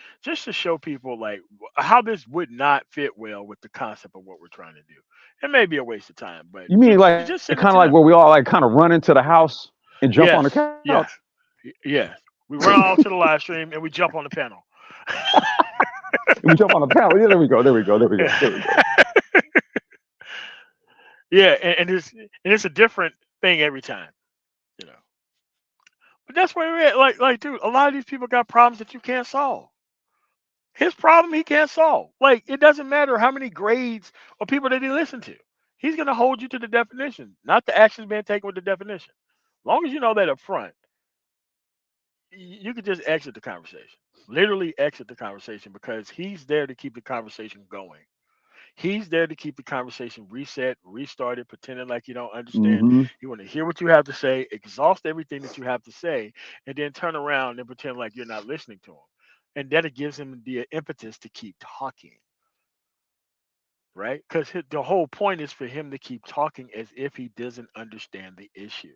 A: to show people like how this would not fit well with the concept of what we're trying to do. It may be a waste of time, but
B: You mean
A: just
B: like
A: send it
B: kind
A: to
B: of like
A: them.
B: where we all like kind of run into the house and jump on the
A: Yes,
B: couch?
A: yes, yes. We run all to the live stream and we jump on the panel.
B: And we jump on the panel. Yeah, there we go. There we go. There we go. There we go.
A: Yeah, and it's a different thing every time, you know. But that's where we're at. Like, dude, a lot of these people got problems that you can't solve. His problem he can't solve. Like, it doesn't matter how many grades or people that he listen to. He's gonna hold you to the definition, not the actions being taken with the definition. As long as you know that up front, you could just exit the conversation. Literally exit the conversation because he's there to keep the conversation going. He's there to keep the conversation reset, restarted, pretending like you don't understand.
B: Hmm.
A: You want to hear what you have to say, exhaust everything that you have to say, and then turn around and pretend like you're not listening to him. And that it gives him the impetus to keep talking, right? Because the whole point is for him to keep talking as if he doesn't understand the issue.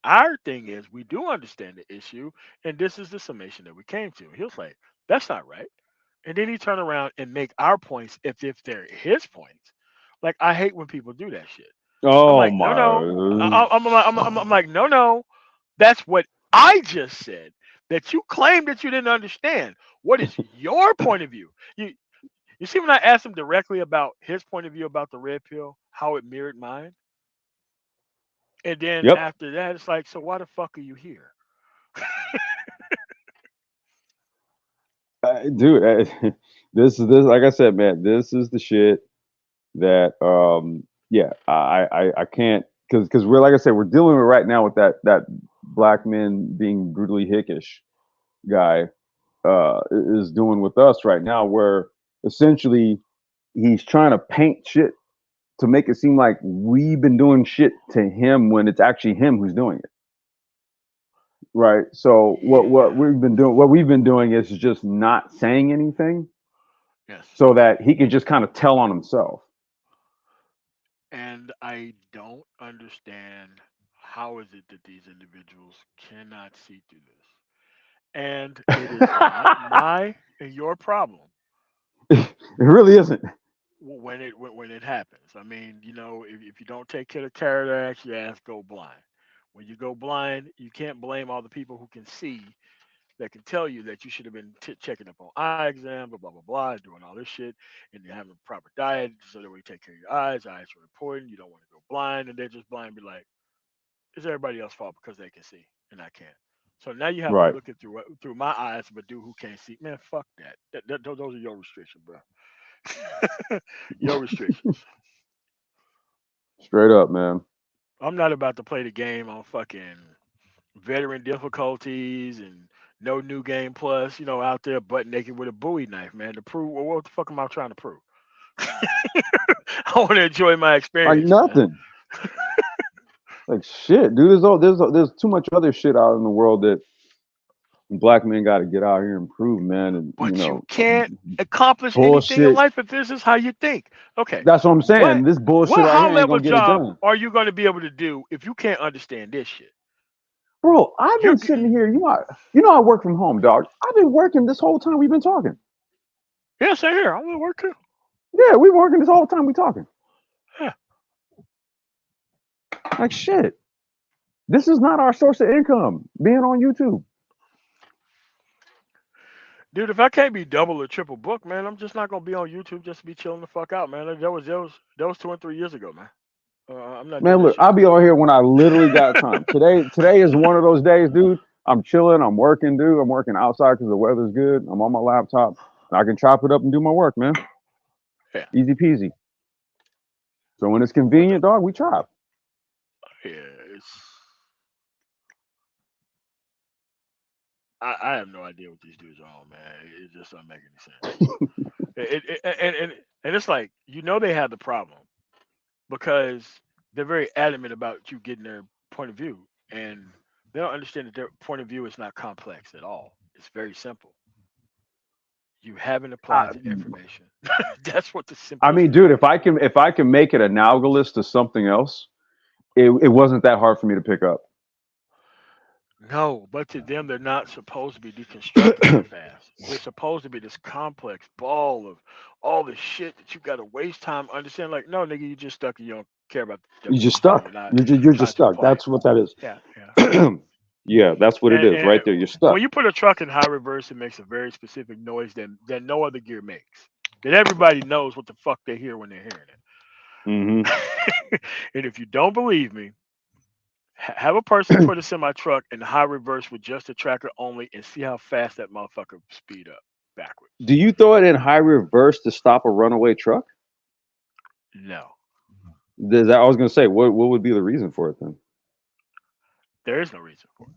A: Our thing is, we do understand the issue, and this is the summation that we came to. He'll say, "That's not right." And then he turn around and make our points if they're his points. Like I hate when people do that shit. I'm
B: Oh
A: like, no, no.
B: my.
A: I'm like, no, no. That's what I just said. That you claim that you didn't understand. What is your point of view? You see when I asked him directly about his point of view about the red pill, how it mirrored mine, and then
B: Yep.
A: after that, it's like, so why the fuck are you here?
B: Dude, this like I said, man, this is the shit that yeah, I can't because we're like I said, we're dealing with right now with that black men being brutally hickish guy is doing with us right now, where essentially he's trying to paint shit to make it seem like we've been doing shit to him when it's actually him who's doing it. Right. So what
A: Yeah.
B: we've been doing is just not saying anything
A: Yes.
B: so that he can just kind of tell on himself.
A: And I don't understand how is it that these individuals cannot see through this. And it is not my and your problem
B: It really isn't.
A: when it happens. I mean, if you don't take care of cataracts, your ass go blind. When you go blind, you can't blame all the people who can see that can tell you that you should have been checking up on eye exams, blah blah blah, doing all this shit, and you're having a proper diet so that we take care of your eyes. Eyes are important. You don't want to go blind, and they're just blind. And be like, it's everybody else's fault because they can see and I can't. So now you have me
B: Right.
A: looking through my eyes of a dude who can't see. Man, fuck that. Those are your restrictions, bro. Your restrictions.
B: Straight up, man.
A: I'm not about to play the game on fucking veteran difficulties and no new game plus, out there butt naked with a Bowie knife, man, to prove well, what the fuck am I trying to prove? I want to enjoy my
B: Like
A: experience, man.
B: nothing. Like shit, dude. There's too much other shit out in the world that black men got to get out here and prove, man. And
A: But you can't accomplish anything in
B: bullshit.
A: life if this is how you think. Okay,
B: That's what I'm saying.
A: what
B: This bullshit
A: what
B: right
A: high
B: here ain't
A: level
B: gonna get it
A: job
B: done,
A: are you going to be able to do if you can't understand this shit?
B: bro. I've
A: You're
B: been sitting here. I work from home, dog. I've been working this whole time we've been talking.
A: Yeah, same here. I'm at work too.
B: Yeah, we working this all the time. We talking
A: Yeah.
B: like shit. This is not our source of income. Being on YouTube.
A: Dude, if I can't be double or triple book, man, I'm just not gonna be on YouTube just to be chilling the fuck out, man. That was 2 and 3 years ago, man. I'm not doing
B: Man,
A: that
B: look,
A: shit
B: I'll
A: no
B: be
A: more.
B: on here when I literally got time. Today is one of those days, dude. I'm chilling. I'm working, dude. I'm working outside because the weather's good. I'm on my laptop. I can chop it up and do my work, man.
A: Yeah.
B: Easy peasy. So when it's
A: But the,
B: convenient, dog, we chop.
A: yeah, it's I have no idea what these dudes are on, man. It just doesn't make any sense. And it's like they have the problem because they're very adamant about you getting their point of view, and they don't understand that their point of view is not complex at all. It's very simple. You haven't
B: I,
A: applied to information. That's what the
B: I
A: simplest
B: mean,
A: thing
B: dude,
A: is.
B: if I can make it analogous to something else, it wasn't that hard for me to pick up.
A: No, but to them, they're not supposed to be deconstructed that fast. They're supposed to be this complex ball of all the shit that you got to waste time understanding. Like, no, nigga, you just stuck and you don't care about the
B: You're just
A: definition. You're
B: stuck.
A: not
B: You're just
A: trying to
B: stuck.
A: apply it.
B: That's what that is.
A: Yeah, yeah.
B: Yeah, that's what it
A: And,
B: is
A: and
B: right there. You're stuck.
A: when you put a truck in high reverse, it makes a very specific noise that no other gear makes. That everybody knows what the fuck they hear when they're hearing
B: Hmm.
A: it. And if you don't believe me, have a person put a semi truck in high reverse with just a tracker only and see how fast that motherfucker speed up backwards.
B: Do you throw it in high reverse to stop a runaway truck?
A: No,
B: I was gonna say, what would be the reason for it then?
A: there is no reason for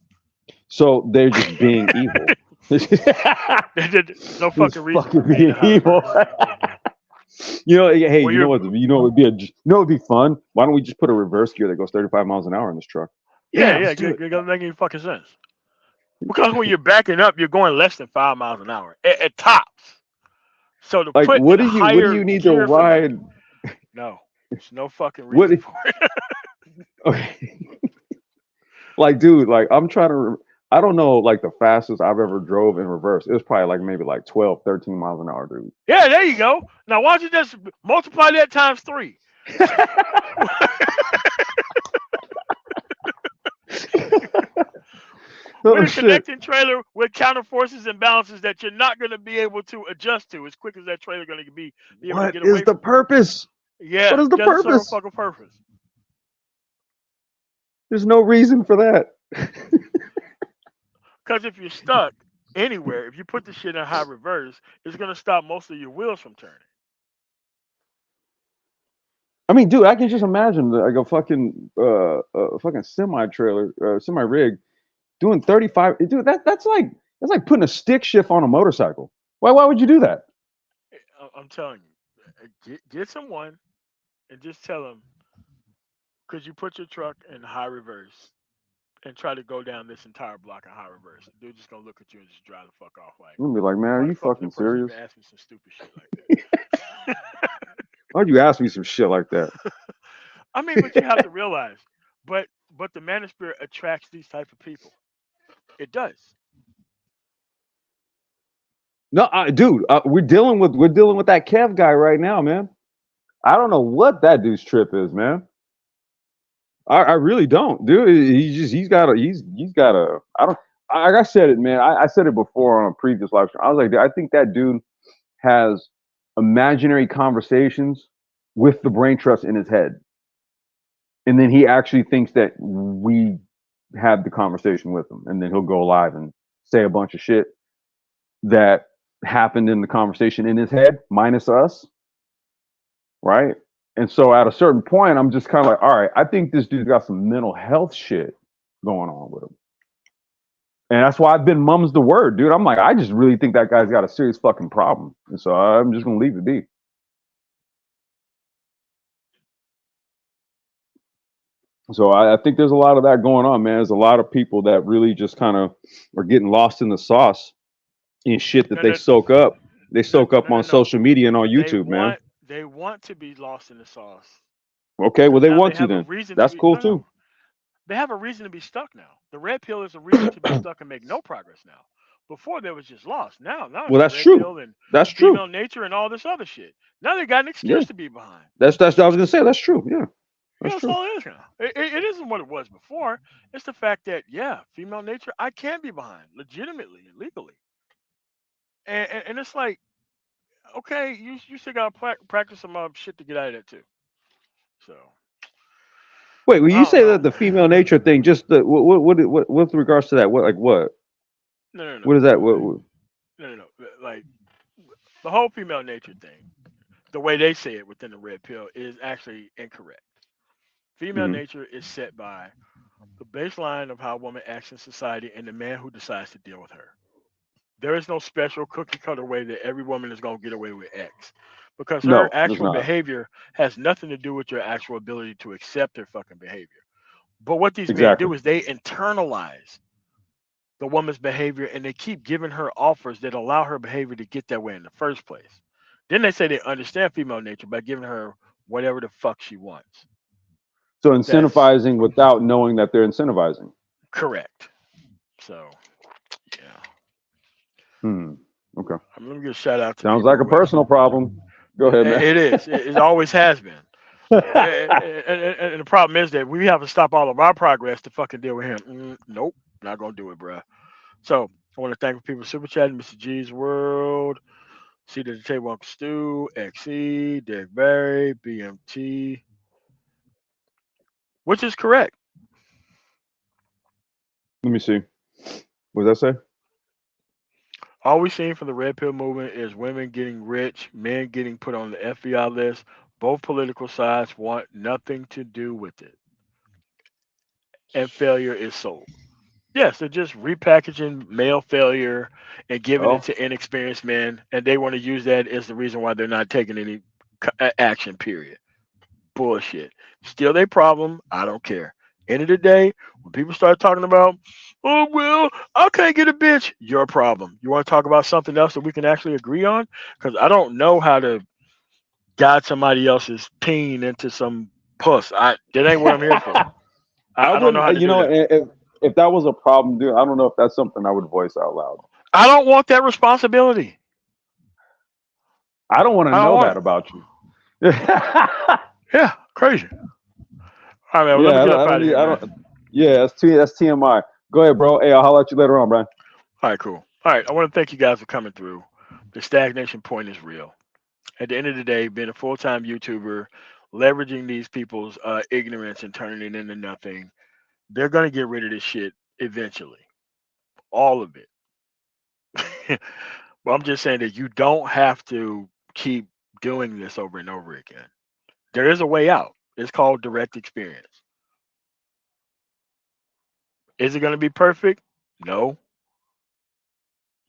B: So they're just being evil. Just
A: it. There's no fucking reason for
B: fucking
A: being in
B: being
A: high
B: evil.
A: reverse.
B: Hey,
A: Well,
B: you know
A: you're
B: what? You know it'd be fun. Why don't we just put a reverse gear that goes 35 miles an hour in this truck?
A: yeah,
B: Yeah,
A: yeah,
B: let's do
A: good,
B: it.
A: good, doesn't make any fucking sense. Because when you're backing up, you're going less than 5 miles an hour at tops. So to
B: Like,
A: put in
B: what do
A: higher
B: you need to
A: gear for that,
B: ride?
A: no, there's no fucking
B: What?
A: reason for it.
B: Okay. Like, dude, like I'm trying to. I don't know, like the fastest I've ever drove in reverse. It was probably like maybe like 12, 13 miles an hour, dude.
A: Yeah, there you go. Now why don't you just multiply that times three?
B: Oh
A: With a
B: shit!
A: connecting trailer with counter forces and balances that you're not going to be able to adjust to as quick as that trailer going to be able to
B: What
A: get
B: is
A: away
B: the
A: from you.
B: purpose? What
A: Yeah,
B: is the
A: doesn't serve a
B: purpose?
A: fucking purpose.
B: There's no reason for that.
A: Because if you're stuck anywhere, if you put the shit in high reverse, it's going to stop most of your wheels from turning.
B: I mean, dude, I can just imagine like a fucking semi trailer, semi rig doing 35. Dude, that's like putting a stick shift on a motorcycle. Why would you do that?
A: I'm telling you, get someone and just tell them, could you put your truck in high reverse and try to go down this entire block in high reverse? They're just going to look at you and just drive the fuck off like,
B: I'm gonna be like, man, are
A: why the
B: you
A: fuck is
B: fucking
A: that person
B: serious?
A: even asking me some stupid shit like
B: Why'd you ask me some shit like that?
A: that? I mean, but you have to realize, but the manosphere attracts these type of people. It does.
B: No, dude, we're dealing with that Kev guy right now, man. I don't know what that dude's trip is, man. I really don't, dude. He's got a. I don't. Like I said it, man. I said it before on a previous live stream. I was like, dude, I think that dude has imaginary conversations with the brain trust in his head, and then he actually thinks that we had the conversation with him, and then he'll go live and say a bunch of shit that happened in the conversation in his head, minus us, right? And so at a certain point, I'm just kind of like, all right, I think this dude's got some mental health shit going on with him. And that's why I've been mum's the word, dude. I'm like, I just really think that guy's got a serious fucking problem. And so I'm just gonna leave it be. So I think there's a lot of that going on, man. There's a lot of people that really just kind of are getting lost in the sauce in shit that
A: No,
B: they
A: no,
B: soak up. They
A: no,
B: soak up
A: no, no,
B: on
A: no.
B: social media and on
A: They
B: YouTube, man.
A: want they want to be lost in the sauce
B: Okay, well
A: because
B: they
A: now they
B: want to
A: have a
B: then.
A: reason to
B: That's
A: be.
B: cool
A: No, no,
B: too.
A: they have a reason to be stuck now. The red pill is a reason to be stuck and make no progress now. Before there was just lost. Now
B: Well,
A: it's
B: that's
A: red
B: true.
A: pill and
B: That's true.
A: female nature and all this other shit. Now they got an
B: Yeah,
A: excuse to be behind.
B: that's. I was gonna say that's true. Yeah,
A: Yeah,
B: that's
A: that's
B: true.
A: all it is now. It isn't what it was before. It's the fact that yeah, female nature I can be behind legitimately and legally, and it's like okay, you still gotta practice some shit to get out of that too. So
B: Wait, when
A: I
B: you
A: don't
B: say that
A: know.
B: the female nature thing, just the what with regards to that, what like what?
A: No.
B: What is that? What
A: No. Like the whole female nature thing, the way they say it within the red pill is actually incorrect. Female
B: mhm.
A: nature is set by the baseline of how a woman acts in society and the man who decides to deal with her. There is no special cookie cutter way that every woman is going to get away with X because her
B: No, there's
A: actual
B: not.
A: behavior has nothing to do with your actual ability to accept her fucking behavior. But what these men
B: Exactly.
A: do is they internalize the woman's behavior and they keep giving her offers that allow her behavior to get that way in the first place. Then they say they understand female nature by giving her whatever the fuck she wants.
B: So
A: That's
B: incentivizing without knowing that they're incentivizing.
A: correct. So, yeah.
B: Hmm. Okay.
A: Let me give a shout out to
B: Sounds like
A: people
B: a
A: who have.
B: personal problem. Go ahead, man.
A: It is. It always has been. And the problem is that we have to stop all of our progress to fucking deal with him. Nope, not gonna do it, bruh. So I want to thank people super chatting, Mr. G's World, Seat at the Table, Uncle Stu, XE, Derek Barry, BMT, which is correct.
B: Let me see. What does that say?
A: All we've seen from the Red Pill movement is women getting rich, men getting put on the FBI list. Both political sides want nothing to do with it, and failure is sold. Yes, they're just repackaging male failure and giving it
B: Oh,
A: to inexperienced men, and they want to use that as the reason why they're not taking any action. Period. Bullshit. Still their problem. I don't care. End of the day, when people start talking about, oh well, I can't get a bitch, your problem. You want to talk about something else that we can actually agree on? Because I don't know how to guide somebody else's peen into some puss. That ain't what I'm here for.
B: I
A: I don't know
B: wouldn't.
A: how to do
B: You know,
A: that.
B: if that was a problem, dude, I don't know if that's something I would voice out loud.
A: I don't want that responsibility.
B: I don't want to
A: I don't
B: know
A: want
B: that
A: it.
B: about you. yeah,
A: Yeah, crazy. All right, man. Well, let me
B: I
A: get
B: don't.
A: up
B: I
A: out
B: don't
A: of
B: need.
A: here,
B: I
A: man.
B: don't. Yeah, that's TMI. Go ahead, bro. Hey, I'll holler at you later on, Brian.
A: All right, cool. All right, I want to thank you guys for coming through. The stagnation point is real. At the end of the day, being a full time YouTuber, leveraging these people's ignorance and turning it into nothing, they're going to get rid of this shit eventually. All of it. But I'm just saying that you don't have to keep doing this over and over again. There is a way out. It's called direct experience. Is it going to be perfect? No.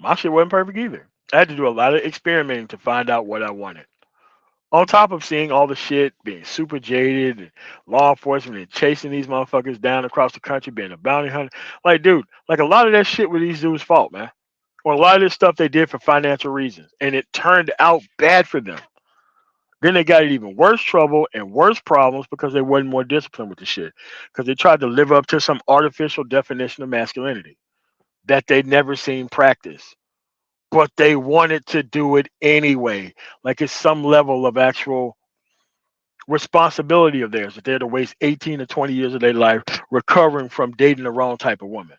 A: My shit wasn't perfect either. I had to do a lot of experimenting to find out what I wanted. On top of seeing all the shit, being super jaded, and law enforcement and chasing these motherfuckers down across the country, being a bounty hunter. Like, dude, like a lot of that shit was these dudes' fault, man. Or a lot of this stuff they did for financial reasons, and it turned out bad for them. Then they got in even worse trouble and worse problems because they wasn't more disciplined with the shit. Because they tried to live up to some artificial definition of masculinity that they'd never seen practice, but they wanted to do it anyway. Like it's some level of actual responsibility of theirs that they had to waste 18 to 20 years of their life recovering from dating the wrong type of woman.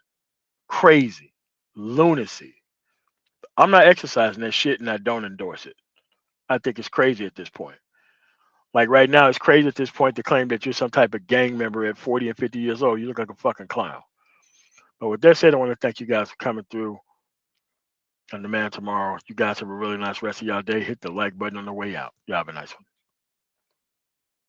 A: Crazy. Lunacy. I'm not exercising that shit and I don't endorse it. I think it's crazy at this point. Like right now, it's crazy at this point to claim that you're some type of gang member at 40 and 50 years old. You look like a fucking clown. But with that said, I want to thank you guys for coming through on the man tomorrow. You guys have a really nice rest of y'all day. Hit the like button on the way out. Y'all have a nice one.